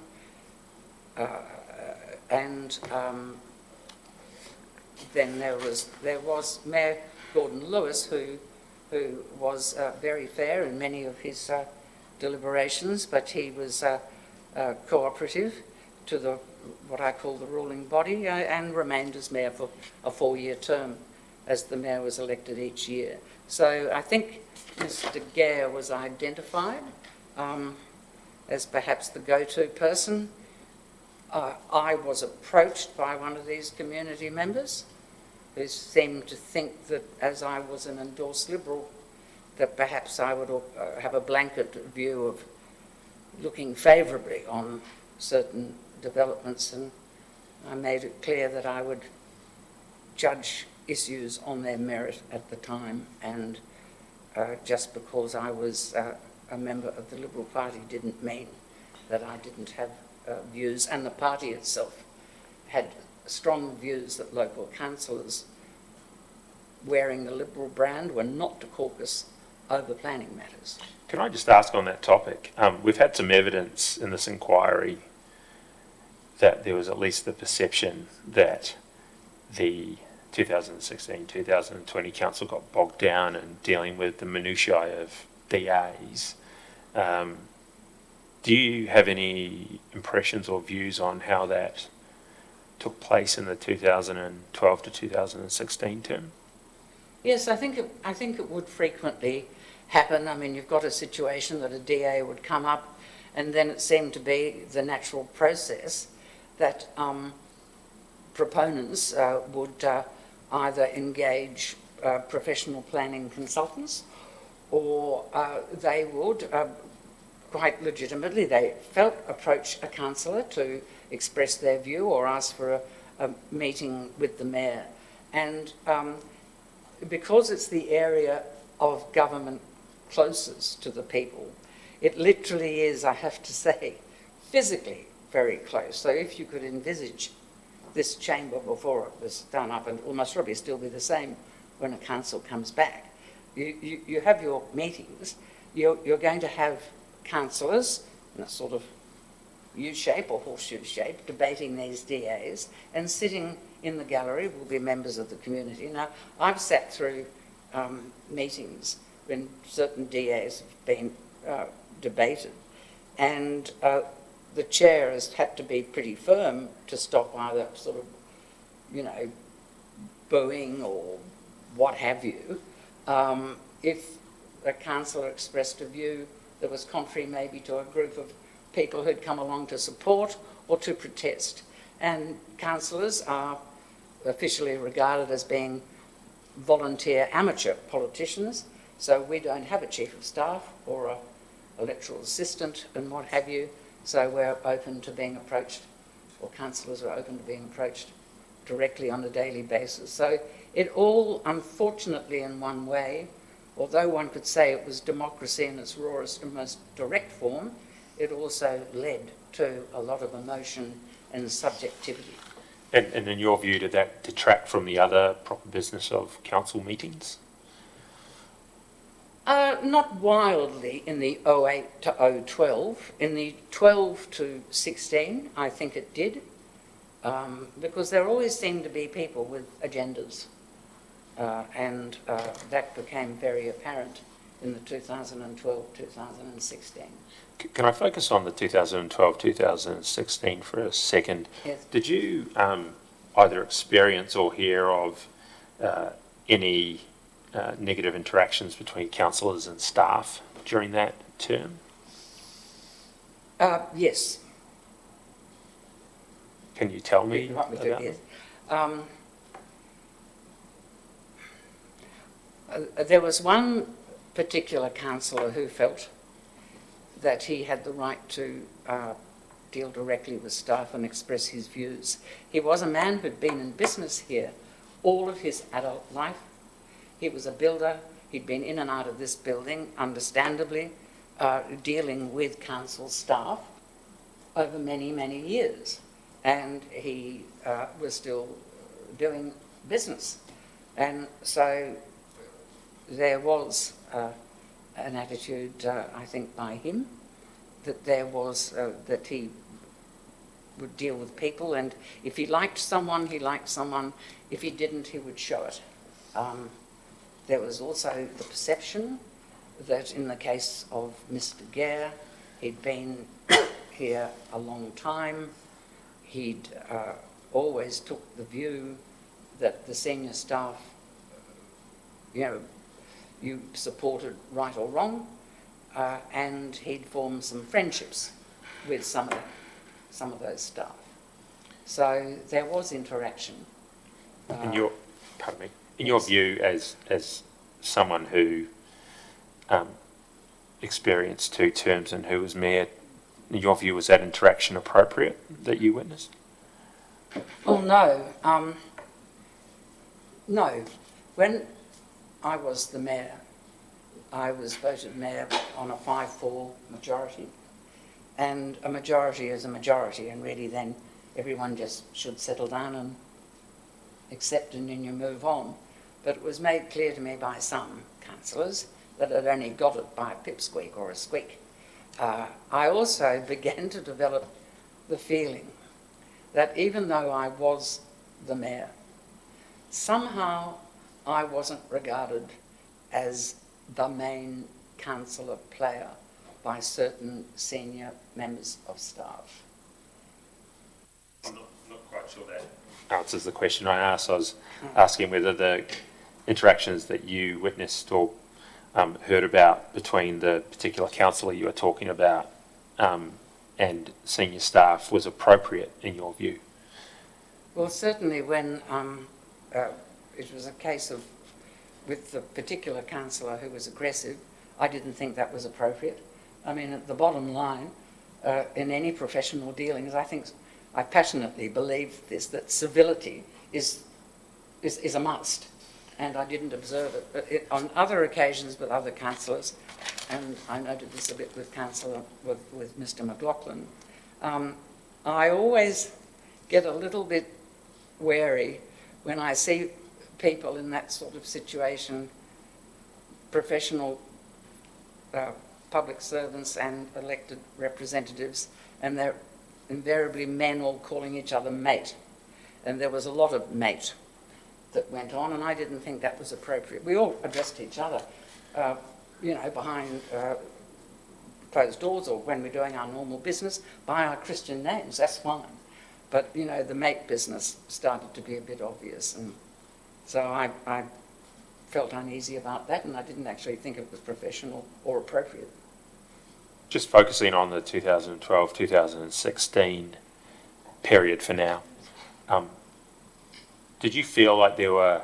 and then there was Mayor Gordon Lewis, who was very fair in many of his deliberations, but he was cooperative to what I call the ruling body, and remained as mayor for a 4-year term, as the mayor was elected each year. So I think Mr. Gare was identified as perhaps the go-to person. I was approached by one of these community members who seemed to think that as I was an endorsed Liberal, that perhaps I would have a blanket view of looking favourably on certain developments, and I made it clear that I would judge issues on their merit at the time, and just because I was a member of the Liberal Party didn't mean that I didn't have views, and the party itself had strong views that local councillors wearing the Liberal brand were not to caucus over planning matters. Can I just ask on that topic? We've had some evidence in this inquiry that there was at least the perception that the 2016-2020 council got bogged down in dealing with the minutiae of DAs. Do you have any impressions or views on how that took place in the 2012 to 2016 term? Yes, I think it would frequently happen. I mean, you've got a situation that a DA would come up, and then it seemed to be the natural process that proponents would either engage professional planning consultants, or they would, quite legitimately, they felt, approach a councillor to express their view or ask for a meeting with the mayor. And because it's the area of government closest to the people, it literally is, I have to say, physically very close. So if you could envisage this chamber before it was done up, and it will most probably still be the same when a council comes back, you have your meetings, you're going to have councillors in a sort of U-shape or horseshoe shape debating these DAs and sitting in the gallery will be members of the community. Now, I've sat through meetings when certain DAs have been debated, and the chair has had to be pretty firm to stop either sort of, you know, booing or what have you. If a councillor expressed a view that was contrary maybe to a group of people who'd come along to support or to protest. And councillors are officially regarded as being volunteer amateur politicians, so we don't have a chief of staff or a electoral assistant and what have you, so we're open to being approached, or councillors are open to being approached directly on a daily basis. So it all, unfortunately in one way, although one could say it was democracy in its rawest and most direct form, it also led to a lot of emotion and subjectivity. And in your view, did that detract from the other proper business of council meetings? Not wildly in the 08 to 012. In the 12 to 16, I think it did, because there always seemed to be people with agendas, and that became very apparent in the 2012-2016. Can I focus on the 2012-2016 for a second? Yes. Did you either experience or hear of any negative interactions between councillors and staff during that term? Yes. Can you tell me You want me to? about Yes. There was one particular councillor who felt that he had the right to deal directly with staff and express his views. He was a man who'd been in business here all of his adult life. He was a builder. He'd been in and out of this building, understandably, dealing with council staff over many, many years. And he was still doing business. And so there was an attitude, I think, by him, that there was, that he would deal with people, and if he liked someone, he liked someone. If he didn't, he would show it. There was also the perception that in the case of Mr. Gare, he'd been here a long time. He'd always took the view that the senior staff, you know, you supported right or wrong, and he'd formed some friendships with some of those staff. So there was interaction. in your view, as someone who experienced 2 terms and who was mayor, in your view, was that interaction appropriate that you witnessed? Oh, no. No. When I was the mayor, I was voted mayor on a 5-4 majority. And a majority is a majority, and really then everyone just should settle down and accept, and then you move on. But it was made clear to me by some councillors that I'd only got it by a pipsqueak or a squeak. I also began to develop the feeling that even though I was the mayor, somehow I wasn't regarded as the main councillor player by certain senior members of staff. I'm not quite sure that answers the question I asked. I was asking whether the interactions that you witnessed or heard about between the particular councillor you were talking about and senior staff was appropriate in your view. Well, certainly when it was a case of, with the particular councillor who was aggressive, I didn't think that was appropriate. I mean, at the bottom line, in any professional dealings, I passionately believe this, that civility is a must, and I didn't observe it. But on other occasions with other councillors, and I noted this a bit with with Mr. McLaughlin, I always get a little bit wary when I see people in that sort of situation, professional public servants and elected representatives, and they're invariably men all calling each other mate. and there was a lot of mate that went on, and I didn't think that was appropriate. We all addressed each other, behind closed doors, or when we're doing our normal business, by our Christian names, that's fine. But, the mate business started to be a bit obvious, and so I felt uneasy about that, and I didn't actually think it was professional or appropriate. Just focusing on the 2012-2016 period for now, did you feel like there were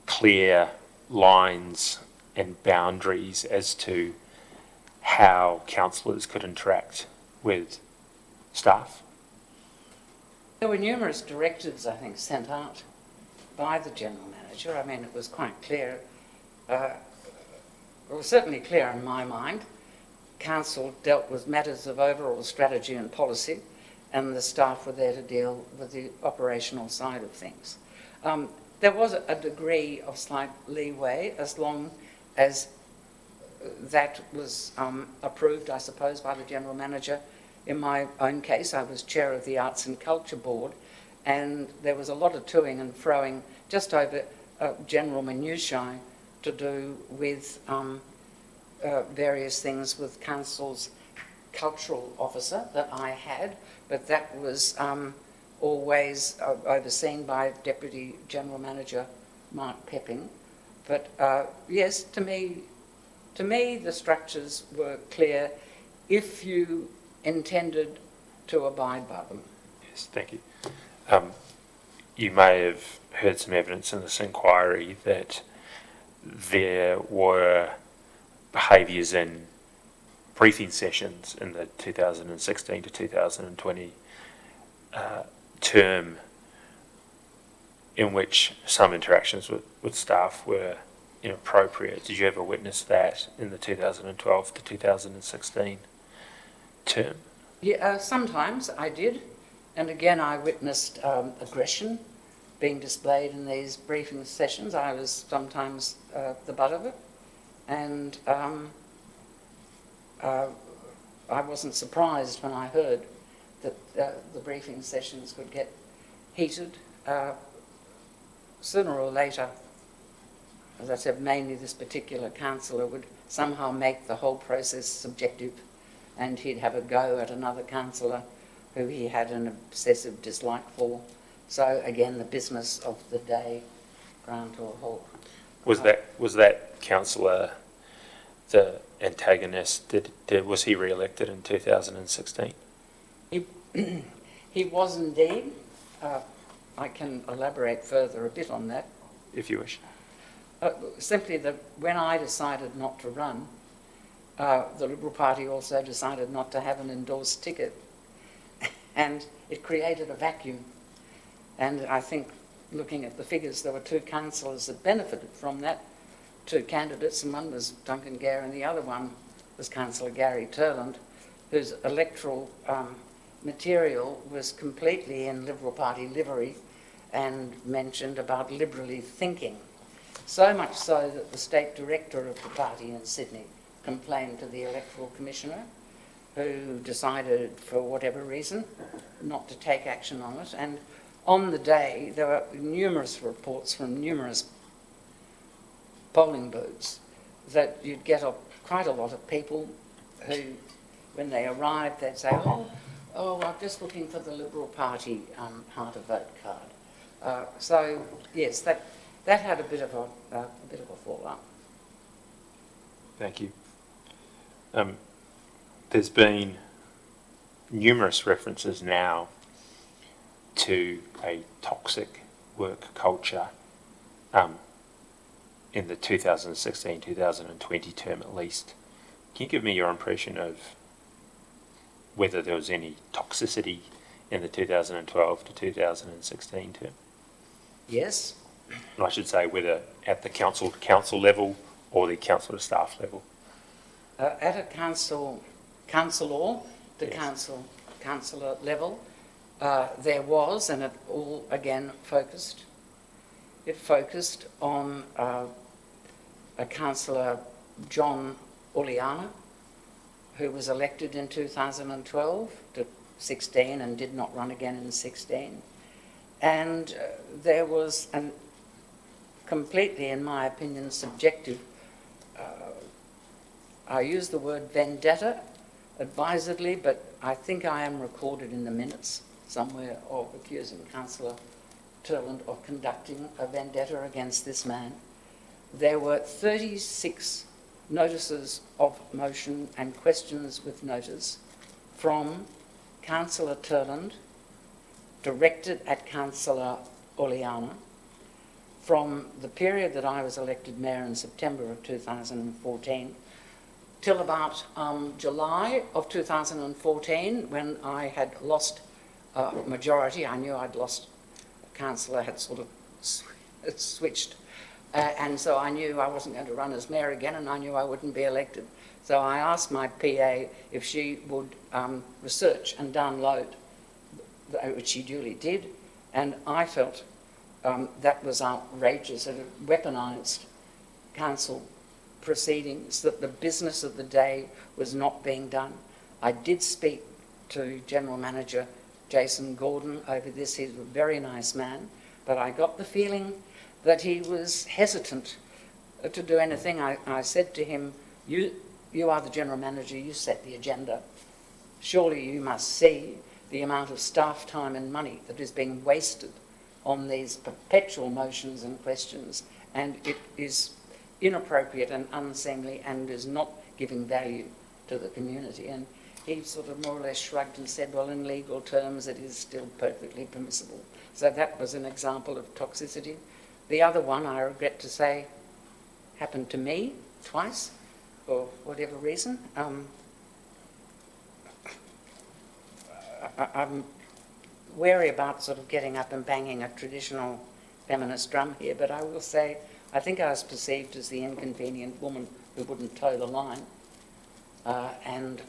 clear lines and boundaries as to how councillors could interact with staff? There were numerous directives, I think, sent out by the General Manager. I mean, it was quite clear. It was certainly clear in my mind. Council dealt with matters of overall strategy and policy, and the staff were there to deal with the operational side of things. There was a degree of slight leeway as long as that was approved, I suppose, by the General Manager. In my own case, I was chair of the Arts and Culture Board, and there was a lot of toing and froing just over general minutiae to do with various things with Council's cultural officer that I had, but that was always overseen by Deputy General Manager Mark Pepping. But yes, to me the structures were clear if you intended to abide by them. Yes, thank you. You may have heard some evidence in this inquiry that there were behaviours in briefing sessions in the 2016 to 2020 term in which some interactions with staff were inappropriate. Did you ever witness that in the 2012 to 2016 term? Yeah, sometimes I did, and again I witnessed aggression being displayed in these briefing sessions. I was sometimes the butt of it, and I wasn't surprised when I heard that the briefing sessions could get heated. Sooner or later, as I said, mainly this particular councillor would somehow make the whole process subjective, and he'd have a go at another councillor who he had an obsessive dislike for. So again, the business of the day ground to a halt. Was that councillor the antagonist? Was he re-elected in 2016? He was indeed. I can elaborate further a bit on that. If you wish. Simply that when I decided not to run, the Liberal Party also decided not to have an endorsed ticket, and it created a vacuum. And I think, looking at the figures, there were two councillors that benefited from that, two candidates, and one was Duncan Gare and the other one was Councillor Gary Turland, whose electoral material was completely in Liberal Party livery and mentioned about liberally thinking. So much so that the state director of the party in Sydney complained to the electoral commissioner, who decided, for whatever reason, not to take action on it. And on the day, there were numerous reports from numerous polling booths that you'd get quite a lot of people who, when they arrived, they'd say, oh, I'm just looking for the Liberal Party how to vote card. So yes, that had a bit of a fallout. Thank you. There's been numerous references now to a toxic work culture in the 2016-2020 term at least. Can you give me your impression of whether there was any toxicity in the 2012 to 2016 term? Yes. And I should say whether at the council to council level or the council to staff level. At a councillor to Yes. councillor level, there was, and it all again focused. It focused on a councillor, John Uliana, who was elected in 2012 to 16 and did not run again in 16. And there was a completely, in my opinion, subjective, I use the word vendetta advisedly, but I think I am recorded in the minutes somewhere of accusing Councillor Turland of conducting a vendetta against this man. There were 36 notices of motion and questions with notice from Councillor Turland directed at Councillor Oleana from the period that I was elected mayor in September of 2014 till about July of 2014, when I had lost a majority. I knew I'd lost. Councillor had sort of switched, and so I knew I wasn't going to run as mayor again, and I knew I wouldn't be elected. So I asked my PA if she would research and download, which she duly did, and I felt that was outrageous. It had weaponised council proceedings, that the business of the day was not being done. I did speak to General Manager Jason Gordon over this. He's a very nice man, but I got the feeling that he was hesitant to do anything. I said to him, you are the General Manager, you set the agenda. Surely you must see the amount of staff time and money that is being wasted on these perpetual motions and questions, and it is inappropriate and unseemly and is not giving value to the community. And he sort of more or less shrugged and said, well, in legal terms it is still perfectly permissible. So that was an example of toxicity. The other one, I regret to say, happened to me twice for whatever reason. I'm wary about sort of getting up and banging a traditional feminist drum here, but I will say I think I was perceived as the inconvenient woman who wouldn't toe the line. And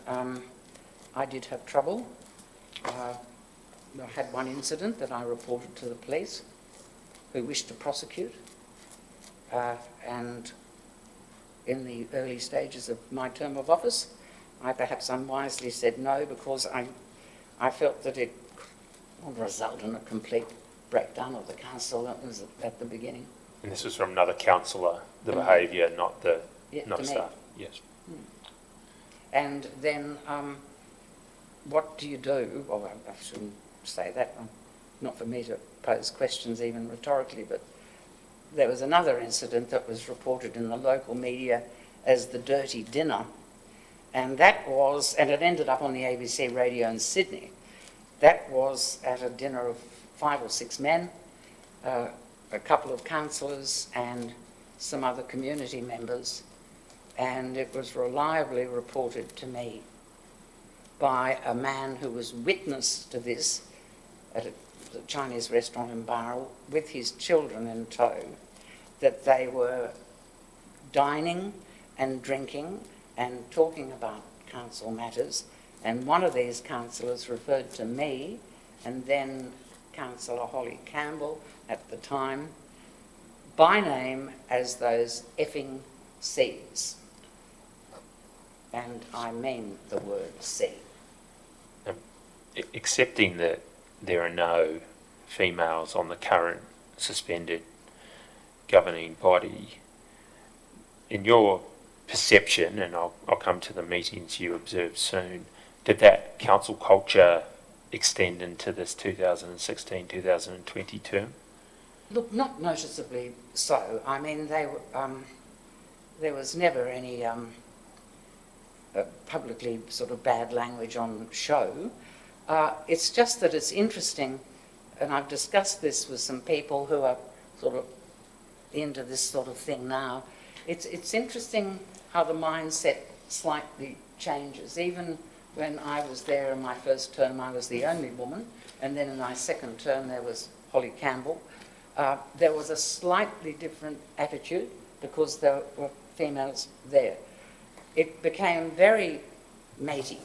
I did have trouble. I had one incident that I reported to the police, who wished to prosecute. And in the early stages of my term of office, I perhaps unwisely said no, because I felt that it would result in a complete breakdown of the council. That was at the beginning. And this was from another councillor, the behaviour, not the to staff. me. Yes. And then what do you do? Well, I shouldn't say that. Not for me to pose questions even rhetorically, but there was another incident that was reported in the local media as the dirty dinner. And that was, and it ended up on the ABC radio in Sydney. That was at a dinner of 5 or 6 men, a couple of councillors and some other community members. And it was reliably reported to me by a man who was witness to this at a Chinese restaurant in Barrow with his children in tow, that they were dining and drinking and talking about council matters. And one of these councillors referred to me, and then Councillor Holly Campbell at the time, by name as those effing C's. And I mean the word C. Accepting that there are no females on the current suspended governing body, in your perception, and I'll come to the meetings you observed soon, did that council culture extend into this 2016-2020 term? Look, not noticeably so. I mean, there was never any publicly sort of bad language on show. It's just that it's interesting, and I've discussed this with some people who are sort of into this sort of thing now. It's interesting how the mindset slightly changes. Even when I was there in my first term, I was the only woman, and then in my second term there was Holly Campbell. There was a slightly different attitude because there were females there. It became very matey,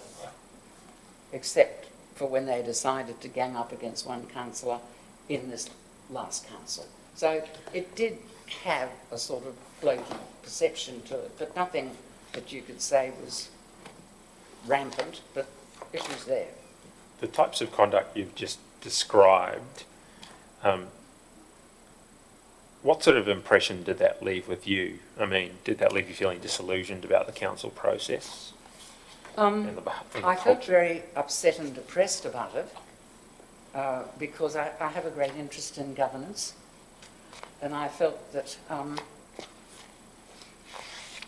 except for when they decided to gang up against one councillor in this last council. So it did have a sort of blokey perception to it, but nothing that you could say was rampant, but it was there. The types of conduct you've just described, What sort of impression did that leave with you? I mean, did that leave you feeling disillusioned about the council process? And the I felt very upset and depressed about it because I have a great interest in governance, and I felt that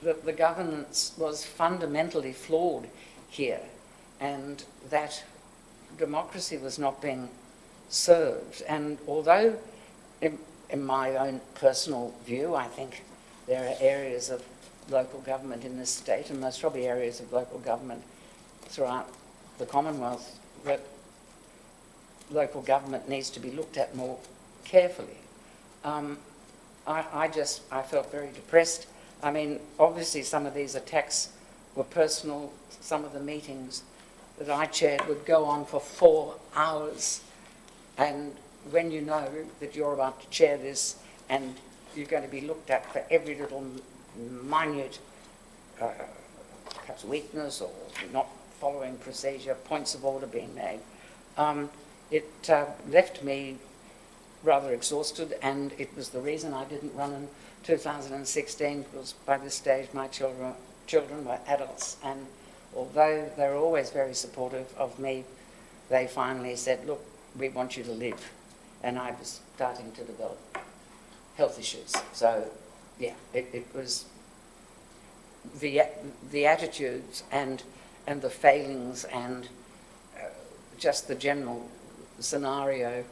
the governance was fundamentally flawed here, and that democracy was not being served. And although, in my own personal view, I think there are areas of local government in this state, and most probably areas of local government throughout the Commonwealth, that local government needs to be looked at more carefully. I felt very depressed. I mean, obviously some of these attacks were personal. Some of the meetings that I chaired would go on for 4 hours. And when you know that you're about to chair this and you're going to be looked at for every little minute perhaps weakness or not following procedure, points of order being made, it left me rather exhausted, and it was the reason I didn't run in 2016, because by this stage my children were adults, and although they were always very supportive of me, they finally said, look, we want you to live. And I was starting to develop health issues. So, yeah, it was the attitudes and the failings and just the general scenario.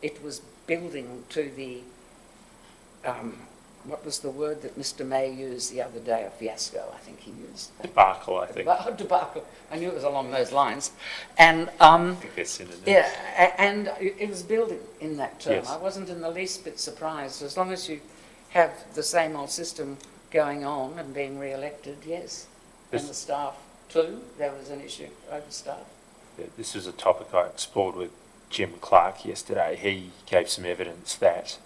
It was building to the, what was the word that Mr. May used the other day? A fiasco, I think he used. debacle, I think. Debacle. I knew it was along those lines. And I think that's synonyms. yeah, and it was building in that term. Yes. I wasn't in the least bit surprised. As long as you have the same old system going on and being re-elected, yes. And the staff too, there was an issue over staff. Yeah, this is a topic I explored with Jim Clark yesterday. He gave some evidence that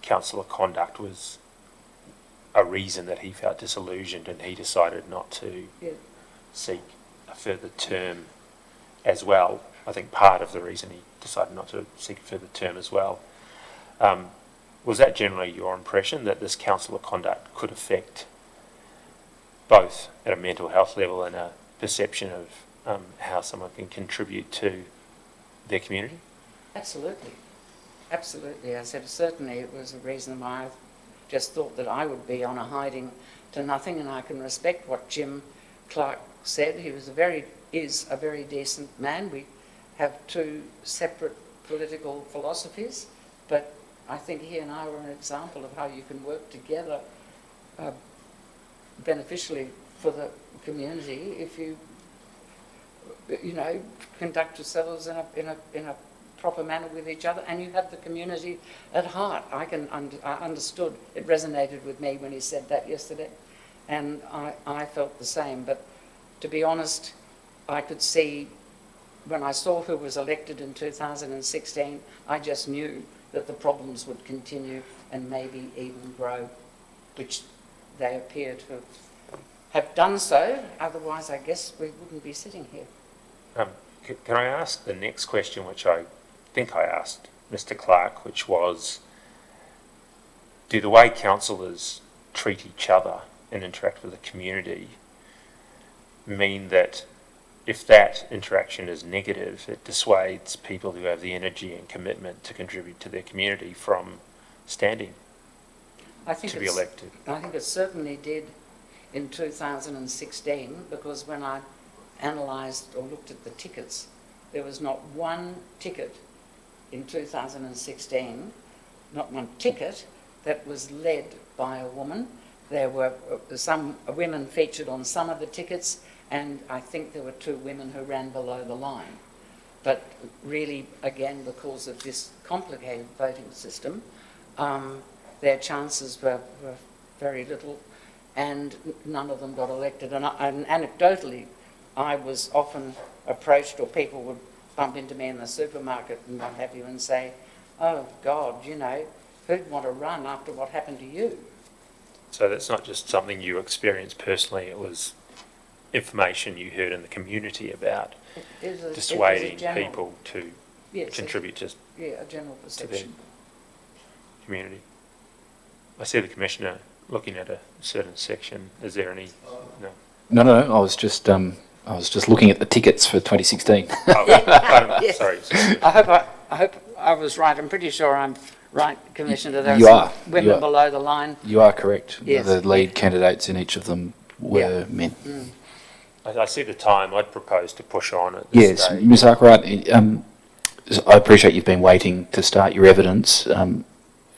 councillor conduct was a reason that he felt disillusioned, and he decided not to seek a further term as well. I think part of the reason he decided not to seek a further term as well. Was that generally your impression, that this councillor conduct could affect both at a mental health level and a perception of how someone can contribute to their community? Absolutely. Absolutely. I said certainly it was a reason why I just thought that I would be on a hiding to nothing, and I can respect what Jim Clark said. He was is a very decent man. We have two separate political philosophies, but I think he and I were an example of how you can work together beneficially for the community if you conduct yourselves in a proper manner with each other, and you have the community at heart. I understood. It resonated with me when he said that yesterday, and I felt the same. But to be honest, I could see when I saw who was elected in 2016, I just knew that the problems would continue and maybe even grow, which they appear to have done so. Otherwise, I guess we wouldn't be sitting here. Can I ask the next question, which I think I asked Mr. Clark, which was, do the way councillors treat each other and interact with the community mean that if that interaction is negative, it dissuades people who have the energy and commitment to contribute to their community from standing to be elected? I think it certainly did in 2016, because when I analysed or looked at the tickets, there was not one ticket in 2016, not one ticket that was led by a woman. There were some women featured on some of the tickets, and I think there were 2 women who ran below the line. But really, again, because of this complicated voting system, their chances were very little, and none of them got elected. And anecdotally, I was often approached, or people would bump into me in the supermarket and what have you and say, oh God, who'd want to run after what happened to you? So that's not just something you experienced personally, it was information you heard in the community about dissuading people to contribute to Yeah, a general to the perception. community? I see the Commissioner looking at a certain section. Is there any? No. No. I was just looking at the tickets for 2016. Oh, Yes. sorry. I hope I was right. I'm pretty sure I'm right, Commissioner. There You are are. some women below the line. You are correct. Yes. The lead candidates in each of them were men. I see the time. I'd propose to push on at this Yes, stage. Ms. Marquart, I appreciate you've been waiting to start your evidence.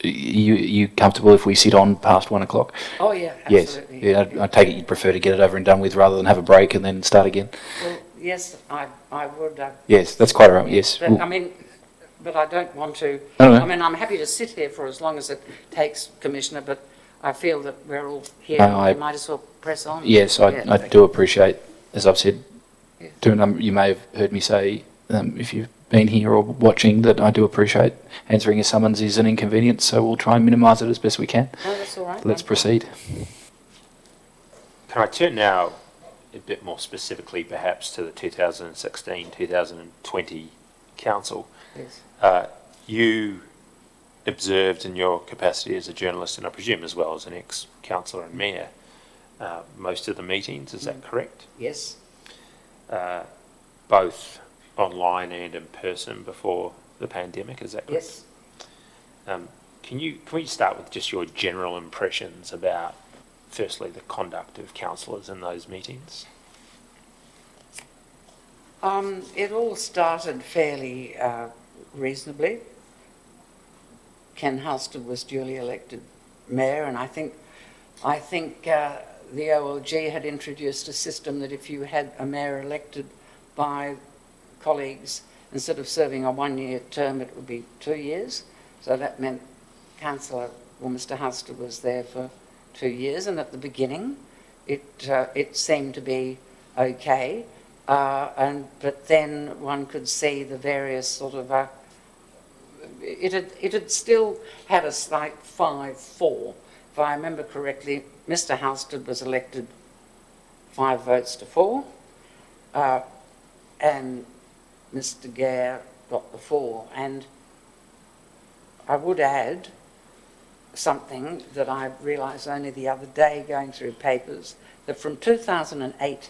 You comfortable if we sit on past 1 o'clock? Oh, yeah, Yes. absolutely. Yeah, I take it you'd prefer to get it over and done with rather than have a break and then start again? Well, yes, I would. Yes, that's quite all right, yes. But, I mean, but I don't want to. No. I mean, I'm happy to sit here for as long as it takes, Commissioner, but I feel that we're all here. No, I- We might as well press on. Yes, Yeah, I do appreciate, as I've said, Yes. to a number, you may have heard me say, if you've been here or watching, that I do appreciate answering a summons is an inconvenience, so we'll try and minimise it as best we can. No, that's all right. Let's proceed. Can I turn now a bit more specifically perhaps to the 2016-2020 Council? Yes. You observed in your capacity as a journalist, and I presume as well as an ex-councillor and mayor, most of the meetings, is that correct? Yes. Both online and in person before the pandemic, is that correct? Yes. Can we start with just your general impressions about, firstly, the conduct of councillors in those meetings? It all started fairly reasonably. Ken Halstead was duly elected mayor, and I think the OLG had introduced a system that if you had a mayor elected by colleagues, instead of serving a 1-year term, it would be 2 years. So that meant Councillor, well, Mr. Halstead was there for 2 years, and at the beginning, it seemed to be okay. But then one could see the various sort of it had still had a slight 5-4. If I remember correctly, Mr. Halstead was elected 5 votes to 4, and Mr. Gare got the 4. And I would add something that I realised only the other day going through papers, that from 2008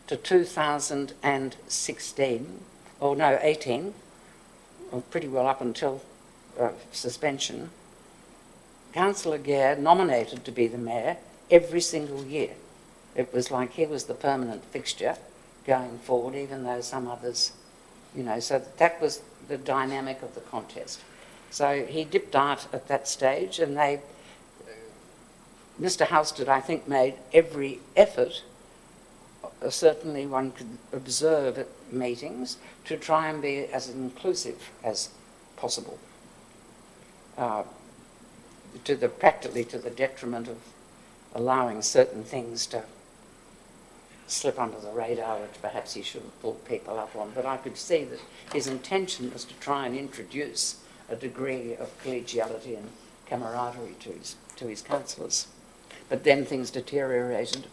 to 2016, or no, 18, or pretty well up until suspension, Councillor Gare nominated to be the mayor every single year. It was like he was the permanent fixture going forward, even though some others, so that was the dynamic of the contest. So he dipped out at that stage, and Mr. Halstead, I think, made every effort, certainly one could observe at meetings, to try and be as inclusive as possible, practically to the detriment of allowing certain things to slip under the radar, which perhaps he should have pulled people up on. But I could see that his intention was to try and introduce a degree of collegiality and camaraderie to his councillors. But then things deteriorated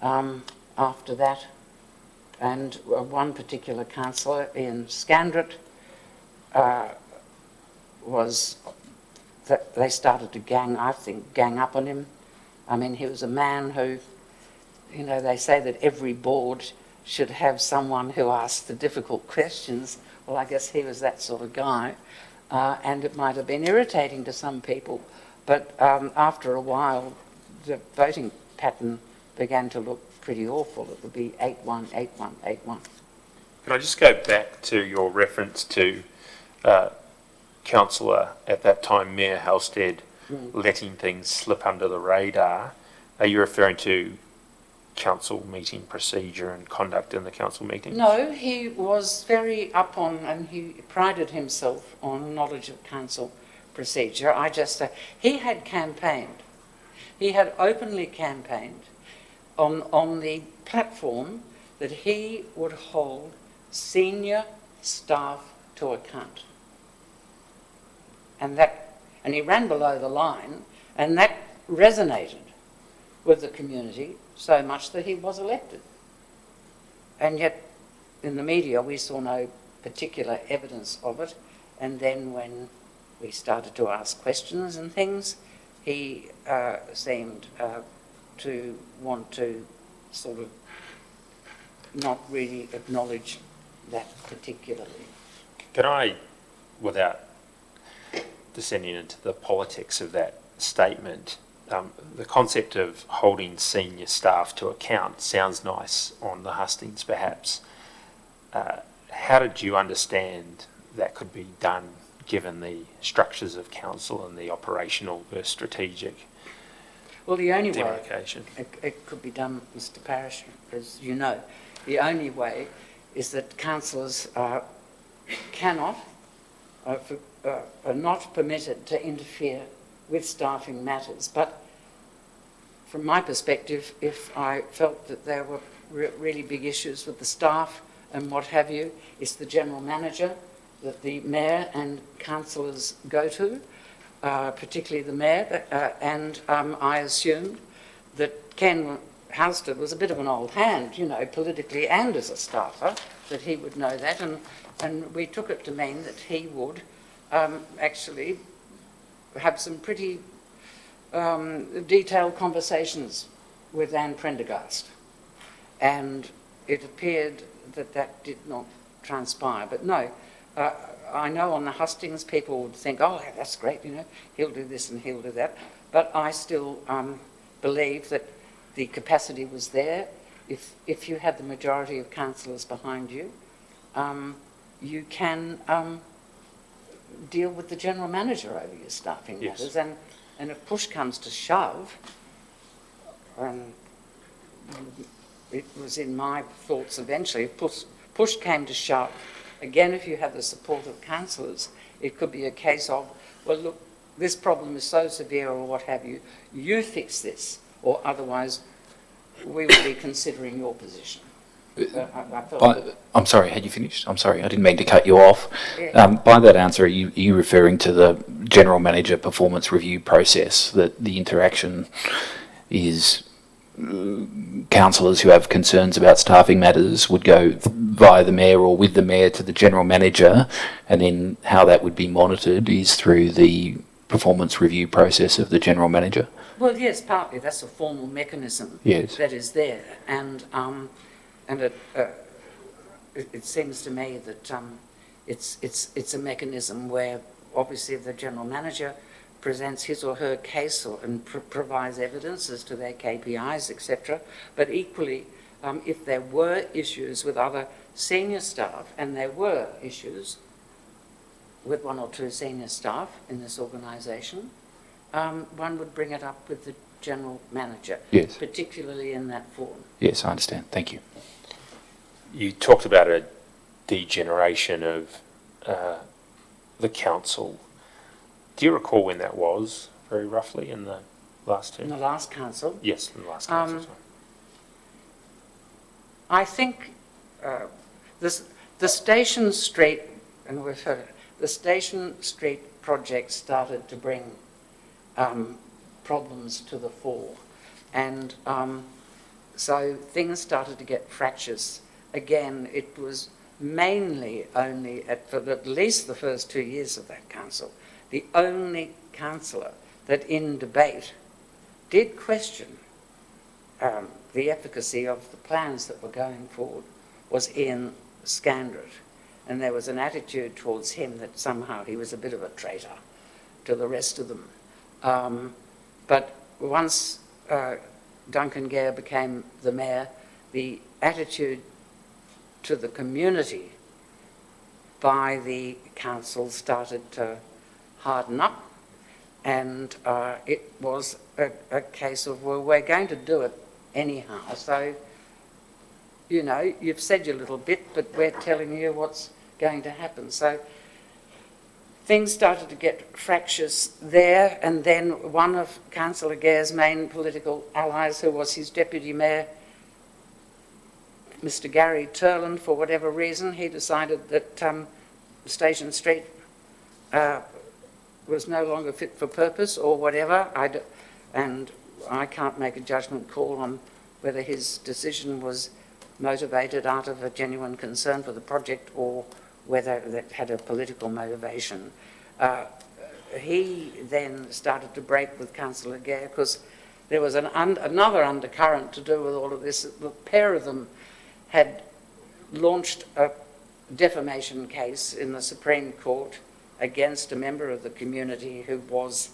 after that. And one particular councillor, Ian Scandrett, they started to gang up on him. I mean, he was a man who, they say that every board should have someone who asks the difficult questions. Well, I guess he was that sort of guy. And it might have been irritating to some people, but after a while, the voting pattern began to look pretty awful. It would be 8-1, 8-1, 8-1. Can I just go back to your reference to Councillor, at that time, Mayor Halstead, letting things slip under the radar? Are you referring to council meeting procedure and conduct in the council meetings? No, he was very up on, and he prided himself on knowledge of council procedure. He had campaigned. He had openly campaigned on the platform that he would hold senior staff to account. And he ran below the line, and that resonated with the community so much that he was elected. And yet, in the media, we saw no particular evidence of it, And then when we started to ask questions and things, he seemed to want to sort of not really acknowledge that particularly. Can I, without descending into the politics of that statement, the concept of holding senior staff to account sounds nice on the hustings perhaps. How did you understand that could be done given the structures of council and the operational versus strategic Well, the only demarcation? way it could be done, Mr. Parish, as you know, the only way is that councillors cannot, are not permitted to interfere with staffing matters. But from my perspective, if I felt that there were really big issues with the staff and what have you, it's the general manager that the mayor and councillors go to, particularly the mayor, and I assumed that Ken Houston was a bit of an old hand, you know, politically and as a staffer, that he would know that, and we took it to mean that he would actually have some pretty detailed conversations with Anne Prendergast, and it appeared that that did not transpire. But no, I know on the hustings people would think, oh, that's great, you know, he'll do this and he'll do that, but I still believe that the capacity was there. If you had the majority of councillors behind you, you can deal with the general manager over your staffing matters. And if push comes to shove, and it was in my thoughts eventually, if push came to shove, again, if you have the support of councillors, it could be a case of, well, look, this problem is so severe or what have you, you fix this, or otherwise we will be considering your position. I'm sorry, had you finished? I'm sorry, I didn't mean to cut you off. Yeah. By that answer, are you referring to the general manager performance review process, that the interaction is councillors who have concerns about staffing matters would go via the mayor or with the mayor to the general manager, and then how that would be monitored is through the performance review process of the general manager? Well, yes, partly. That's a formal mechanism that is there. And it seems to me that it's a mechanism where obviously the general manager presents his or her case and provides evidence as to their KPIs, etc. But equally, if there were issues with other senior staff, and there were issues with one or two senior staff in this organisation, one would bring it up with the general manager, Yes. particularly in that form. Yes, I understand. Thank you. You talked about a degeneration of the council. Do you recall when that was, very roughly, in the last In term? the last council, Yes, in the last council. sorry. I think the Station Street, and we've heard it, the Station Street project started to bring problems to the fore, and so things started to get fractious. Again, it was mainly only for at least the first 2 years of that council, the only councillor that in debate did question the efficacy of the plans that were going forward was Ian Scandrett. And there was an attitude towards him that somehow he was a bit of a traitor to the rest of them. But once Duncan Gare became the mayor, the attitude to the community by the council started to harden up, and it was a case of, well, we're going to do it anyhow, so, you know, you've said your little bit, but we're telling you what's going to happen. So things started to get fractious there, and then one of Councillor Gare's main political allies, who was his deputy mayor, Mr. Gary Turland, for whatever reason, he decided that Station Street was no longer fit for purpose or whatever, and I can't make a judgment call on whether his decision was motivated out of a genuine concern for the project or whether that had a political motivation. He then started to break with Councillor Gare because there was another undercurrent to do with all of this. The pair of them had launched a defamation case in the Supreme Court against a member of the community who was,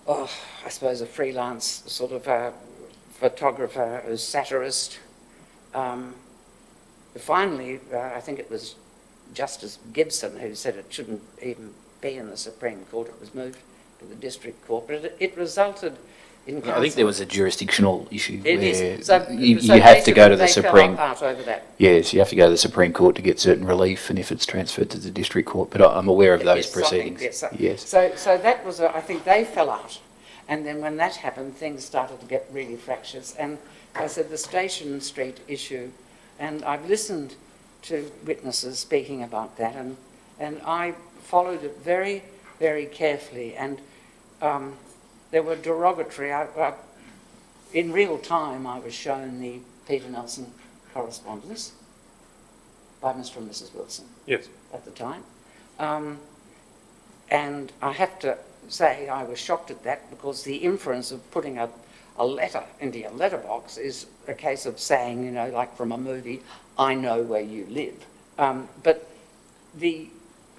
I suppose, a freelance sort of a photographer, a satirist. Finally, I think it was Justice Gibson who said it shouldn't even be in the Supreme Court. It was moved to the District Court, but it resulted in. I think there was a jurisdictional issue It where is. So you have to go to the they fell Supreme. apart over that. Yes, you have to go to the Supreme Court to get certain relief, and if it's transferred to the District Court. But I'm aware of those Yes, something, proceedings. yes. Yes. So that was, I think they fell out. And then when that happened, things started to get really fractious. And I said the Station Street issue, and I've listened to witnesses speaking about that, and I followed it very, very carefully. And there were derogatory, in real time I was shown the Peter Nelson correspondence by Mr. and Mrs. Wilson. Yes. At the time. And I have to say I was shocked at that because the inference of putting a letter into your letterbox is a case of saying, you know, like from a movie, I know where you live. But the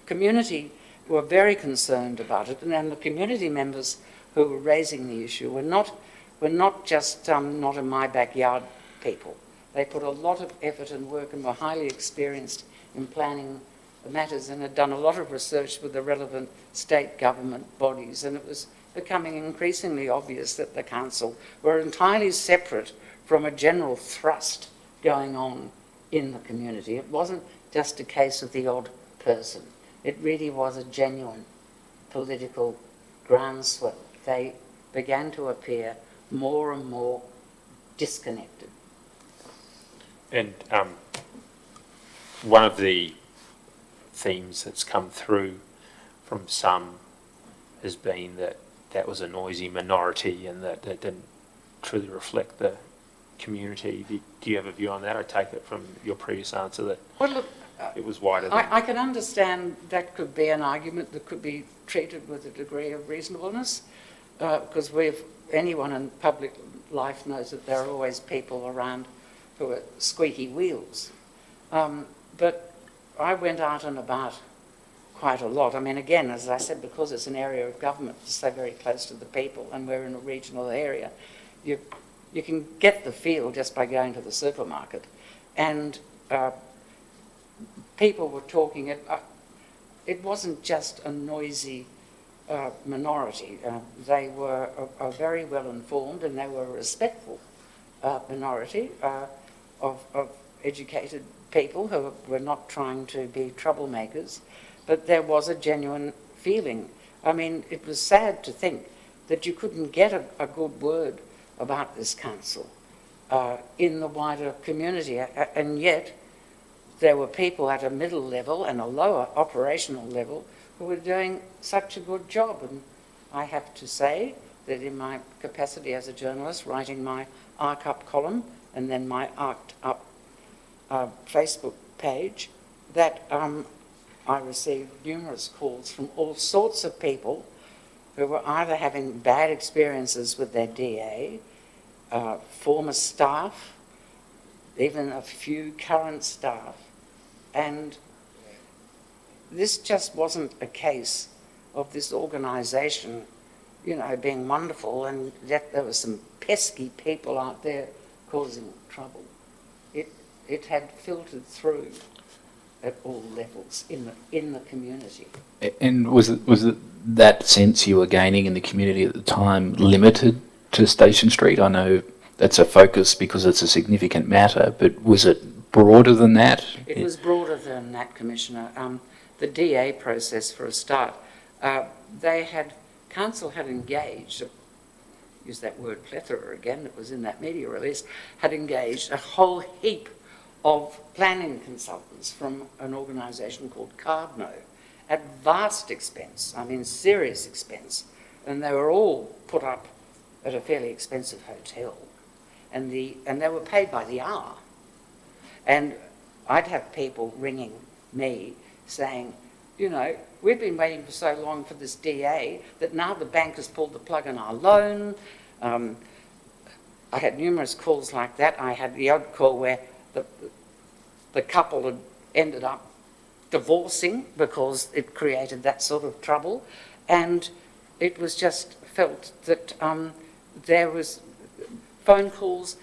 community were very concerned about it, and then the community members who were raising the issue were not just not in my backyard people. They put a lot of effort and work and were highly experienced in planning the matters and had done a lot of research with the relevant state government bodies, and it was becoming increasingly obvious that the council were entirely separate from a general thrust going on in the community. It wasn't just a case of the odd person. It really was a genuine political groundswell. They began to appear more and more disconnected. And one of the themes that's come through from some has been that that was a noisy minority and that didn't truly reflect the community. Do you have a view on that? I take it from your previous answer that Well, look, it was wider than... I can understand that could be an argument that could be treated with a degree of reasonableness, because anyone in public life knows that there are always people around who are squeaky wheels. But I went out and about quite a lot. I mean, again, as I said, because it's an area of government, it's so very close to the people, and we're in a regional area, you can get the feel just by going to the supermarket. And people were talking, it wasn't just a noisy minority. They were a very well informed, and they were a respectful minority of educated people who were not trying to be troublemakers, but there was a genuine feeling. I mean, it was sad to think that you couldn't get a good word about this council in the wider community, and yet there were people at a middle level and a lower operational level who were doing such a good job. And I have to say that in my capacity as a journalist, writing my Arc Up column and then my Arced Up Facebook page, that I received numerous calls from all sorts of people who were either having bad experiences with their DA, former staff, even a few current staff, and this just wasn't a case of this organisation, you know, being wonderful, and yet there were some pesky people out there causing trouble. It had filtered through at all levels in the community. And was it that sense you were gaining in the community at the time limited to Station Street? I know that's a focus because it's a significant matter, but was it broader than that? It was broader than that, Commissioner. The DA process, for a start, Council had engaged, use that word plethora again, that was in that media release, had engaged a whole heap of planning consultants from an organisation called Cardno at vast expense, I mean serious expense, and they were all put up at a fairly expensive hotel, and they were paid by the hour. And I'd have people ringing me saying, you know, we've been waiting for so long for this DA that now the bank has pulled the plug on our loan. I had numerous calls like that. I had the odd call where the couple had ended up divorcing because it created that sort of trouble. And it was just felt that there was phone calls,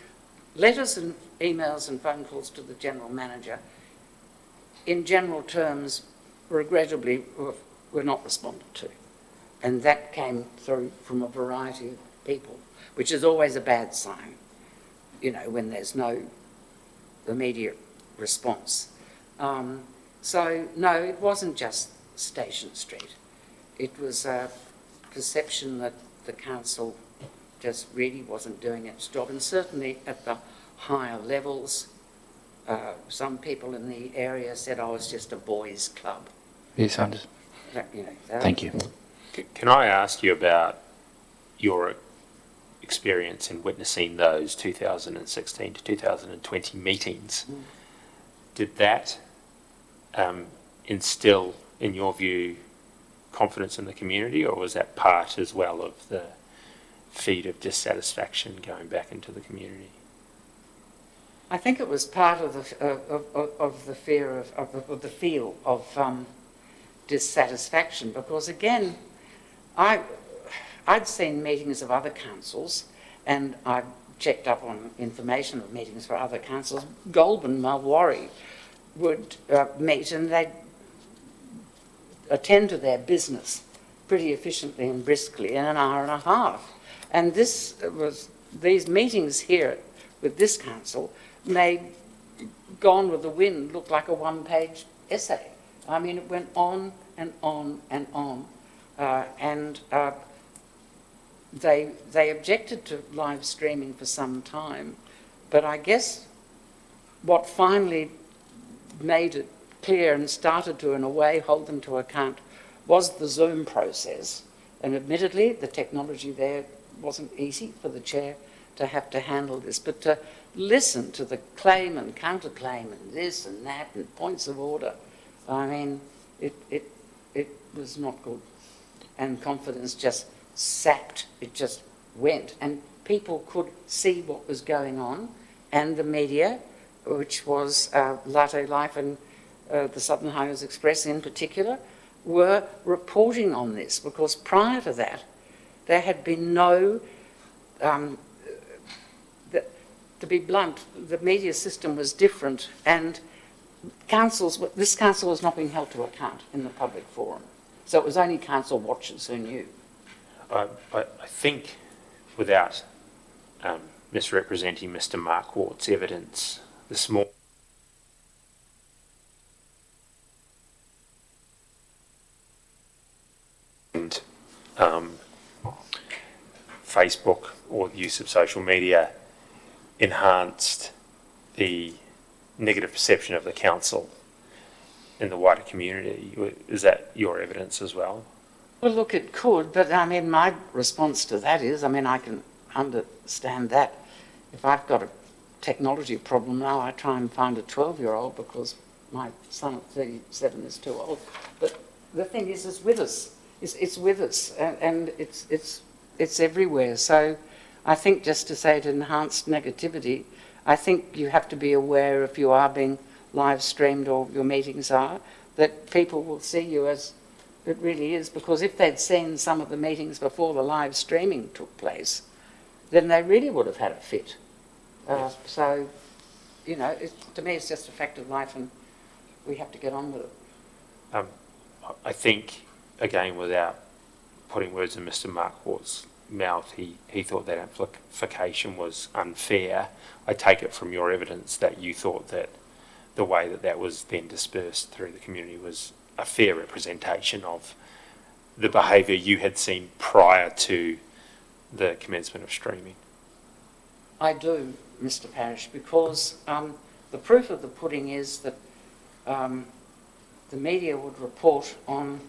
letters and emails and phone calls to the general manager, in general terms, regrettably, were not responded to. And that came through from a variety of people, which is always a bad sign, you know, when there's no immediate response. So, no, it wasn't just Station Street. It was a perception that the council just really wasn't doing its job, and certainly at the higher levels, some people in the area said, oh, it's just a boys' club. Yes, Sanders. You know, Thank you. Can I ask you about your experience in witnessing those 2016 to 2020 meetings? Did that instill, in your view, confidence in the community, or was that part as well of the feed of dissatisfaction going back into the community? I think it was part of the fear of the feel of dissatisfaction, because again, I'd seen meetings of other councils, and I checked up on information of meetings for other councils. Goulburn, Marquart would meet, and they'd attend to their business pretty efficiently and briskly in an hour and a half. And these meetings here with this council made Gone with the Wind look like a one-page essay. I mean, it went on and on and on. They objected to live streaming for some time, but I guess what finally made it clear and started to, in a way, hold them to account was the Zoom process. And admittedly, the technology there wasn't easy for the chair to have to handle this, but to listen to the claim and counterclaim and this and that and points of order, I mean, it was not good. And confidence just sapped, it just went. And people could see what was going on, and the media, which was Latte Life and the Southern Highlands Express in particular, were reporting on this, because prior to that, there had been no, to be blunt, the media system was different, and this council was not being held to account in the public forum. So it was only council watchers who knew. I think, without misrepresenting Mr. Marquart's evidence this morning, and Facebook or the use of social media enhanced the negative perception of the council in the wider community. Is that your evidence as well? Well, look, it could, but I mean, my response to that is, I mean, I can understand that. If I've got a technology problem now, I try and find a 12-year-old because my son at 37 is too old. But the thing is, it's with us. It's with us, and it's everywhere. So I think just to say it enhanced negativity, I think you have to be aware, if you are being live streamed or your meetings are, that people will see you as it really is, because if they'd seen some of the meetings before the live streaming took place, then they really would have had a fit. Yes. So, you know, to me it's just a fact of life, and we have to get on with it. I think, again, without putting words in Mr. Marquart's mouth, he thought that amplification was unfair. I take it from your evidence that you thought that the way that was then dispersed through the community was a fair representation of the behaviour you had seen prior to the commencement of streaming. I do, Mr. Parish, because the proof of the pudding is that the media would report on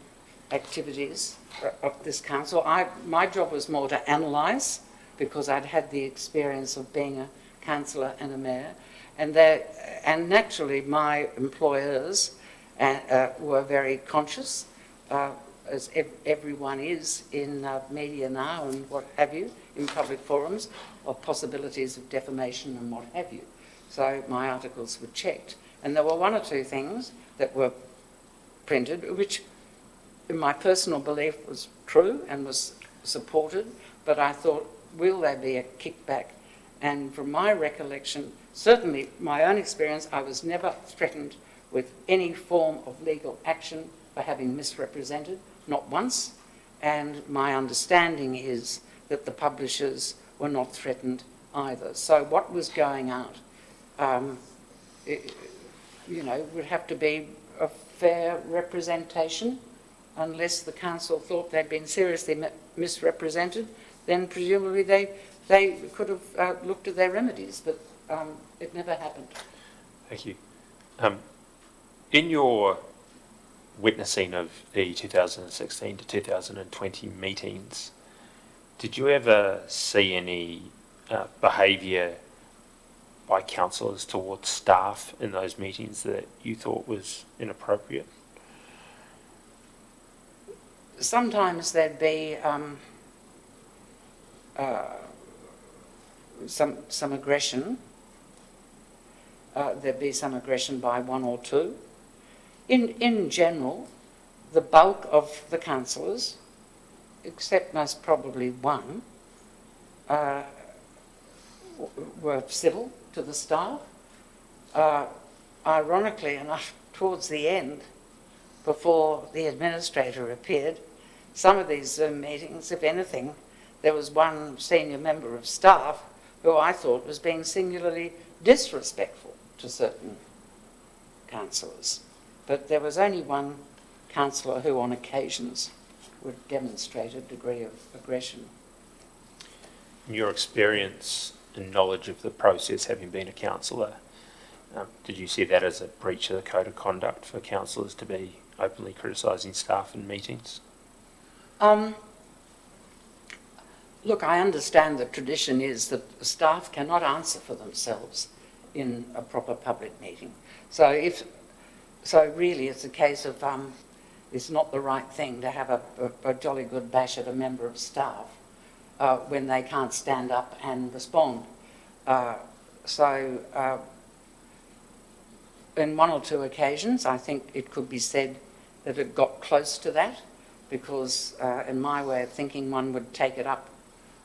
activities of this council. My job was more to analyse, because I'd had the experience of being a councillor and a mayor, and naturally my employers and were very conscious, as everyone is in media now and what have you, in public forums, of possibilities of defamation and what have you. So my articles were checked. And there were one or two things that were printed, which in my personal belief was true and was supported, but I thought, will there be a kickback? And from my recollection, certainly my own experience, I was never threatened with any form of legal action for having misrepresented, not once. And my understanding is that the publishers were not threatened either. So what was going out, would have to be a fair representation. Unless the council thought they'd been seriously misrepresented, then presumably they could have looked at their remedies, but it never happened. Thank you. In your witnessing of the 2016 to 2020 meetings, did you ever see any behaviour by councillors towards staff in those meetings that you thought was inappropriate? Sometimes there'd be some aggression. There'd be some aggression by one or two. In general, the bulk of the councillors, except most probably one, were civil to the staff. Ironically enough, towards the end, before the administrator appeared, some of these Zoom meetings, if anything, there was one senior member of staff who I thought was being singularly disrespectful to certain councillors. But there was only one councillor who on occasions would demonstrate a degree of aggression. In your experience and knowledge of the process, having been a councillor, did you see that as a breach of the code of conduct for councillors to be openly criticising staff in meetings? Look, I understand the tradition is that staff cannot answer for themselves in a proper public meeting. So really it's a case of it's not the right thing to have a jolly good bash at a member of staff when they can't stand up and respond. In one or two occasions, I think it could be said that it got close to that, because in my way of thinking, one would take it up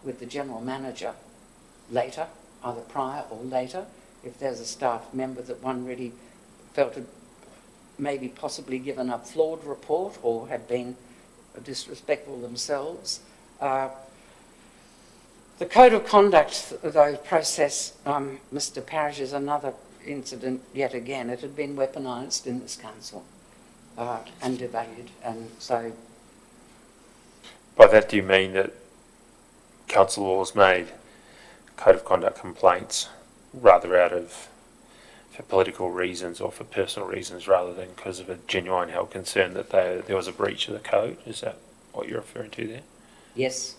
with the general manager later, either prior or later, if there's a staff member that one really felt had maybe possibly given a flawed report or had been disrespectful themselves. The code of conduct, though, process, Mr. Parrish, is another incident yet again. It had been weaponised in this council and devalued, and so... By that do you mean that councillors made code of conduct complaints rather out of for political reasons or for personal reasons rather than because of a genuine held concern that there was a breach of the code? Is that what you're referring to there? Yes.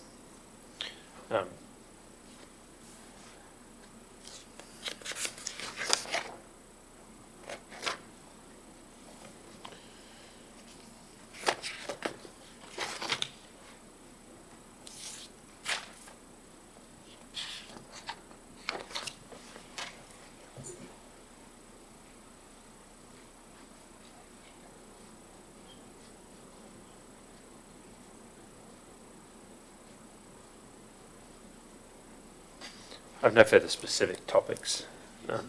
I have no further specific topics. Are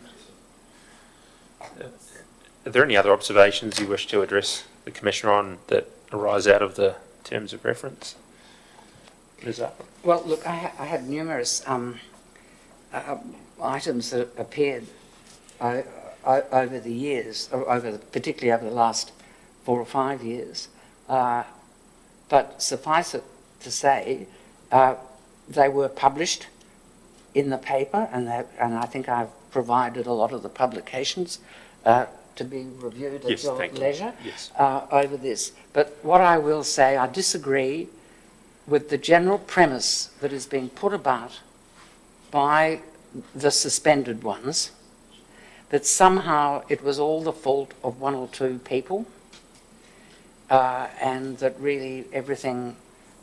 there any other observations you wish to address the Commissioner on that arise out of the terms of reference? Ms. Upper? Well, look, I had numerous items that appeared over the years, particularly over the last 4 or 5 years. But suffice it to say, they were published in the paper, and I think I've provided a lot of the publications to be reviewed at your leisure over this. But what I will say, I disagree with the general premise that is being put about by the suspended ones, that somehow it was all the fault of one or two people, and that really everything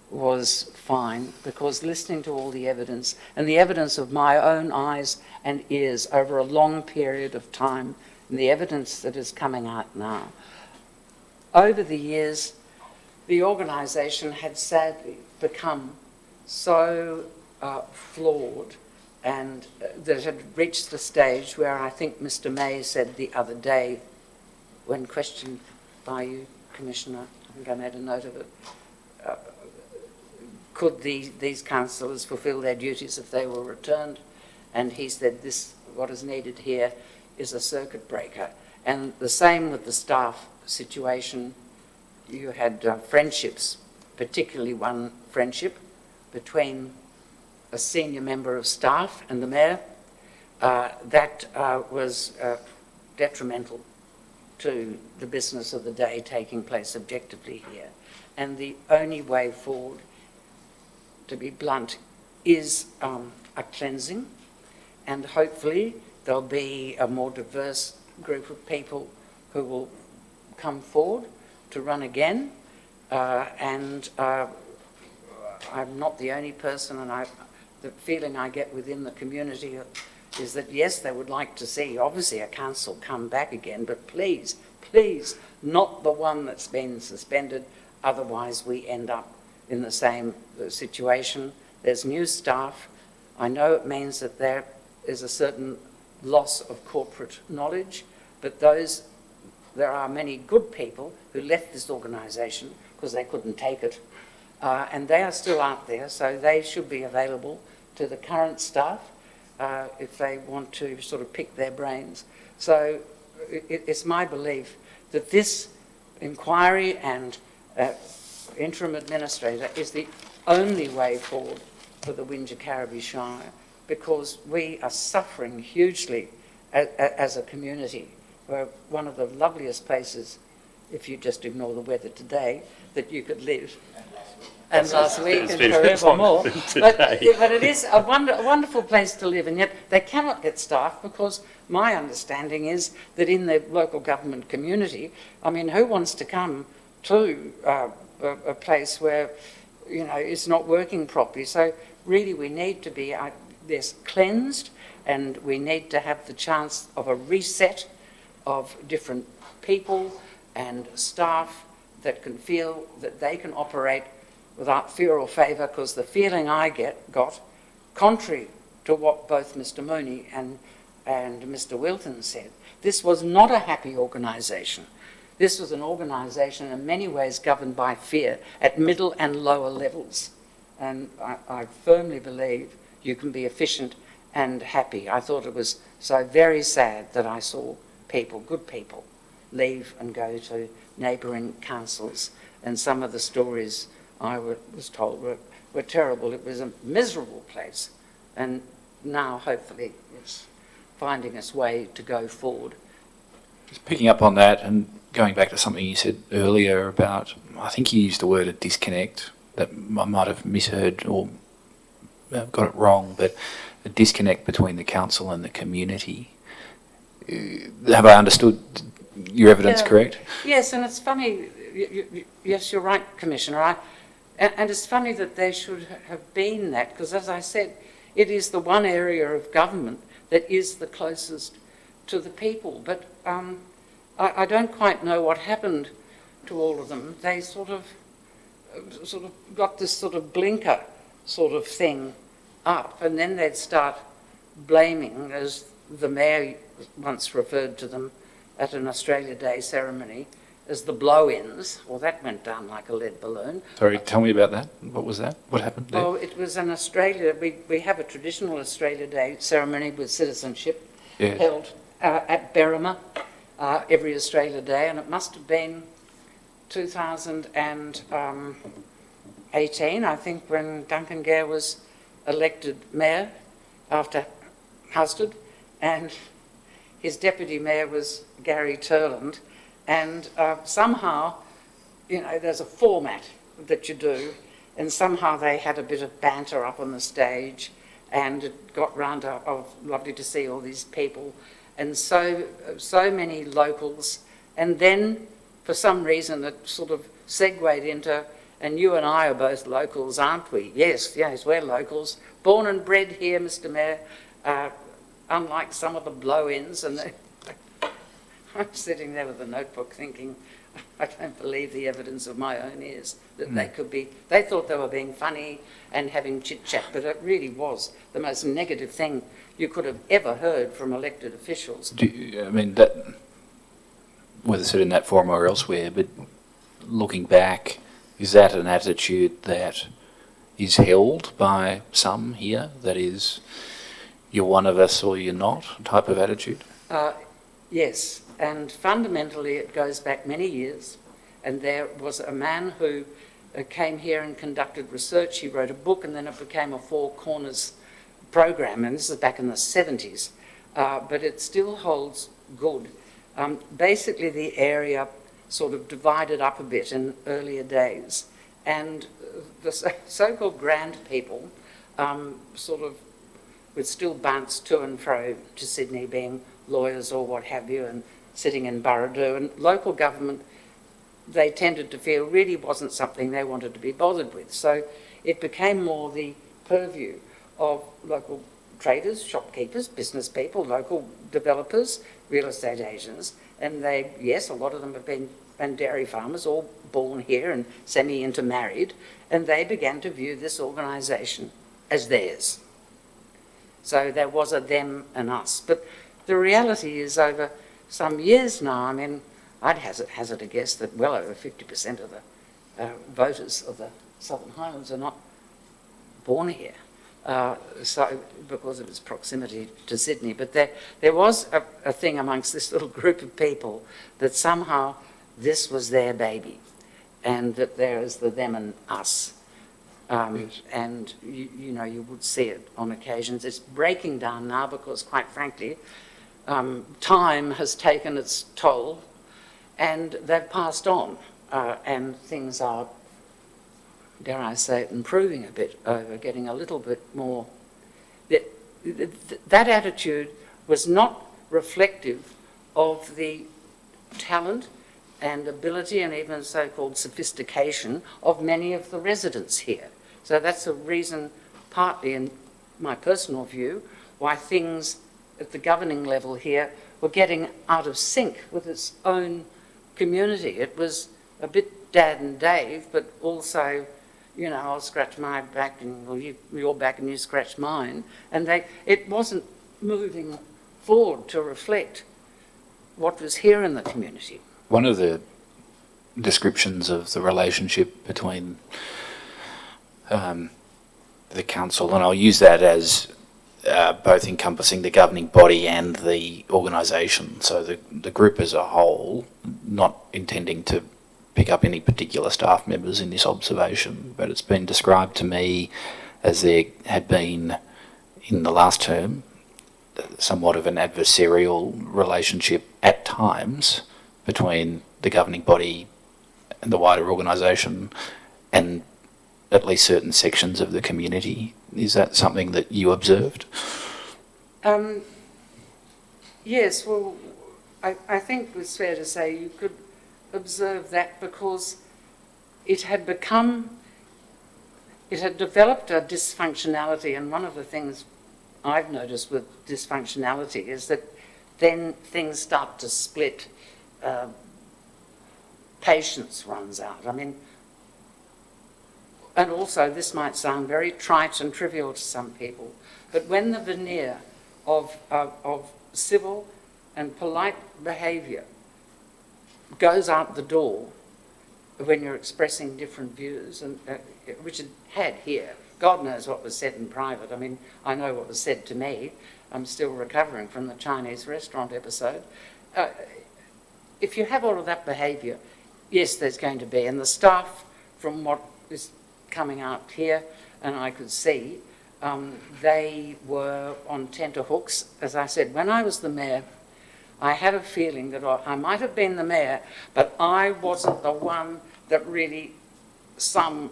was fine, because listening to all the evidence, and the evidence of my own eyes and ears over a long period of time, and the evidence that is coming out now, over the years, the organisation had sadly become so flawed, and that it had reached the stage where I think Mr. May said the other day, when questioned by you, Commissioner, I think I made a note of it, could these councillors fulfil their duties if they were returned? And he said, what is needed here is a circuit breaker. And the same with the staff situation. You had friendships, particularly one friendship between a senior member of staff and the mayor, that was detrimental to the business of the day taking place objectively here. And the only way forward, to be blunt, is a cleansing, and hopefully there'll be a more diverse group of people who will come forward to run again, and I'm not the only person, and the feeling I get within the community is that yes, they would like to see obviously a council come back again, but please, please, not the one that's been suspended, otherwise we end up in the same situation. There's new staff. I know it means that there is a certain loss of corporate knowledge, but there are many good people who left this organisation because they couldn't take it, and they are still out there, so they should be available to the current staff if they want to sort of pick their brains. So it's my belief that this inquiry and interim administrator is the only way forward for the Wingecarribee Shire, because we are suffering hugely as a community. We're one of the loveliest places, if you just ignore the weather today, that you could live. And last week and forevermore. But it is a wonderful place to live, and yet they cannot get staff, because my understanding is that in the local government community, I mean, who wants to come to a place where, you know, it's not working properly? So really we need to be this cleansed, and we need to have the chance of a reset of different people and staff that can feel that they can operate without fear or favour, because the feeling I got, contrary to what both Mr. Mooney and Mr. Wilton said, this was not a happy organisation. This was an organisation in many ways governed by fear at middle and lower levels. And I firmly believe you can be efficient and happy. I thought it was so very sad that I saw people, good people, leave and go to neighbouring councils. And some of the stories I was told were terrible. It was a miserable place. And now, hopefully, it's finding its way to go forward. Just picking up on that and going back to something you said earlier about, I think you used the word a disconnect, that I might have misheard or got it wrong, but a disconnect between the council and the community. Have I understood your evidence correct? Yes, and it's funny, yes, you're right, Commissioner, and it's funny that there should have been that, because as I said, it is the one area of government that is the closest to the people, but I don't quite know what happened to all of them. They sort of got this sort of blinker sort of thing up, and then they'd start blaming, as the mayor once referred to them at an Australia Day ceremony, as the blow-ins. Well, that went down like a lead balloon. Sorry, tell me about that. What was that? What happened there? Oh, it was an Australia, we have a traditional Australia Day ceremony with citizenship held at Berrima every Australia Day, and it must have been 2018, I think, when Duncan Gare was elected mayor after Husted, and his deputy mayor was Gary Turland, and somehow, you know, there's a format that you do, and somehow they had a bit of banter up on the stage, and it got round to, oh, lovely to see all these people, and so many locals, and then for some reason it sort of segued into, and you and I are both locals, aren't we? Yes, we're locals. Born and bred here, Mr. Mayor, unlike some of the blow-ins. And I'm sitting there with a notebook thinking, I don't believe the evidence of my own ears that they thought they were being funny and having chit-chat, but it really was the most negative thing you could have ever heard from elected officials. That, whether said in that forum or elsewhere, but looking back, is that an attitude that is held by some here? That is, you're one of us or you're not type of attitude? Yes, and fundamentally it goes back many years, and there was a man who came here and conducted research. He wrote a book, and then it became a Four Corners program, and this is back in the 70s, but it still holds good. Basically the area sort of divided up a bit in earlier days, and the so-called grand people sort of would still bounce to and fro to Sydney, being lawyers or what have you, and sitting in Burradoo, and local government, they tended to feel really wasn't something they wanted to be bothered with. So it became more the purview of local traders, shopkeepers, business people, local developers, real estate agents, and they, yes, a lot of them have been, and dairy farmers, all born here and semi-intermarried, and they began to view this organisation as theirs. So there was a them and us. But the reality is, over some years now, I mean, I'd hazard a guess that well over 50% of the voters of the Southern Highlands are not born here, so because of its proximity to Sydney. But there was a thing amongst this little group of people that somehow this was their baby, and that there is the them and us. Yes. And you know, you would see it on occasions. It's breaking down now because, quite frankly, time has taken its toll, and they've passed on, and things are, dare I say it, improving a bit, getting a little bit more. That attitude was not reflective of the talent and ability and even so-called sophistication of many of the residents here. So that's a reason, partly in my personal view, why things at the governing level here were getting out of sync with its own community. It was a bit Dad and Dave, but also, you know, I'll scratch my back and well, your back and you scratch mine. And it wasn't moving forward to reflect what was here in the community. One of the descriptions of the relationship between the council, and I'll use that as both encompassing the governing body and the organisation, so the group as a whole, not intending to pick up any particular staff members in this observation, but it's been described to me as there had been, in the last term, somewhat of an adversarial relationship at times between the governing body and the wider organisation and at least certain sections of the community. Is that something that you observed? Yes, well, I think it's fair to say you could observe that because it had developed a dysfunctionality, and one of the things I've noticed with dysfunctionality is that then things start to split, patience runs out. I mean, and also this might sound very trite and trivial to some people, but when the veneer of civil and polite behaviour goes out the door when you're expressing different views, and which it had here, God knows what was said in private. I mean, I know what was said to me. I'm still recovering from the Chinese restaurant episode. If you have all of that behaviour, yes, there's going to be, and the staff, from what is coming out here, and I could see, they were on tenterhooks. As I said, when I was the mayor, I had a feeling that I might have been the mayor, but I wasn't the one that really some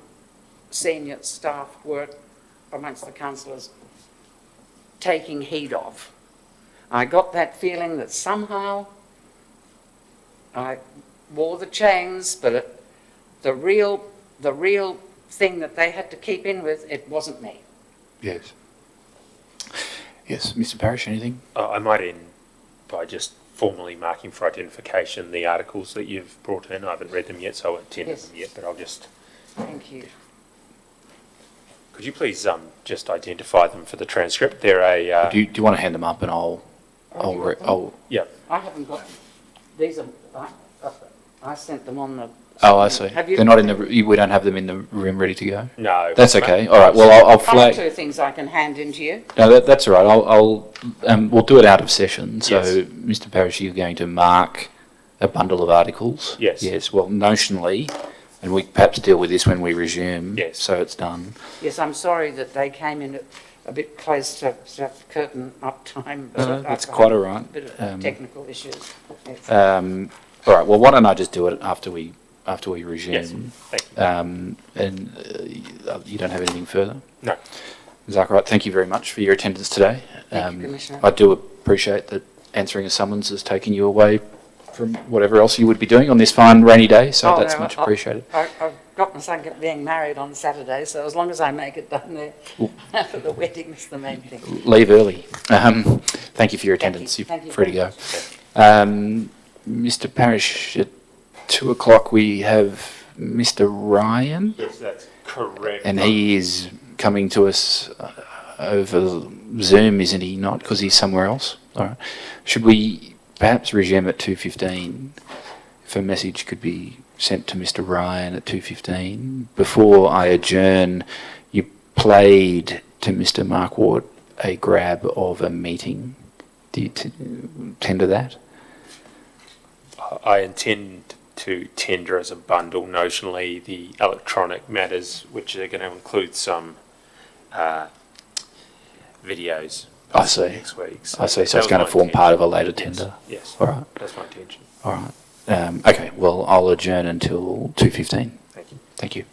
senior staff were amongst the councillors taking heed of. I got that feeling that somehow I wore the chains, but the real thing that they had to keep in with, it wasn't me. Yes. Yes, Mr. Parrish, anything? I might end by just formally marking for identification the articles that you've brought in. I haven't read them yet, so I won't tender Yes. them yet, but I'll just... Thank you. Could you please just identify them for the transcript? They're a... Do you want to hand them up and I'll Yeah. I haven't got, these are, I sent them on the... oh, I see. Have you? They're not in the, we don't have them in the room ready to go? No. That's okay. All right. Well, I'll One or flag. two things I can hand in to you. No, that's all right. We'll do it out of session. So, Yes. Mr. Parrish, you're going to mark a bundle of articles? Yes. Yes. Well, notionally, and we perhaps deal with this when we resume. Yes. So it's done. Yes, I'm sorry that they came in a bit close to curtain up time. But No, that's quite all right. A bit of technical issues. Yes. All right. Well, why don't I just do it after we resume? Yes. Thank you. And you don't have anything further? No. Zachariah, thank you very much for your attendance today. Thank you, Commissioner. I do appreciate that answering a summons has taken you away from whatever else you would be doing on this fine rainy day, so Oh, that's no, much appreciated. I've got my son being married on Saturday, so as long as I make it down there for the wedding is the main thing. Leave early. Thank you for your attendance. you. Thank you You're free to very go. Mr. Parrish, at 2 o'clock we have Mr. Ryan, Yes, that's correct. and he is coming to us over Zoom, isn't he? Not because he's somewhere else. All right. Should we perhaps resume at 2:15? If a message could be sent to Mr. Ryan at 2:15 before I adjourn. You played to Mr. Marquart a grab of a meeting. Do you tender that? I intend to tender as a bundle notionally the electronic matters, which are going to include some videos I see. next week. I see. So that it's going to was my form part of a intention. later Yes, tender. Yes. All right. That's my intention. All right. Okay. Well, I'll adjourn until 2:15. Thank you. Thank you.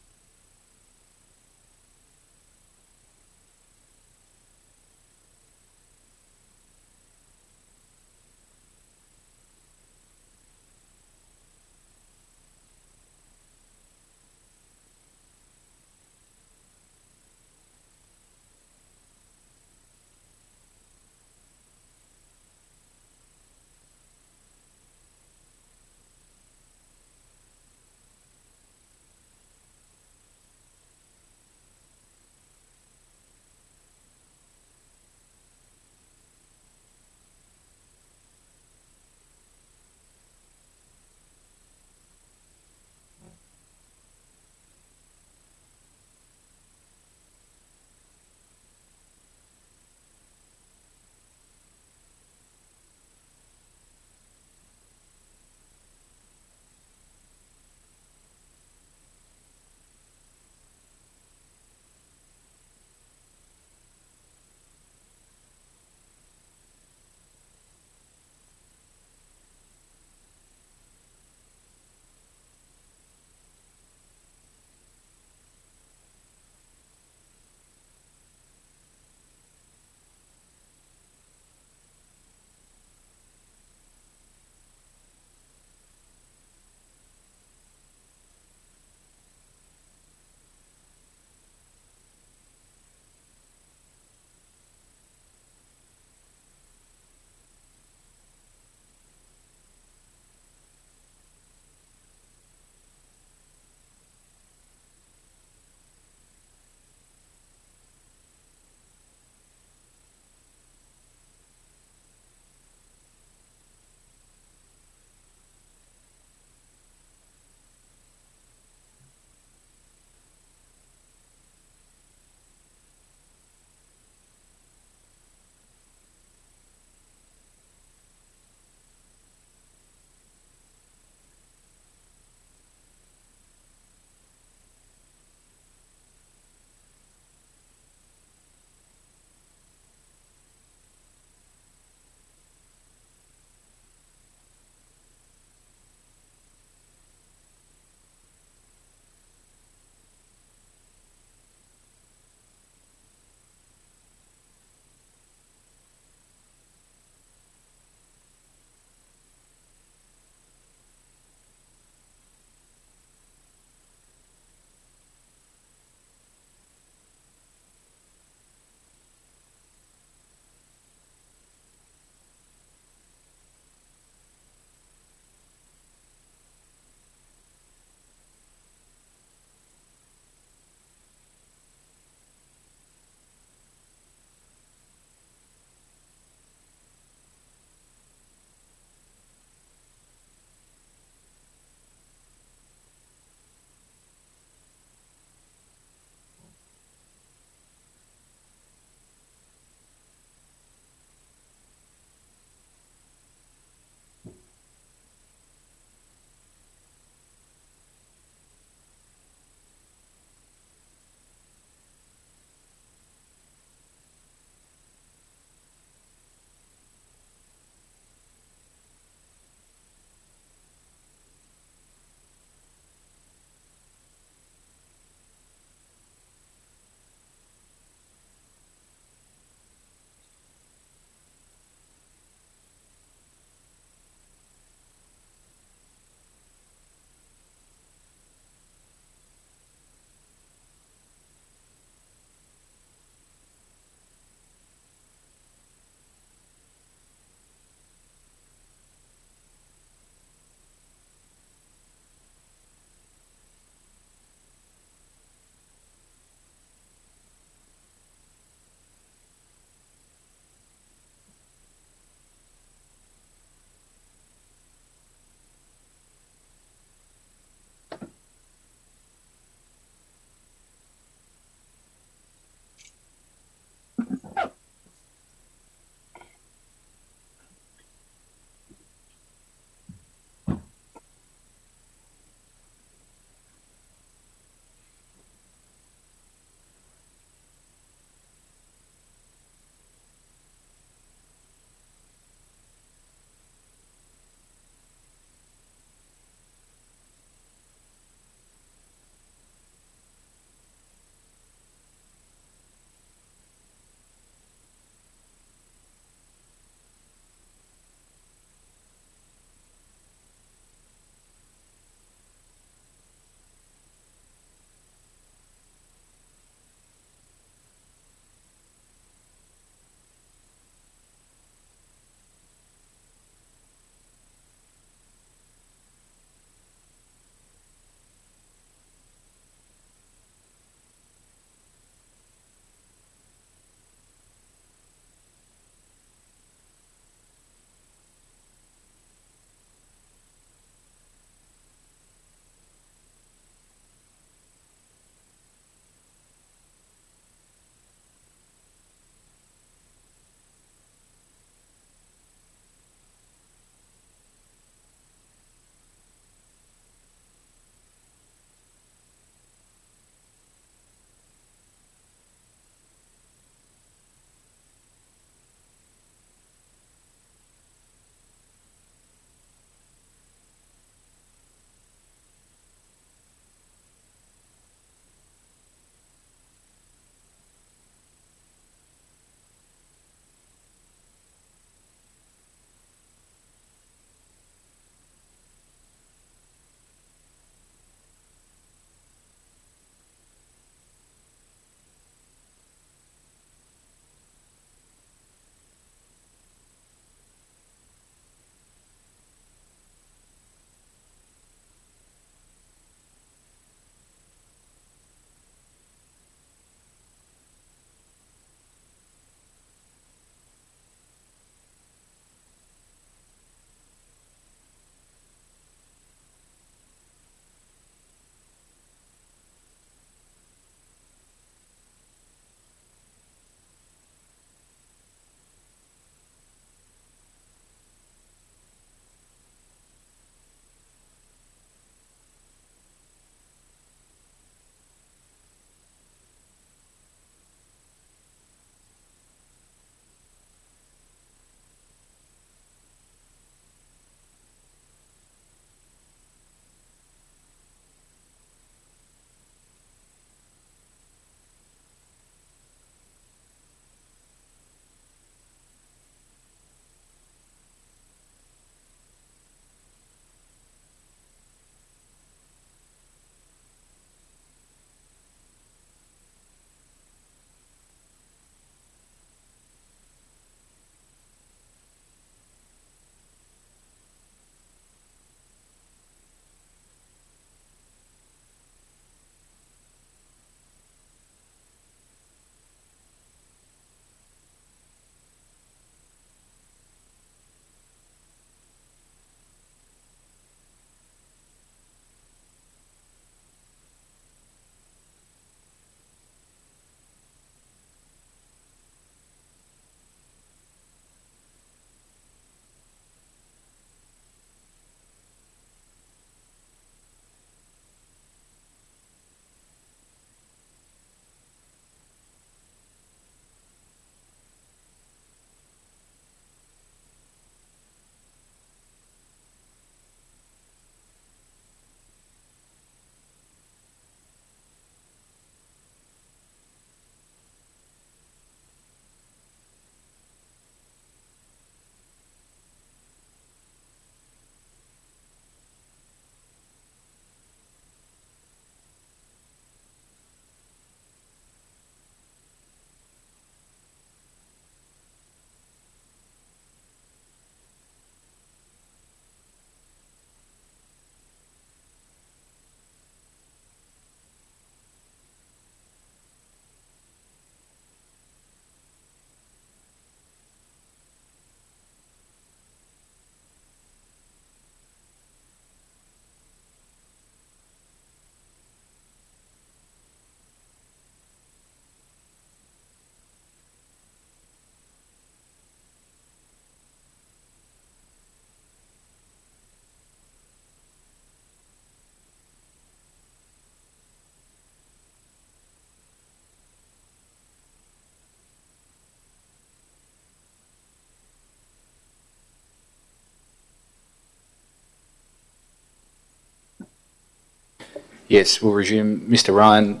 Yes, we'll resume. Mr. Ryan,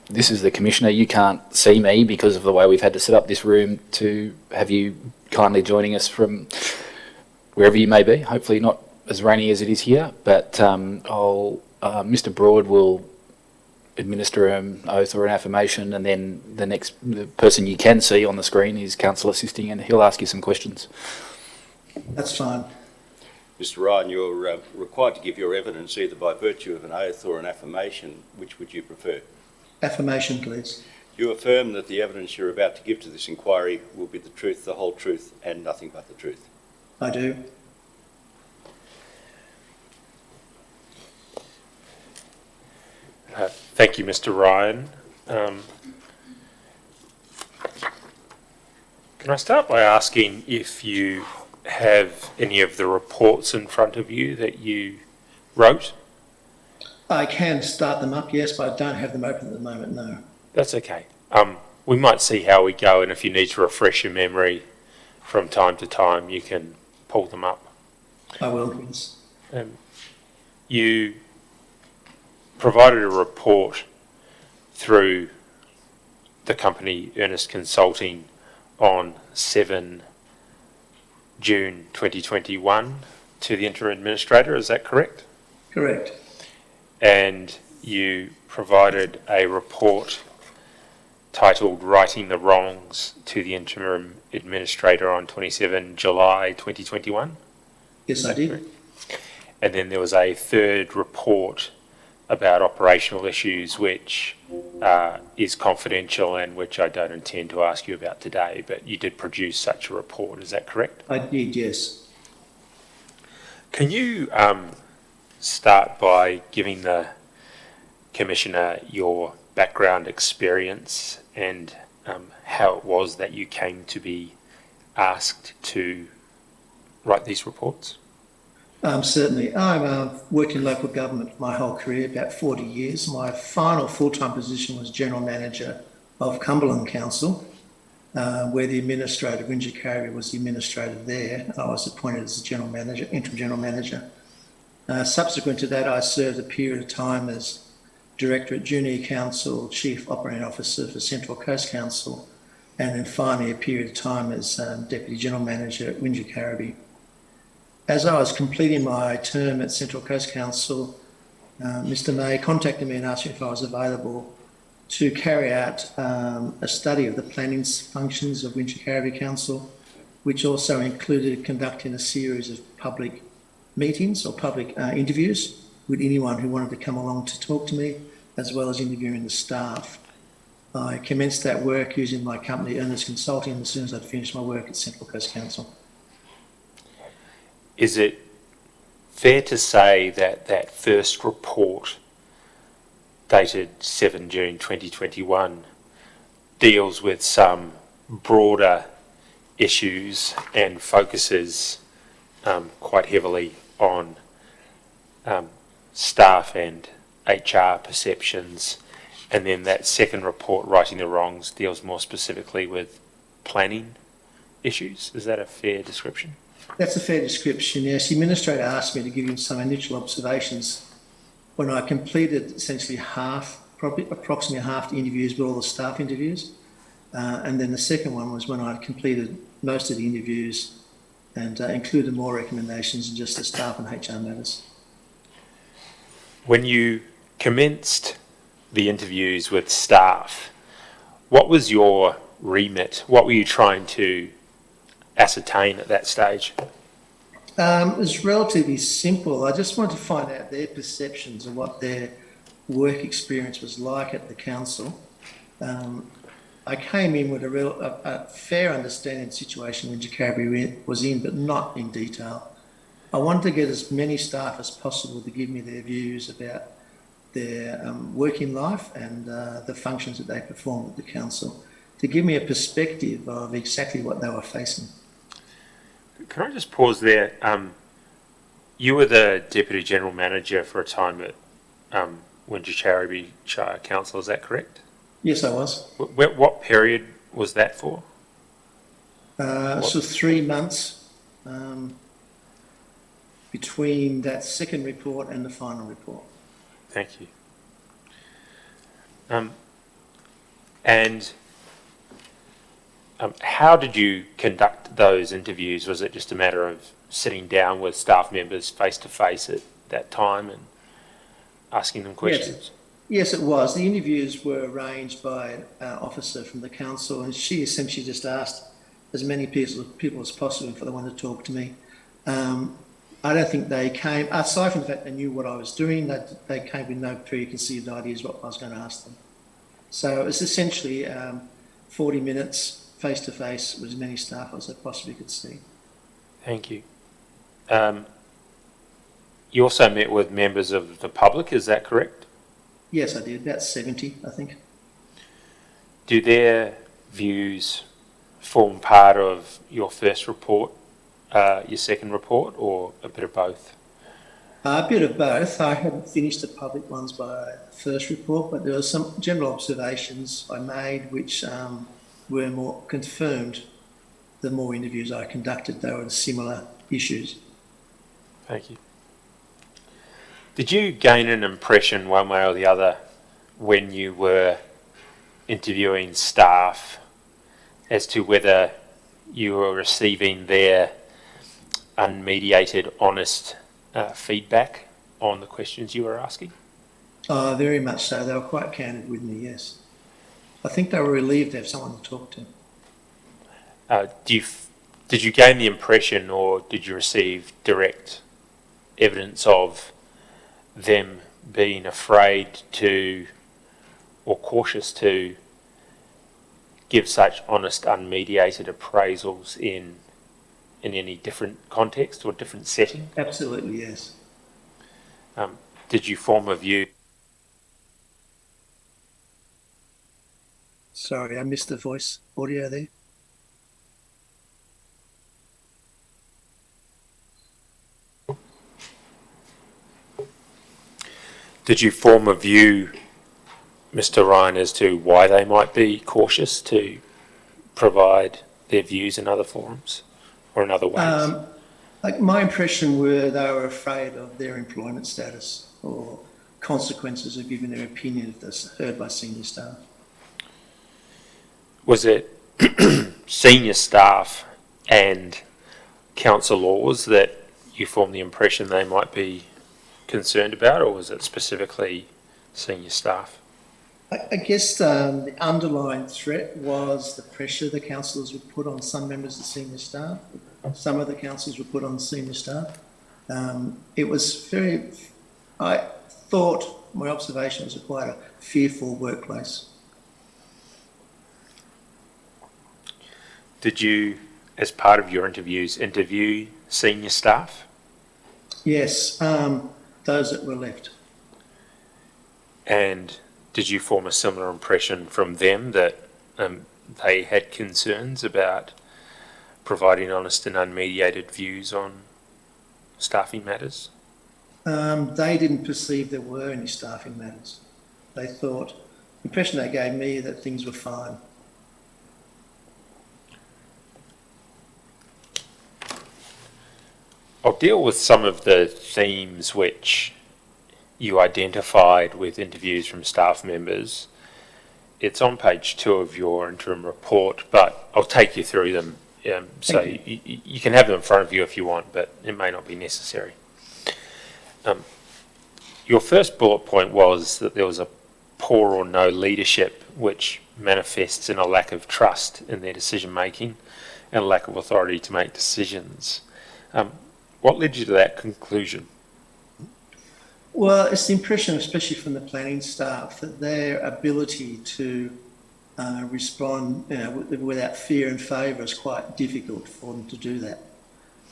this is the Commissioner. You can't see me because of the way we've had to set up this room to have you kindly joining us from wherever you may be. Hopefully not as rainy as it is here, but Mr. Broad will administer an oath or an affirmation, and then the person you can see on the screen is Councillor assisting, and he'll ask you some questions. That's fine. Mr. Ryan, you're required to give your evidence either by virtue of an oath or an affirmation. Which would you prefer? Affirmation, please. You affirm that the evidence you're about to give to this inquiry will be the truth, the whole truth, and nothing but the truth. I do. Thank you, Mr. Ryan. Can I start by asking if you have any of the reports in front of you that you wrote? I can start them up, yes, but I don't have them open at the moment, no. That's okay. We might see how we go, and if you need to refresh your memory from time to time, you can pull them up. I will, yes. You provided a report through the company Ernest Consulting on 7 June 2021 to the interim administrator, is that correct? Correct. And you provided a report titled Righting the Wrongs to the interim administrator on 27 July 2021? Yes, I did. And then there was a third report about operational issues, which is confidential and which I don't intend to ask you about today, but you did produce such a report, is that correct? I did, yes. Can you start by giving the Commissioner your background experience and how it was that you came to be asked to write these reports? Certainly. I've worked in local government my whole career, about 40 years. My final full-time position was General Manager of Cumberland Council, where the administrator, Wingecarribee, was the administrator there. I was appointed as the General Manager, Interim General Manager. Subsequent to that, I served a period of time as Director at Junior Council, Chief Operating Officer for Central Coast Council, and then finally a period of time as Deputy General Manager at Wingecarribee. As I was completing my term at Central Coast Council, Mr. May contacted me and asked me if I was available to carry out a study of the planning functions of Wingecarribee Council, which also included conducting a series of public meetings or public interviews with anyone who wanted to come along to talk to me, as well as interviewing the staff. I commenced that work using my company, Ernest Consulting, as soon as I'd finished my work at Central Coast Council. Is it fair to say that that first report, dated 7 June 2021, deals with some broader issues and focuses quite heavily on staff and HR perceptions, and then that second report, Righting the Wrongs, deals more specifically with planning issues? Is that a fair description? That's a fair description, yes. The administrator asked me to give him some initial observations when I completed essentially approximately half the interviews with all the staff interviews. And then the second one was when I completed most of the interviews and included more recommendations than just the staff and HR matters. When you commenced the interviews with staff, what was your remit? What were you trying to ascertain at that stage? It was relatively simple. I just wanted to find out their perceptions of what their work experience was like at the council. I came in with a fair understanding of the situation Wingecarribee was in, but not in detail. I wanted to get as many staff as possible to give me their views about their working life and the functions that they performed at the council, to give me a perspective of exactly what they were facing. Can I just pause there? You were the Deputy General Manager for a time at Wingecarribee Shire Council, is that correct? Yes, I was. What period was that for? So 3 months between that second report and the final report. Thank you. And how did you conduct those interviews? Was it just a matter of sitting down with staff members face to face at that time and asking them questions? Yes, it was. The interviews were arranged by an officer from the council, and she essentially just asked as many people as possible if they wanted to talk to me. I don't think they came, aside from the fact they knew what I was doing, they came with no preconceived ideas what I was going to ask them. So it was essentially 40 minutes face to face with as many staff as I possibly could see. Thank you. You also met with members of the public, is that correct? Yes, I did, about 70, I think. Do their views form part of your first report, your second report, or a bit of both? A bit of both. I hadn't finished the public ones by the first report, but there were some general observations I made which were more confirmed the more interviews I conducted. They were on similar issues. Thank you. Did you gain an impression one way or the other when you were interviewing staff as to whether you were receiving their unmediated, honest feedback on the questions you were asking? Very much so. They were quite candid with me, yes. I think they were relieved to have someone to talk to. Did you gain the impression, or did you receive direct evidence of them being afraid to or cautious to give such honest, unmediated appraisals in any different context or different setting? Absolutely, yes. Did you form a view? Sorry, I missed the voice audio there. Did you form a view, Mr. Ryan, as to why they might be cautious to provide their views in other forums or in other ways? My impression were they were afraid of their employment status or consequences of giving their opinion if that's heard by senior staff. Was it senior staff and councillors that you formed the impression they might be concerned about, or was it specifically senior staff? I guess the underlying threat was the pressure the councillors would put on some members of senior staff. Some of the councillors would put on senior staff. It was I thought my observation was quite a fearful workplace. Did you, as part of your interviews, interview senior staff? Yes, those that were left. And did you form a similar impression from them that they had concerns about providing honest and unmediated views on staffing matters? They didn't perceive there were any staffing matters. They thought, the impression they gave me that things were fine. I'll deal with some of the themes which you identified with interviews from staff members. It's on page 2 of your interim report, but I'll take you through them. So you can have them in front of you if you want, but it may not be necessary. Your first bullet point was that there was a poor or no leadership, which manifests in a lack of trust in their decision making and a lack of authority to make decisions. What led you to that conclusion? Well, it's the impression, especially from the planning staff, that their ability to respond without fear and favour is quite difficult for them to do that.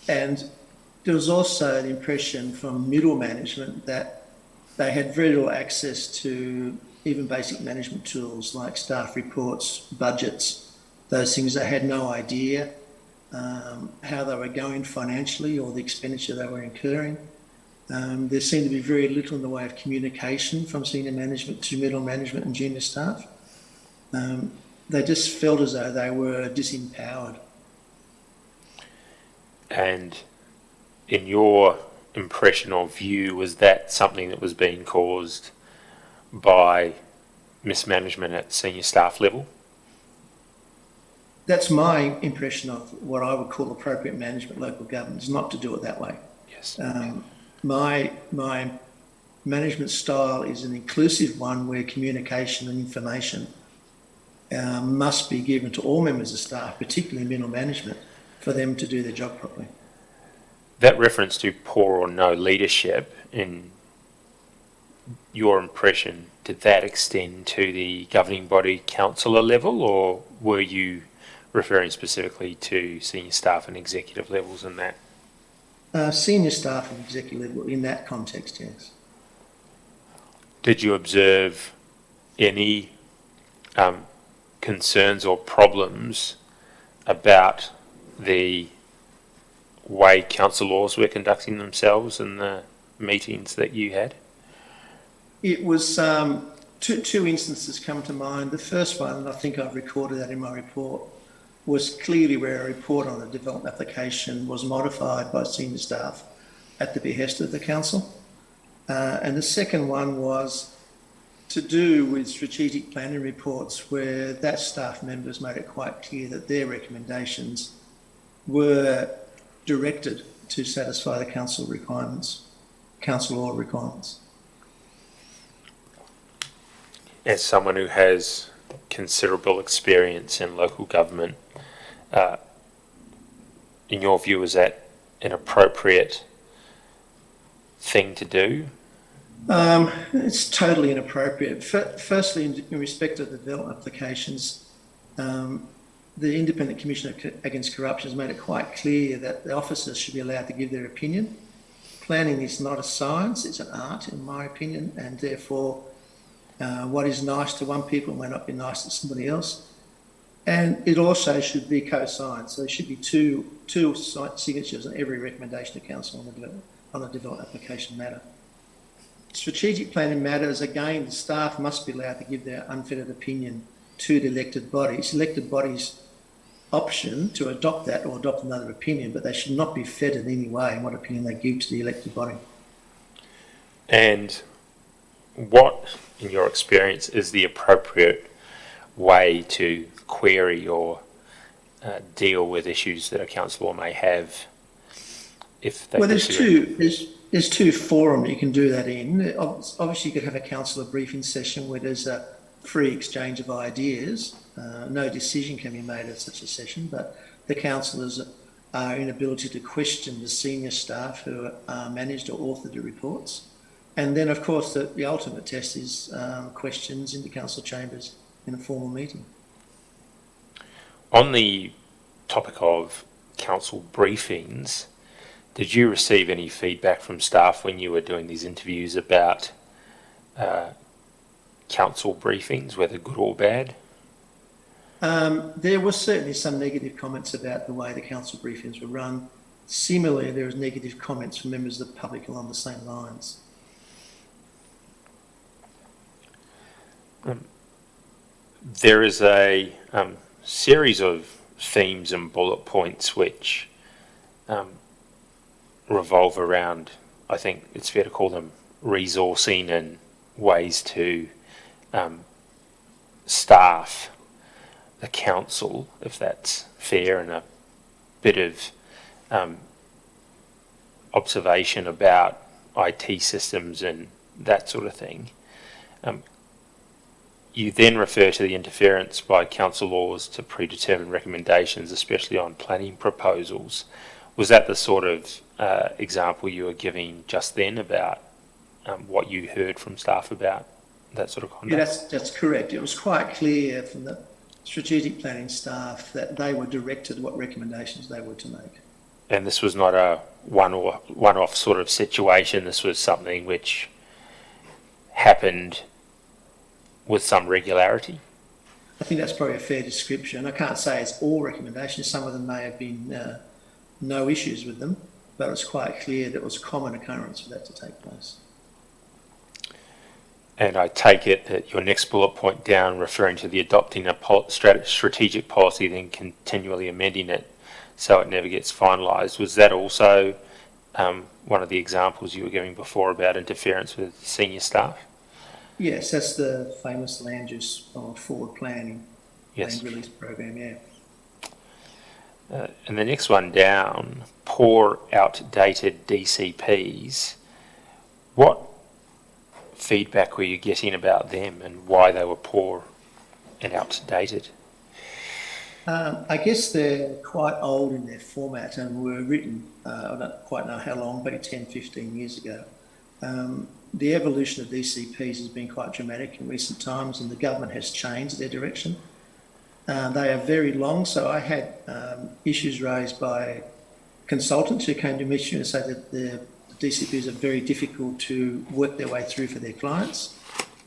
And there was also the impression from middle management that they had very little access to even basic management tools like staff reports, budgets, those things. They had no idea how they were going financially or the expenditure they were incurring. There seemed to be very little in the way of communication from senior management to middle management and junior staff. They just felt as though they were disempowered. And in your impression or view, was that something that was being caused by mismanagement at senior staff level? That's my impression of what I would call appropriate management local government, is not to do it that way. Yes. My management style is an inclusive one where communication and information must be given to all members of staff, particularly middle management, for them to do their job properly. That reference to poor or no leadership, in your impression, did that extend to the governing body councillor level, or were you referring specifically to senior staff and executive levels in that? Senior staff and executive level in that context, yes. Did you observe any concerns or problems about the way councillors were conducting themselves in the meetings that you had? It was two instances come to mind. The first one, and I think I've recorded that in my report, was clearly where a report on a development application was modified by senior staff at the behest of the council. And the second one was to do with strategic planning reports, where that staff members made it quite clear that their recommendations were directed to satisfy the council requirements, council law requirements. As someone who has considerable experience in local government, in your view, is that an appropriate thing to do? It's totally inappropriate. Firstly, in respect of the development applications, the Independent Commissioner Against Corruption has made it quite clear that the officers should be allowed to give their opinion. Planning is not a science, it's an art, in my opinion, and therefore what is nice to one people may not be nice to somebody else. And it also should be co-signed, so there should be two signatures on every recommendation to council on a development application matter. Strategic planning matters, again, the staff must be allowed to give their unfettered opinion to the elected bodies. Elected bodies' option to adopt that or adopt another opinion, but they should not be fettered in any way in what opinion they give to the elected body. And what, in your experience, is the appropriate way to query or deal with issues that a councillor may have if they... Well, there's two forums you can do that in. Obviously, you could have a councillor briefing session where there's a free exchange of ideas. No decision can be made at such a session, but the councillors are in ability to question the senior staff who managed or authored the reports. And then, of course, the ultimate test is questions into council chambers in a formal meeting. On the topic of council briefings, did you receive any feedback from staff when you were doing these interviews about council briefings, whether good or bad? There was certainly some negative comments about the way the council briefings were run. Similarly, there was negative comments from members of the public along the same lines. There is a series of themes and bullet points which revolve around, I think it's fair to call them resourcing and ways to staff the council, if that's fair, and a bit of observation about IT systems and that sort of thing. You then refer to the interference by councillors to predetermined recommendations, especially on planning proposals. Was that the sort of example you were giving just then about what you heard from staff about that sort of conduct? Yeah, that's correct. It was quite clear from the strategic planning staff that they were directed what recommendations they were to make. And this was not a one-off sort of situation. This was something which happened with some regularity? I think that's probably a fair description. I can't say it's all recommendations. Some of them may have been no issues with them, but it's quite clear that it was a common occurrence for that to take place. And I take it that your next bullet point down, referring to the adopting a strategic policy, then continually amending it so it never gets finalised, was that also one of the examples you were giving before about interference with senior staff? Yes, that's the famous land use or forward planning, Yes. land release program, yeah. And the next one down, poor outdated DCPs. What feedback were you getting about them and why they were poor and outdated? I guess they're quite old in their format and were written, I don't quite know how long, maybe 10, 15 years ago. The evolution of DCPs has been quite dramatic in recent times, and the government has changed their direction. They are very long, so I had issues raised by consultants who came to me and said that the DCPs are very difficult to work their way through for their clients,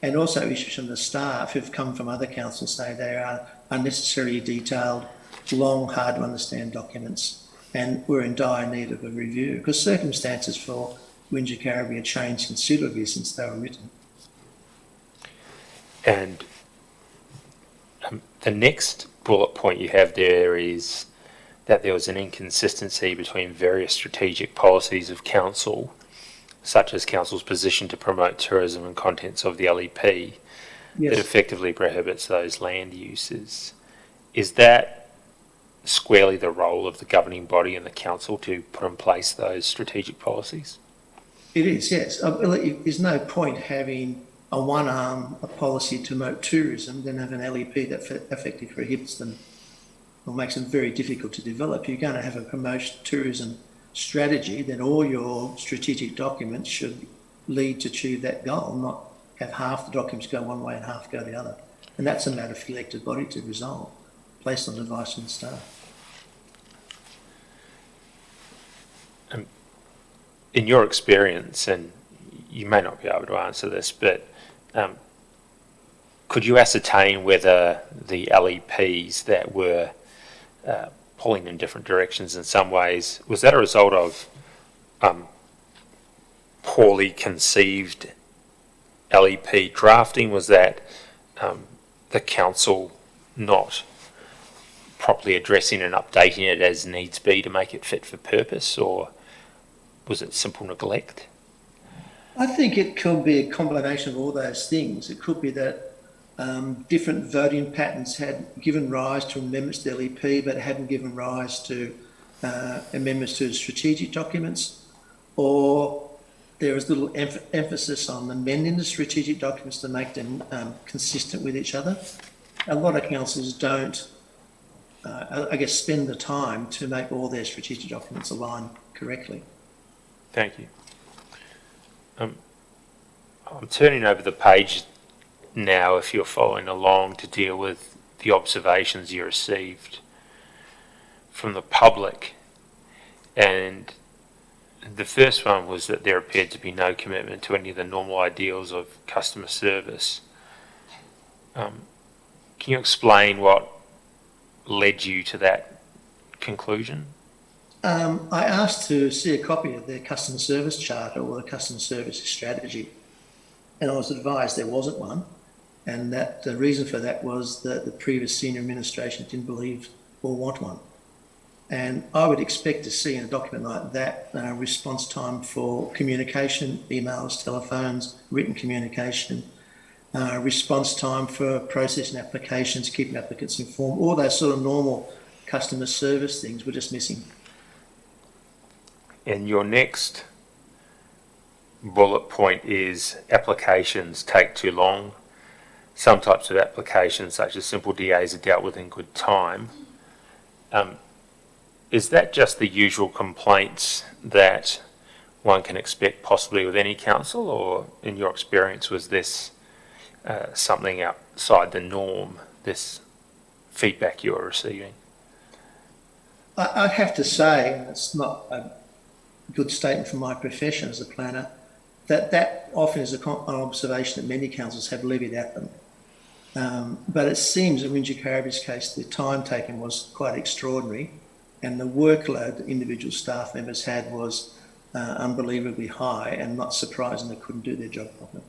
and also issues from the staff who've come from other councils say they are unnecessarily detailed, long, hard to understand documents, and we're in dire need of a review because circumstances for Wingecarribee have changed considerably since they were written. And the next bullet point you have there is that there was an inconsistency between various strategic policies of council, such as council's position to promote tourism and contents of the LEP, Yes. that effectively prohibits those land uses. Is that squarely the role of the governing body and the council to put in place those strategic policies? It is, yes. There's no point having a one-arm a policy to promote tourism, then have an LEP that effectively prohibits them or makes them very difficult to develop. You're going to have a promotion tourism strategy, then all your strategic documents should lead to achieve that goal, not have half the documents go one way and half go the other. And that's a matter for the elected body to resolve, based on advice from the staff. In your experience, and you may not be able to answer this, but could you ascertain whether the LEPs that were pulling in different directions in some ways, was that a result of poorly conceived LEP drafting? Was that the council not properly addressing and updating it as needs be to make it fit for purpose, or was it simple neglect? I think it could be a combination of all those things. It could be that different voting patterns had given rise to amendments to the LEP, but hadn't given rise to amendments to the strategic documents, or there was little emphasis on amending the strategic documents to make them consistent with each other. A lot of councils don't, I guess, spend the time to make all their strategic documents align correctly. Thank you. I'm turning over the page now, if you're following along, to deal with the observations you received from the public. And the first one was that there appeared to be no commitment to any of the normal ideals of customer service. Can you explain what led you to that conclusion? I asked to see a copy of their customer service charter or the customer service strategy, and I was advised there wasn't one, and that the reason for that was that the previous senior administration didn't believe or want one. And I would expect to see in a document like that response time for communication, emails, telephones, written communication, response time for processing applications, keeping applicants informed, all those sort of normal customer service things were just missing. And your next bullet point is applications take too long. Some types of applications, such as simple DAs, are dealt with in good time. Is that just the usual complaints that one can expect possibly with any council, or in your experience was this something outside the norm, this feedback you were receiving? I have to say, and it's not a good statement from my profession as a planner, that often is an observation that many councils have levied at them. But it seems in Wingecarribee's case, the time taken was quite extraordinary, and the workload that individual staff members had was unbelievably high, and not surprising they couldn't do their job properly.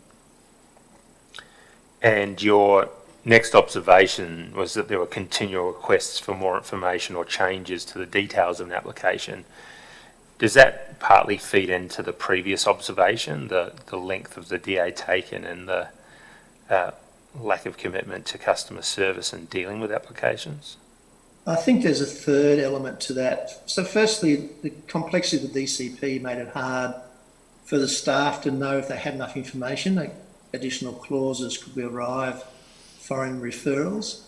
And your next observation was that there were continual requests for more information or changes to the details of an application. Does that partly feed into the previous observation, the length of the DA taken and the lack of commitment to customer service and dealing with applications? I think there's a third element to that. So firstly, the complexity of the DCP made it hard for the staff to know if they had enough information. Like additional clauses could arrive, foreign referrals.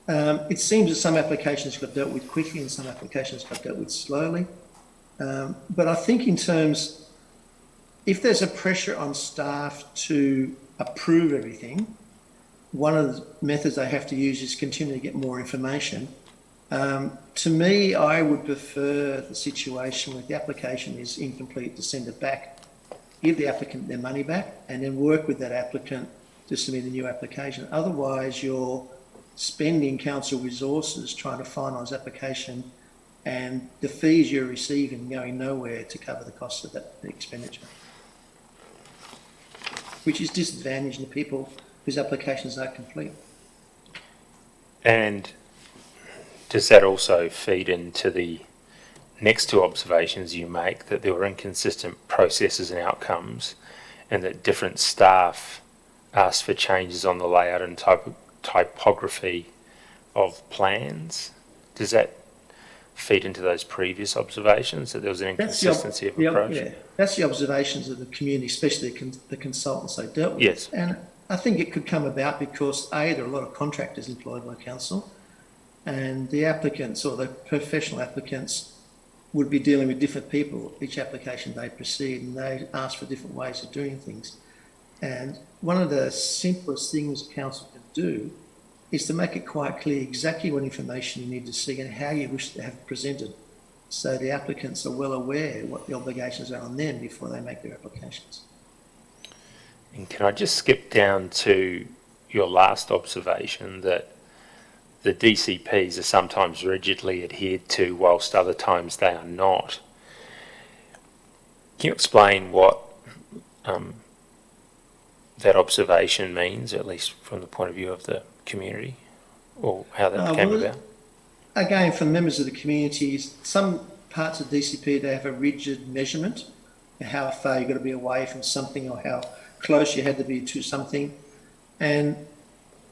It seems that some applications got dealt with quickly and some applications got dealt with slowly. But I think in terms, if there's a pressure on staff to approve everything, one of the methods they have to use is continue to get more information. To me, I would prefer the situation where the application is incomplete to send it back, give the applicant their money back, and then work with that applicant to submit a new application. Otherwise, you're spending council resources trying to finalise application, and the fees you're receiving going nowhere to cover the cost of that expenditure, which is disadvantaging the people whose applications are complete. And does that also feed into the next two observations you make, that there were inconsistent processes and outcomes, and that different staff asked for changes on the layout and typography of plans? Does that feed into those previous observations, that there was an inconsistency of approach? Yeah, that's the observations of the community, especially the consultants they dealt with. Yes. And I think it could come about because there are a lot of contractors employed by council, and the applicants or the professional applicants would be dealing with different people each application they proceed, and they ask for different ways of doing things. And one of the simplest things council can do is to make it quite clear exactly what information you need to see and how you wish to have it presented, so the applicants are well aware what the obligations are on them before they make their applications. And can I just skip down to your last observation, that the DCPs are sometimes rigidly adhered to whilst other times they are not? Can you explain what that observation means, at least from the point of view of the community, or how that came about? Again, for members of the communities, some parts of DCP, they have a rigid measurement, how far you've got to be away from something or how close you had to be to something. And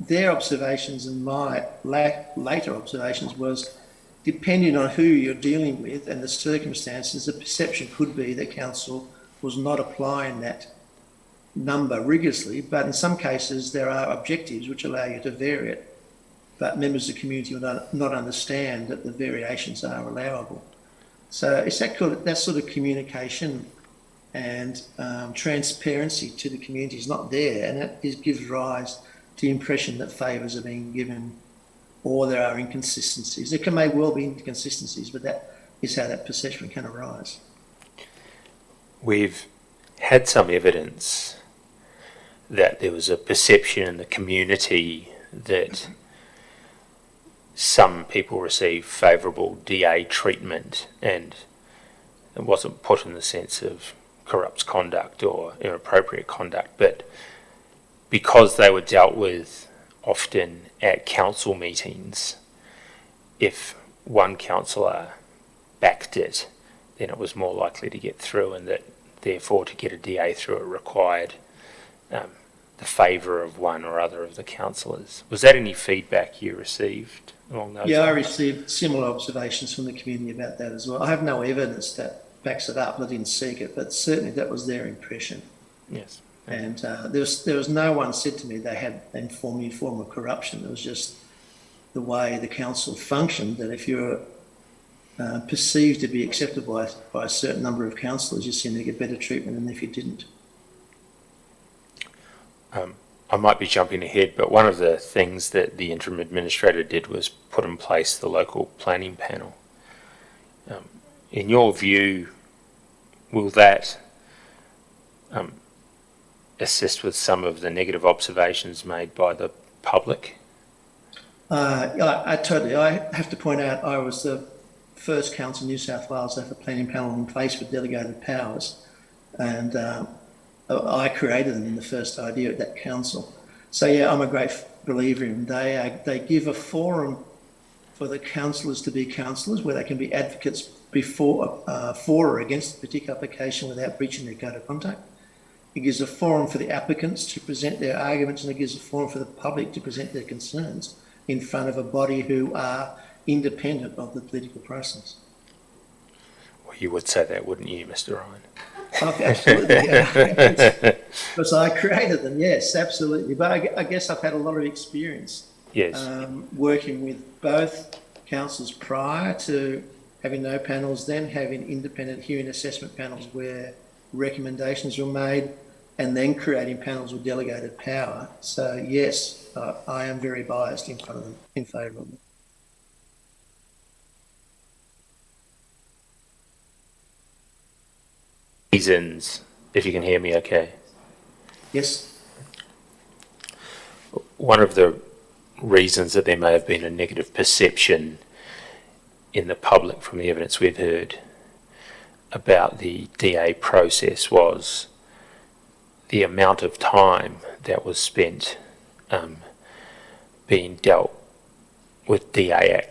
their observations and my later observations was, depending on who you're dealing with and the circumstances, the perception could be that council was not applying that number rigorously, but in some cases there are objectives which allow you to vary it, but members of the community will not understand that the variations are allowable. So it's that sort of communication and transparency to the community is not there, and it gives rise to the impression that favours are being given or there are inconsistencies. There may well be inconsistencies, but that is how that perception can arise. We've had some evidence that there was a perception in the community that some people receive favourable DA treatment, and it wasn't put in the sense of corrupt conduct or inappropriate conduct, but because they were dealt with often at council meetings, if one councillor backed it, then it was more likely to get through, and that therefore to get a DA through it required the favour of one or other of the councillors. Was that any feedback you received along those lines? I received similar observations from the community about that as well. I have no evidence that backs it up. I didn't seek it, but certainly that was their impression. Yes. And there was no one said to me they had any form of corruption. It was just the way the council functioned, that if you're perceived to be accepted by a certain number of councillors, you seem to get better treatment than if you didn't. I might be jumping ahead, but one of the things that the interim administrator did was put in place the local planning panel. In your view, will that assist with some of the negative observations made by the public? I have to point out, I was the first council in New South Wales to have a planning panel in place with delegated powers, and I created them in the first idea at that council. So yeah, I'm a great believer in them. They give a forum for the councillors to be councillors, where they can be advocates for or against a particular application without breaching their code of conduct. it gives a forum for the applicants to present their arguments, and it gives a forum for the public to present their concerns in front of a body who are independent of the political process. Well, you would say that, wouldn't you, Mr. Ryan? Oh, absolutely, yeah. Because I created them, yes, absolutely. But I guess I've had a lot of experience Yes. working with both councils prior to having no panels, then having independent hearing assessment panels where recommendations were made, and then creating panels with delegated power. So yes, I am very biased in front of them, in favour of them. Reasons, if you can hear me okay. Yes. One of the reasons that there may have been a negative perception in the public from the evidence we've heard about the DA process was the amount of time that was spent being dealt with DA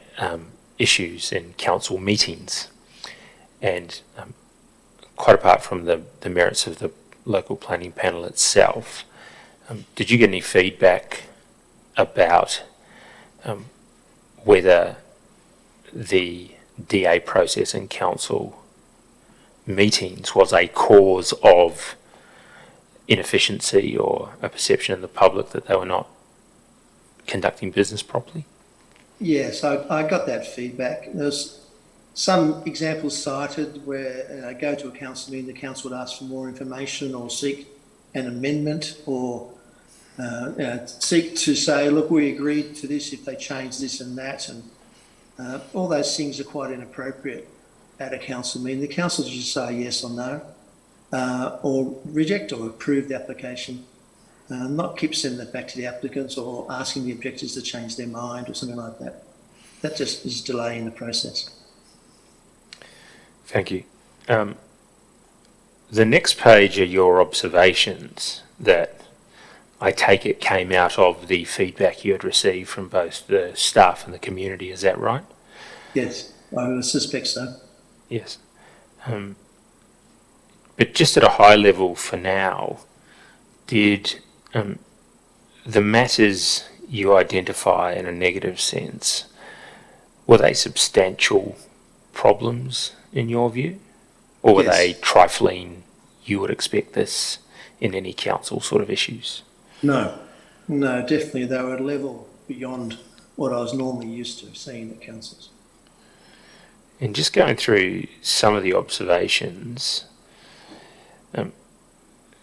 issues in council meetings. And quite apart from the merits of the local planning panel itself, did you get any feedback about whether the DA process in council meetings was a cause of inefficiency or a perception in the public that they were not conducting business properly? Yes, I got that feedback. There's some examples cited where I go to a council meeting, the council would ask for more information or seek an amendment, or seek to say, look, we agreed to this if they change this and that, and all those things are quite inappropriate at a council meeting. The council should say yes or no, or reject or approve the application, not keep sending it back to the applicants or asking the objectors to change their mind or something like that. That just is delaying the process. Thank you. The next page are your observations that I take it came out of the feedback you had received from both the staff and the community. Is that right? Yes, I would suspect so. Yes. But just at a high level for now, did the matters you identify in a negative sense, were they substantial problems in your view? Or were Yes. they trifling, you would expect this in any council sort of issues? No, definitely they were a level beyond what I was normally used to seeing at councils. And just going through some of the observations,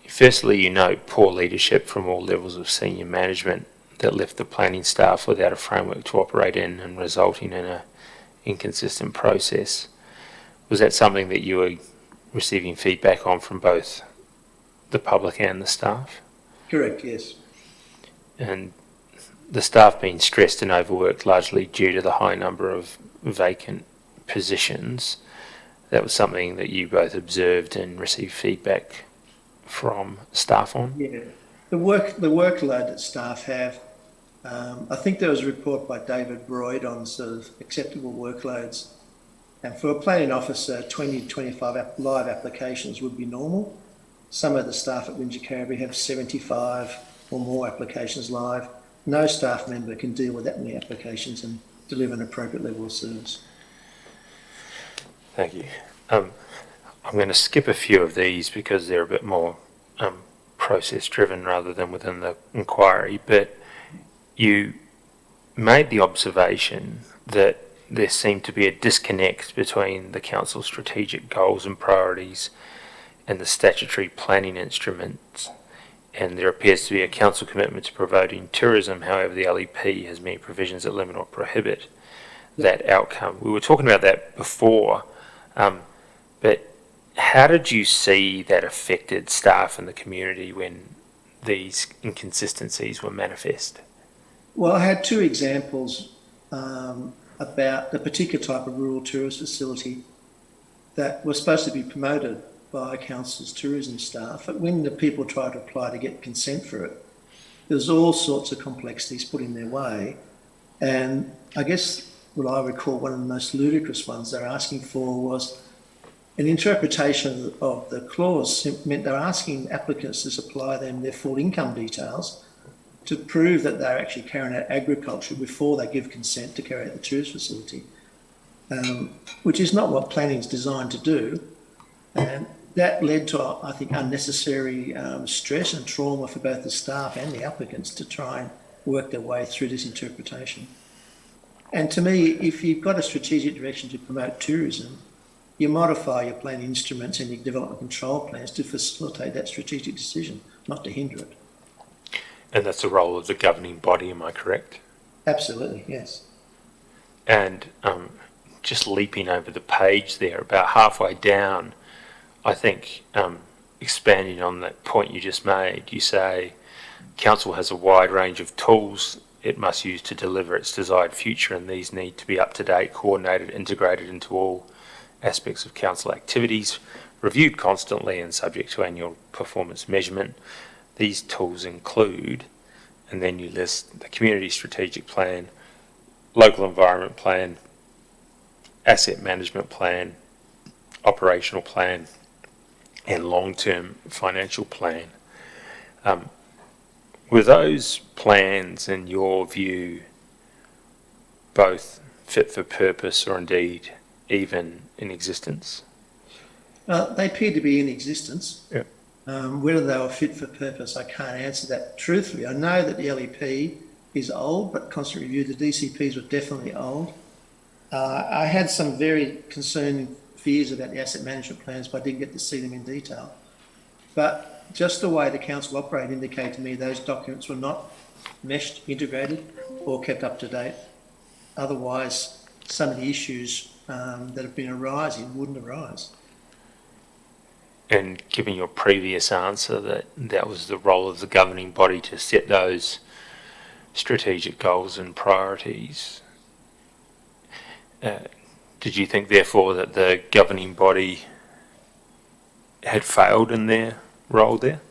firstly, you note poor leadership from all levels of senior management that left the planning staff without a framework to operate in and resulting in an inconsistent process. Was that something that you were receiving feedback on from both the public and the staff? Correct, yes. And the staff being stressed and overworked largely due to the high number of vacant positions, that was something that you both observed and received feedback from staff on? Yeah, the workload that staff have, I think there was a report by David Broyd on sort of acceptable workloads, and for a planning officer, 20 to 25 live applications would be normal. Some of the staff at Wingecarribee have 75 or more applications live. No staff member can deal with that many applications and deliver an appropriate level of service. Thank you. I'm going to skip a few of these because they're a bit more process driven rather than within the inquiry, but you made the observation that there seemed to be a disconnect between the council's strategic goals and priorities and the statutory planning instruments, and there appears to be a council commitment to promoting tourism. However, the LEP has many provisions that limit or prohibit that outcome. We were talking about that before, but how did you see that affected staff and the community when these inconsistencies were manifest? Well, I had two examples about the particular type of rural tourist facility that was supposed to be promoted by council's tourism staff. But when the people tried to apply to get consent for it, there's all sorts of complexities put in their way. And I guess what I recall one of the most ludicrous ones they're asking for was An interpretation of the clause meant they were asking applicants to supply them their full income details to prove that they're actually carrying out agriculture before they give consent to carry out the tourist facility, which is not what planning is designed to do. And that led to, I think, unnecessary stress and trauma for both the staff and the applicants to try and work their way through this interpretation. And to me, if you've got a strategic direction to promote tourism, you modify your planning instruments and your development control plans to facilitate that strategic decision, not to hinder it. And that's the role of the governing body, am I correct? Absolutely, yes. And just leaping over the page there, about halfway down, I think expanding on that point you just made, you say, Council has a wide range of tools it must use to deliver its desired future, and these need to be up to date, coordinated, integrated into all aspects of Council activities, reviewed constantly and subject to annual performance measurement. These tools include, and then you list the Community Strategic Plan, Local Environment Plan, Asset Management Plan, Operational Plan, and Long-Term Financial Plan. Were those plans, in your view, both fit for purpose or indeed even in existence? They appear to be in existence. Yeah. Whether they were fit for purpose, I can't answer that truthfully. I know that the LEP is old, but constant review, the DCPs were definitely old. I had some very concerning fears about the asset management plans, but I didn't get to see them in detail. But just the way the council operated indicated to me those documents were not meshed, integrated, or kept up to date. Otherwise, some of the issues that have been arising wouldn't arise. And given your previous answer that was the role of the governing body to set those strategic goals and priorities, did you think therefore that the governing body had failed in their role there?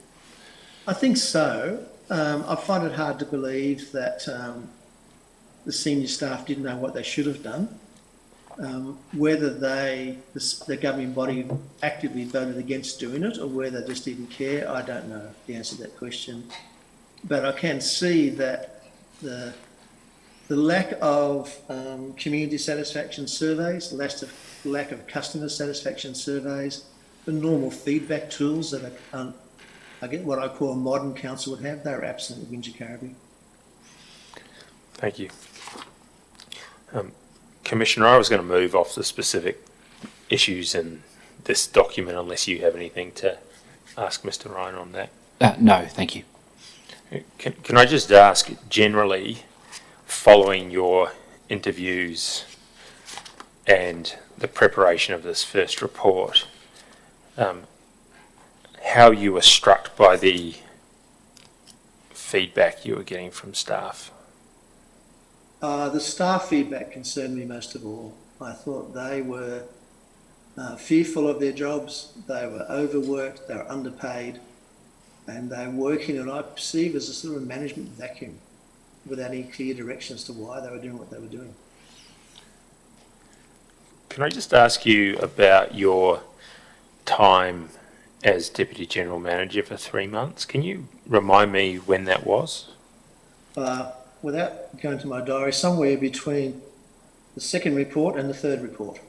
I think so. I find it hard to believe that the senior staff didn't know what they should have done. Whether the governing body actively voted against doing it or whether they just didn't care, I don't know the answer to that question. But I can see that the lack of community satisfaction surveys, the lack of customer satisfaction surveys, the normal feedback tools that I get what I call a modern council would have, they're absent at Wingecarribee. Thank you. Commissioner, I was going to move off the specific issues in this document unless you have anything to ask Mr. Ryan on that. No, thank you. Can I just ask, generally, following your interviews and the preparation of this first report, how you were struck by the feedback you were getting from staff? The staff feedback concerned me most of all. I thought they were fearful of their jobs, they were overworked, they were underpaid, and they were working in what I perceive as a sort of management vacuum without any clear direction as to why they were doing what they were doing. Can I just ask you about your time as Deputy General Manager for 3 months? Can you remind me when that was? Without going to my diary, somewhere between the second report and the third report.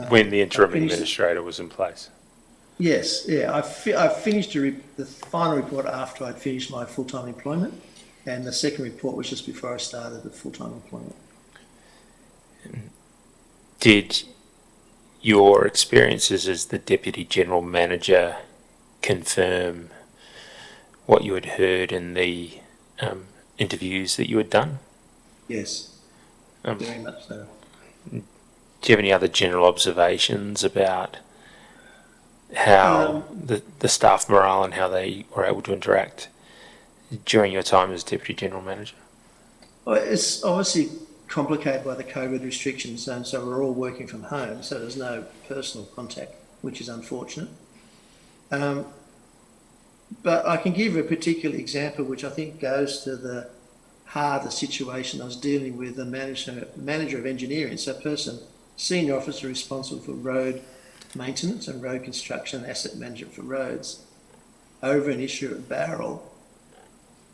When the interim administrator was in place? Yes, yeah. I finished the final report after I'd finished my full-time employment, and the second report was just before I started the full-time employment. Did your experiences as the Deputy General Manager confirm what you had heard in the interviews that you had done? Yes, very much so. Do you have any other general observations about how the staff morale and how they were able to interact during your time as Deputy General Manager? Well, it's obviously complicated by the COVID restrictions, and so we're all working from home, so there's no personal contact, which is unfortunate. But I can give a particular example which I think goes to the heart of the situation. I was dealing with a manager of engineering, so a person, senior officer responsible for road maintenance and road construction and asset management for roads over an issue at Barrel.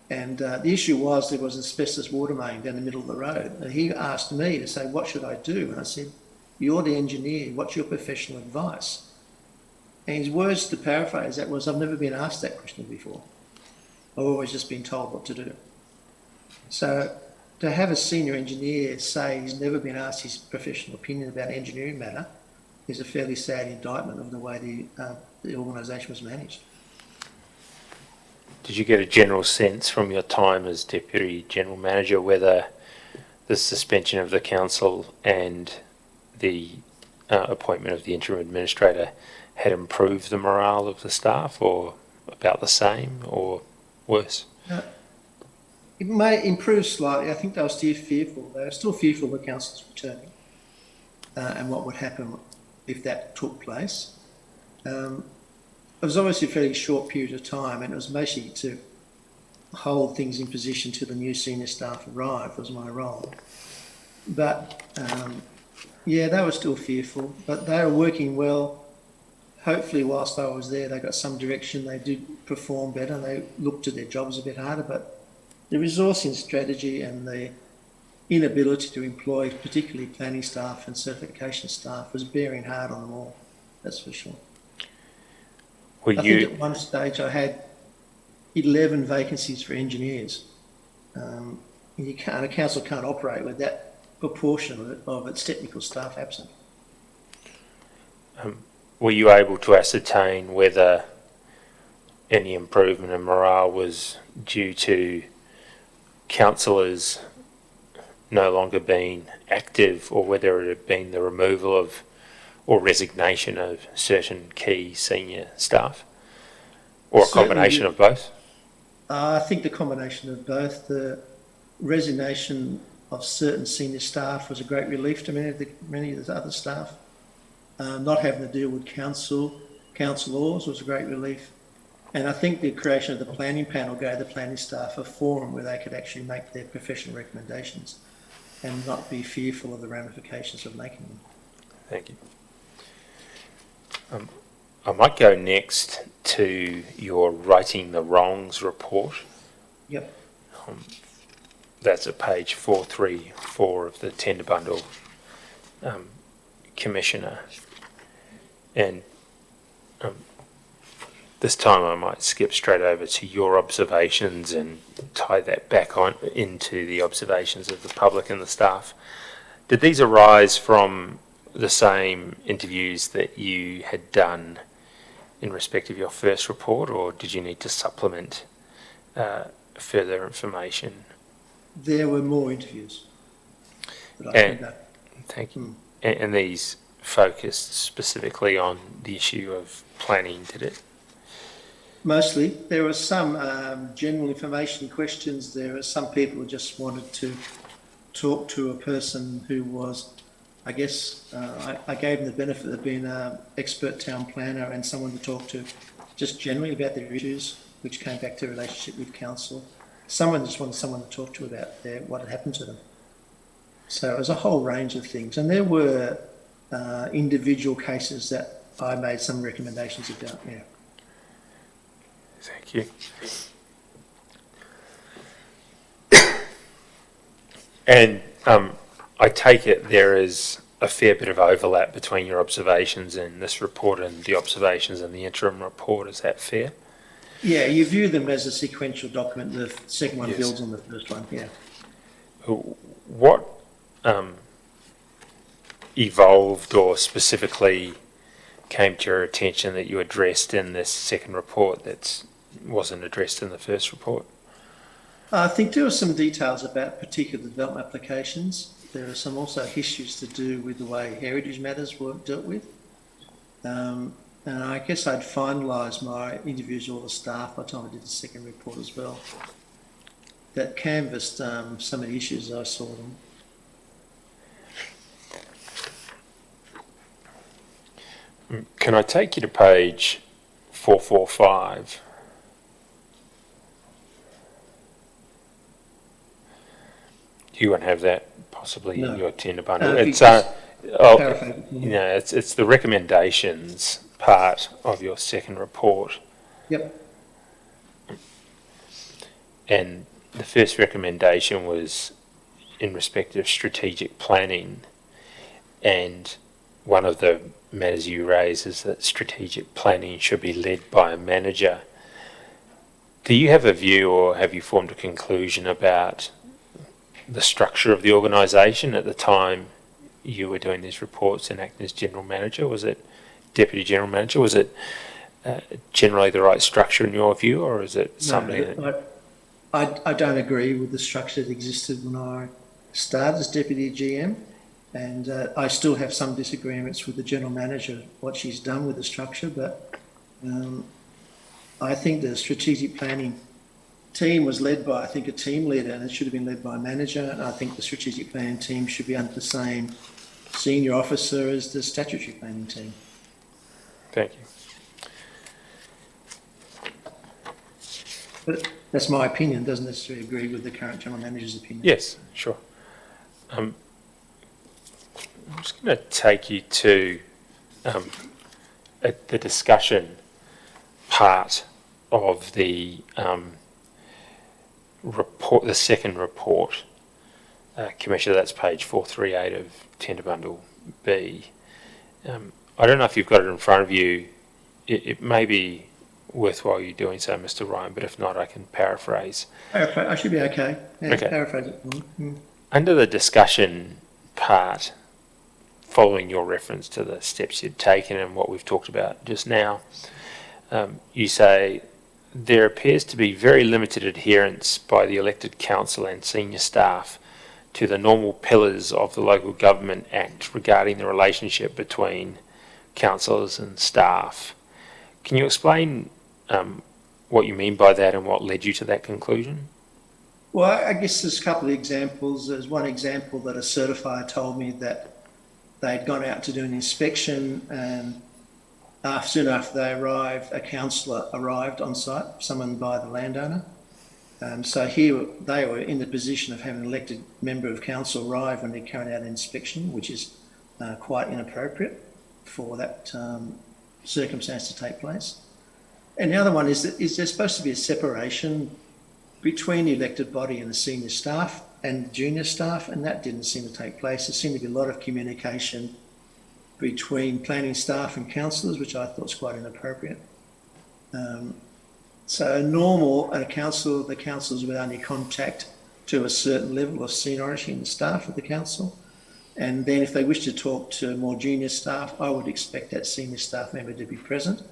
And the issue was there was asbestos water main down the middle of the road. And he asked me to say, what should I do? And I said, you're the engineer, what's your professional advice? And his words, to paraphrase that, was, I've never been asked that question before. I've always just been told what to do. So to have a senior engineer say he's never been asked his professional opinion about an engineering matter is a fairly sad indictment of the way the organisation was managed. Did you get a general sense from your time as Deputy General Manager whether the suspension of the council and the appointment of the interim administrator had improved the morale of the staff, or about the same, or worse? It may improve slightly. I think they were still fearful. They were still fearful of the council's returning and what would happen if that took place. It was obviously a fairly short period of time, and it was mostly to hold things in position till the new senior staff arrived was my role. But yeah, they were still fearful, but they were working well. Hopefully whilst I was there, they got some direction. They did perform better. They looked at their jobs a bit harder, but the resourcing strategy and the inability to employ particularly planning staff and certification staff was bearing hard on them all, that's for sure. I think at one stage I had 11 vacancies for engineers. A council can't operate with that proportion of its technical staff absent. Were you able to ascertain whether any improvement in morale was due to councillors no longer being active, or whether it had been the removal of or resignation of certain key senior staff, or a combination of both? I think the combination of both. The resignation of certain senior staff was a great relief to many of the other staff. Not having to deal with councillors was a great relief. And I think the creation of the planning panel gave the planning staff a forum where they could actually make their professional recommendations and not be fearful of the ramifications of making them. Thank you. I might go next to your Righting the Wrongs report. Yep. That's at page 434 of the tender bundle, Commissioner. And this time I might skip straight over to your observations and tie that back on into the observations of the public and the staff. Did these arise from the same interviews that you had done in respect of your first report, or did you need to supplement further information? There were more interviews that I conducted. Thank you. And these focused specifically on the issue of planning, did it? Mostly. There were some general information questions. There were some people who just wanted to talk to a person who was, I guess, I gave them the benefit of being an expert town planner and someone to talk to just generally about their issues, which came back to a relationship with council. Someone just wanted someone to talk to about what had happened to them. So it was a whole range of things. And there were individual cases that I made some recommendations about, yeah. Thank you. And I take it there is a fair bit of overlap between your observations in this report and the observations in the interim report. Is that fair? Yeah, you view them as a sequential document. The second one Yes. builds on the first one, yeah. What evolved or specifically came to your attention that you addressed in this second report that wasn't addressed in the first report? I think there were some details about particular development applications. There are some also issues to do with the way heritage matters were dealt with. And I guess I'd finalised my interviews with all the staff by the time I did the second report as well. That canvassed some of the issues as I saw them. Can I take you to page 445? You won't have that possibly No. in your tender bundle. No, It's Oh, paraphrase. it's the recommendations part of your second report. Yep. And the first recommendation was in respect of strategic planning. And one of the matters you raise is that strategic planning should be led by a manager. Do you have a view, or have you formed a conclusion about the structure of the organisation at the time you were doing these reports and acting as general manager? Was it deputy general manager? Was it generally the right structure in your view, or is it something that... I don't agree with the structure that existed when I started as deputy GM, and I still have some disagreements with the general manager, what she's done with the structure, but I think the strategic planning team was led by, I think, a team leader, and it should have been led by a manager. And I think the strategic planning team should be under the same senior officer as the statutory planning team. Thank you. But that's my opinion, doesn't necessarily agree with the current general manager's opinion. Yes, sure. I'm just going to take you to the discussion part of the report, the second report, Commissioner. That's page 438 of Tender Bundle B. I don't know if you've got it in front of you. It may be worthwhile you doing so, Mr. Ryan, but if not, I can paraphrase. I should be okay. Yeah, Okay. Paraphrase it. Under the discussion part, following your reference to the steps you'd taken and what we've talked about just now, you say, there appears to be very limited adherence by the elected council and senior staff to the normal pillars of the Local Government Act regarding the relationship between councillors and staff. Can you explain what you mean by that and what led you to that conclusion? Well, I guess there's a couple of examples. There's one example that a certifier told me that they'd gone out to do an inspection, and soon after they arrived, a councillor arrived on site, summoned by the landowner. So here they were in the position of having an elected member of council arrive when they carried out an inspection, which is quite inappropriate for that circumstance to take place. And the other one is that there's supposed to be a separation between the elected body and the senior staff and the junior staff, and that didn't seem to take place. There seemed to be a lot of communication between planning staff and councillors, which I thought was quite inappropriate. So normal, the councillors would only contact to a certain level of seniority in the staff of the council. And then if they wish to talk to more junior staff, I would expect that senior staff member to be present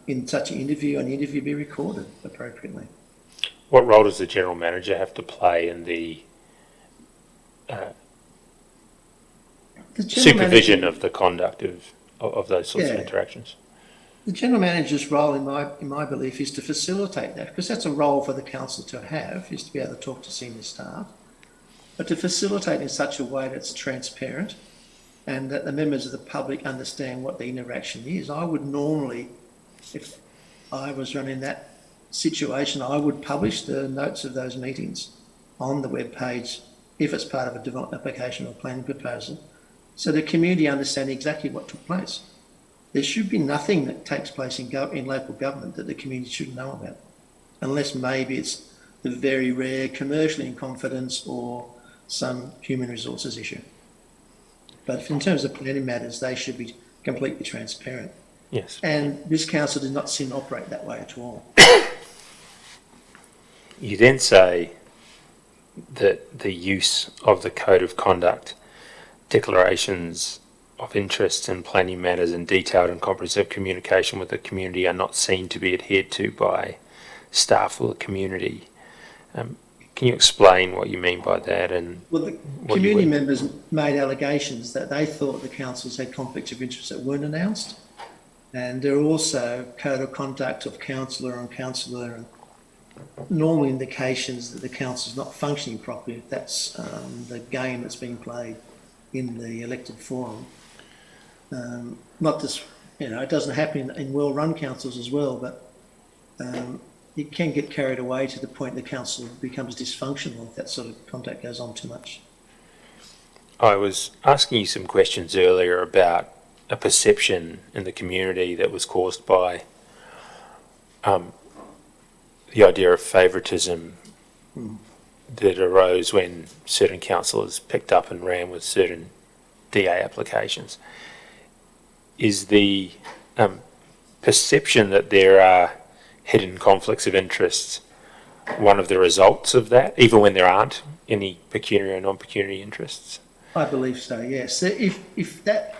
in such an interview, and the interview be recorded appropriately. What role does the general manager have to play in the supervision of the conduct of those sorts of interactions? The general manager's role, in my belief, is to facilitate that, because that's a role for the council to have, is to be able to talk to senior staff, but to facilitate in such a way that's transparent and that the members of the public understand what the interaction is. I would normally, if I was running that situation, I would publish the notes of those meetings on the web page if it's part of a development application or planning proposal, so the community understand exactly what took place. There should be nothing that takes place in local government that the community shouldn't know about, unless maybe it's the very rare commercially in confidence or some human resources issue. But in terms of planning matters, they should be completely transparent. Yes. And this council did not seem to operate that way at all. You then say that the use of the Code of Conduct, declarations of interest in planning matters, and detailed and comprehensive communication with the community are not seen to be adhered to by staff or the community. Can you explain what you mean by that? And well, the community members made allegations that they thought the councils had conflicts of interest that weren't announced, and there are also code of conduct of councillor and councillor and normal indications that the council is not functioning properly. If that's the game that's being played in the elected forum. Not just, it doesn't happen in well-run councils as well, but it can get carried away to the point the council becomes dysfunctional if that sort of contact goes on too much. I was asking you some questions earlier about a perception in the community that was caused by the idea of favouritism that arose when certain councillors picked up and ran with certain DA applications. Is the perception that there are hidden conflicts of interest one of the results of that, even when there aren't any pecuniary or non-pecuniary interests? I believe so, yes. If that,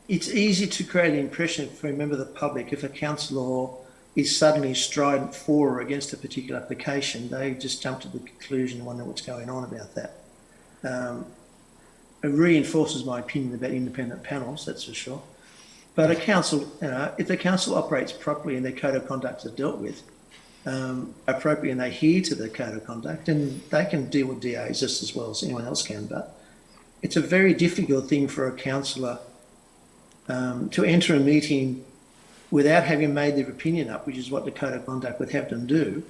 it's easy to create an impression for a member of the public if a councillor is suddenly strident for or against a particular application, they just jump to the conclusion and wonder what's going on about that. It reinforces my opinion about independent panels, that's for sure. But a council, if the council operates properly and their code of conduct is dealt with appropriately and they adhere to the code of conduct, and they can deal with DAs just as well as anyone else can. But it's a very difficult thing for a councillor to enter a meeting without having made their opinion up, which is what the code of conduct would have them do,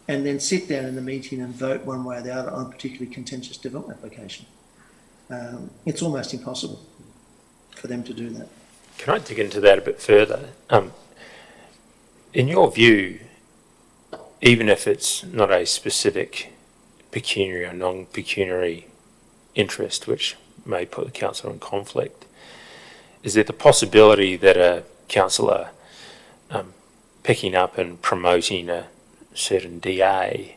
and then sit down in the meeting and vote one way or the other on a particularly contentious development application. It's almost impossible for them to do that. Can I dig into that a bit further? In your view, even if it's not a specific pecuniary or non-pecuniary interest, which may put the councillor in conflict, is there the possibility that a councillor picking up and promoting a certain DA,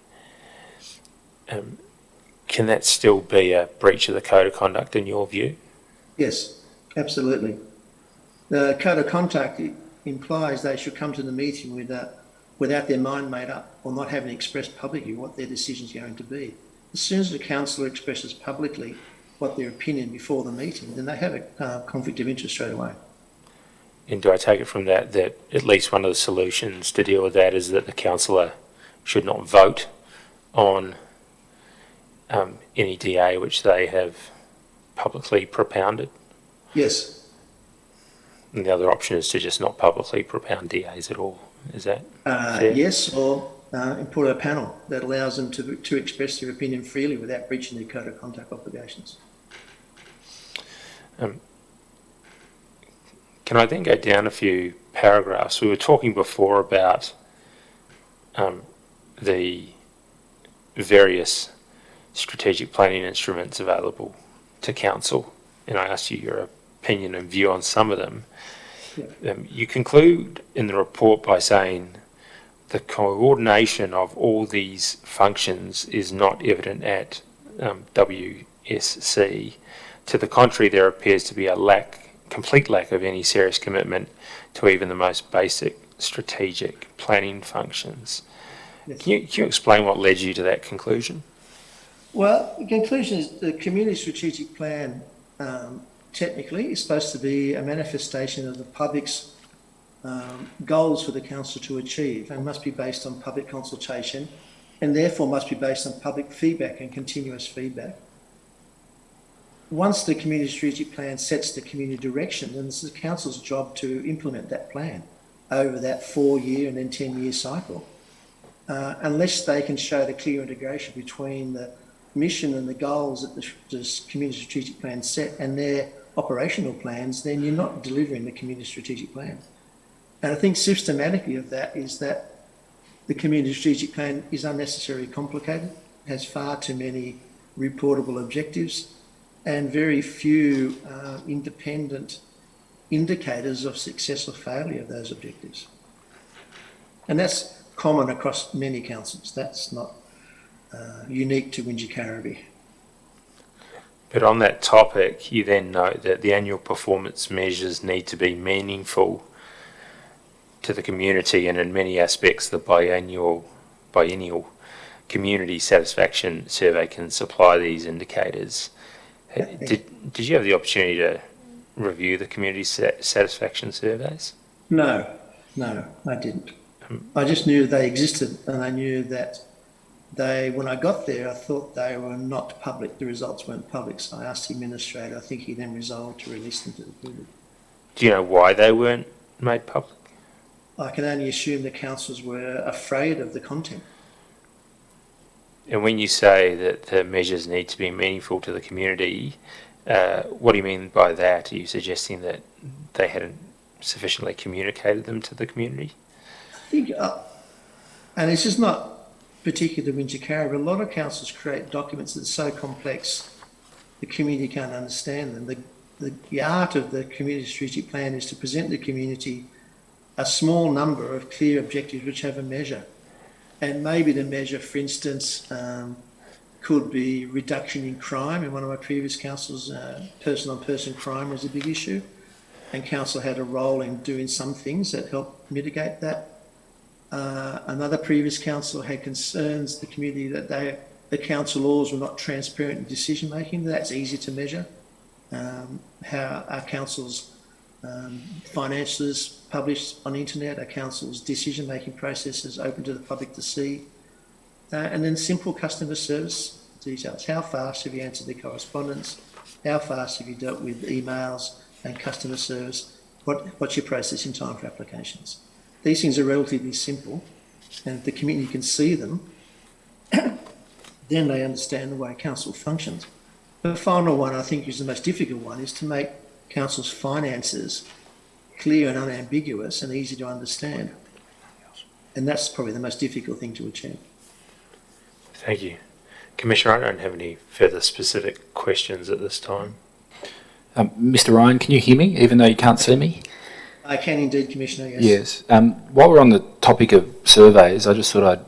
can that still be a breach of the code of conduct in your view? Yes, absolutely. The code of conduct implies they should come to the meeting without their mind made up or not having expressed publicly what their decision is going to be. As soon as the councillor expresses publicly what their opinion before the meeting, then they have a conflict of interest straight away. And do I take it from that that at least one of the solutions to deal with that is that the councillor should not vote on any DA which they have publicly propounded? Yes. And the other option is to just not publicly propound DAs at all. Is that fair? Yes, or put a panel that allows them to express their opinion freely without breaching their code of conduct obligations. Can I then go down a few paragraphs? We were talking before about the various strategic planning instruments available to council, and I asked you your opinion and view on some of them. Yeah. You conclude in the report by saying the coordination of all these functions is not evident at WSC. To the contrary, there appears to be a complete lack of any serious commitment to even the most basic strategic planning functions. Yes. Can you explain what led you to that conclusion? Well, the conclusion is the community strategic plan technically is supposed to be a manifestation of the public's goals for the council to achieve, and must be based on public consultation, and therefore must be based on public feedback and continuous feedback. Once the community strategic plan sets the community direction, then it's the council's job to implement that plan over that 4-year and then 10-year cycle. Unless they can show the clear integration between the mission and the goals that the community strategic plan set and their operational plans, then you're not delivering the community strategic plan. And I think systematically of that is that the community strategic plan is unnecessarily complicated, has far too many reportable objectives, and very few independent indicators of success or failure of those objectives. And that's common across many councils. That's not unique to Wingecarribee. But on that topic, you then note that the annual performance measures need to be meaningful to the community, and in many aspects the biennial community satisfaction survey can supply these indicators. Did you have the opportunity to review the community satisfaction surveys? No, I didn't. I just knew they existed, and I knew that when I got there, I thought they were not public. The results weren't public, so I asked the administrator. I think he then resolved to release them to the public. Do you know why they weren't made public? I can only assume the councils were afraid of the content. And when you say that the measures need to be meaningful to the community, what do you mean by that? Are you suggesting that they hadn't sufficiently communicated them to the community? I think, and it's just not particular to Wingecarribee, a lot of councils create documents that are so complex the community can't understand them. The art of the community strategic plan is to present the community a small number of clear objectives which have a measure. And maybe the measure, for instance, could be reduction in crime. In one of my previous councils, person-on-person crime was a big issue, and council had a role in doing some things that helped mitigate that. Another previous council had concerns the community that the council laws were not transparent in decision making. That's easy to measure. How our council's financiers publish on the internet, our council's decision making processes open to the public to see, and then simple customer service details. How fast have you answered the correspondence? How fast have you dealt with emails and customer service? What's your processing time for applications? These things are relatively simple, and if the community can see them, then they understand the way council functions. The final one, I think, is the most difficult one, is to make council's finances clear and unambiguous and easy to understand. And that's probably the most difficult thing to achieve. Thank you. Commissioner, I don't have any further specific questions at this time. Mr. Ryan, can you hear me, even though you can't see me? I can indeed, Commissioner, yes. Yes. While we're on the topic of surveys, I just thought I'd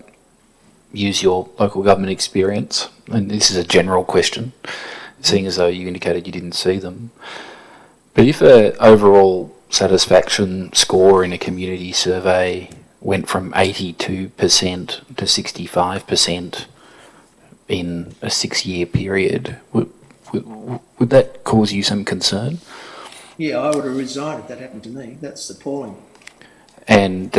use your local government experience, and this is a general question, seeing as though you indicated you didn't see them. But if an overall satisfaction score in a community survey went from 82% to 65% in a 6-year period, would that cause you some concern? Yeah, I would have resigned if that happened to me. That's appalling. And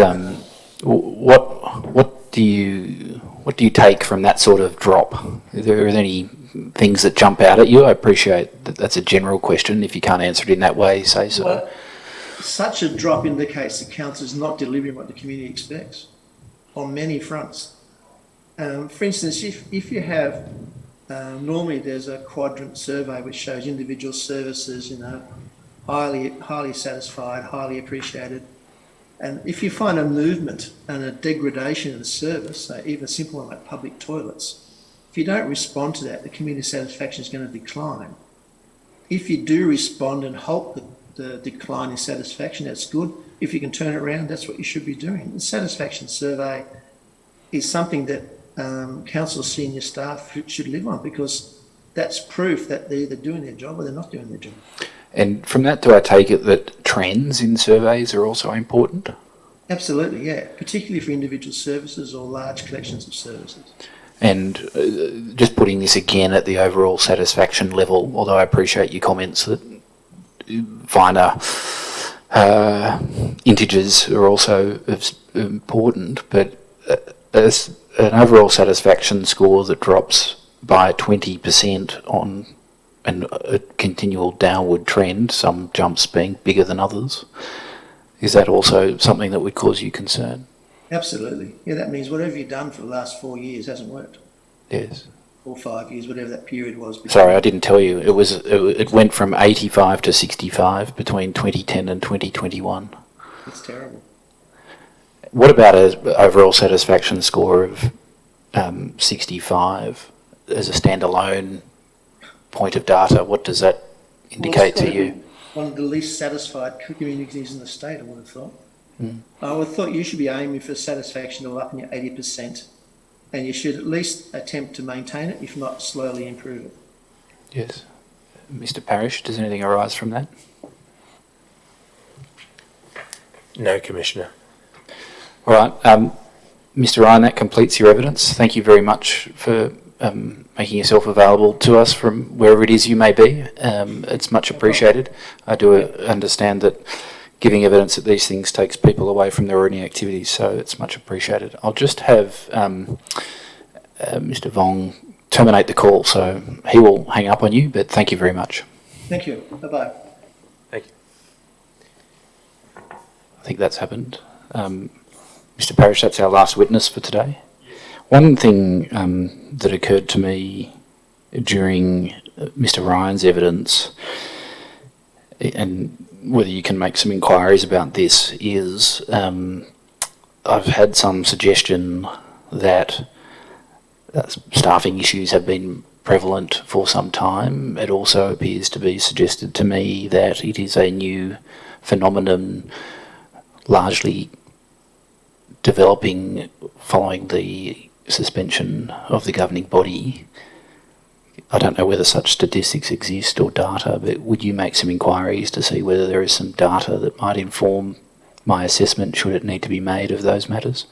what do you take from that sort of drop? Are there any things that jump out at you? I appreciate that that's a general question. If you can't answer it in that way, say so. Well, such a drop indicates the council is not delivering what the community expects on many fronts. For instance, if you have, normally there's a quadrant survey which shows individual services, highly satisfied, highly appreciated. And if you find a movement and a degradation in the service, so even a simple one like public toilets, if you don't respond to that, the community satisfaction is going to decline. If you do respond and halt the decline in satisfaction, that's good. If you can turn it around, that's what you should be doing. The satisfaction survey is something that council senior staff should live on, because that's proof that they're either doing their job or they're not doing their job. And from that, do I take it that trends in surveys are also important? Absolutely, yeah, particularly for individual services or large collections of services. And just putting this again at the overall satisfaction level, although I appreciate your comments that finer integers are also important, but as an overall satisfaction score that drops by 20% on a continual downward trend, some jumps being bigger than others, is that also something that would cause you concern? Absolutely. Yeah, that means whatever you've done for the last 4 years hasn't worked. Yes. Or 5 years, whatever that period was. Sorry, I didn't tell you. It went from 85 to 65 between 2010 and 2021. It's terrible. What about an overall satisfaction score of 65 as a standalone point of data? What does that indicate to you? One of the least satisfied communities in the state, I would have thought. I would have thought you should be aiming for satisfaction of up in your 80%, and you should at least attempt to maintain it, if not slowly improve it. Yes. Mr. Parrish, does anything arise from that? No, Commissioner. All right. Mr. Ryan, that completes your evidence. Thank you very much for making yourself available to us from wherever it is you may be. It's much appreciated. I do understand that giving evidence at these things takes people away from their ordinary activities, so it's much appreciated. I'll just have Mr. Vong terminate the call, so he will hang up on you, but thank you very much. Thank you. Bye-bye. Thank you. I think that's happened. Mr. Parrish, that's our last witness for today. One thing that occurred to me during Mr. Ryan's evidence, and whether you can make some inquiries about this, is I've had some suggestion that staffing issues have been prevalent for some time. It also appears to be suggested to me that it is a new phenomenon, largely developing following the suspension of the governing body. I don't know whether such statistics exist or data, but would you make some inquiries to see whether there is some data that might inform my assessment, should it need to be made, of those matters?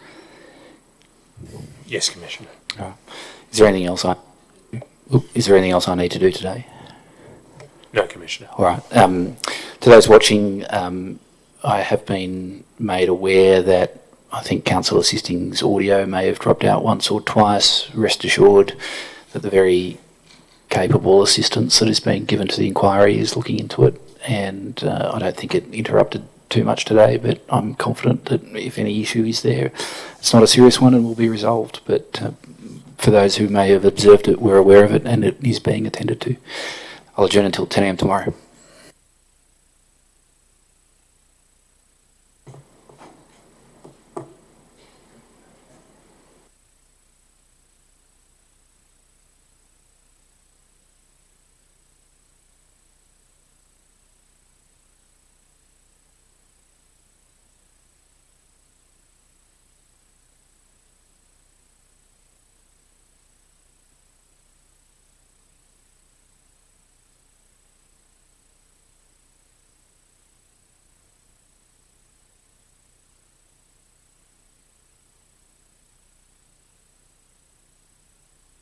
Yes, Commissioner. Is there anything else I need to do today? No, Commissioner. All right. To those watching, I have been made aware that I think Council Assisting's audio may have dropped out once or twice. Rest assured that the very capable assistance that is being given to the inquiry is looking into it, and I don't think it interrupted too much today, but I'm confident that if any issue is there, it's not a serious one and will be resolved. But for those who may have observed it, we're aware of it and it is being attended to. I'll adjourn until 10 a.m. tomorrow.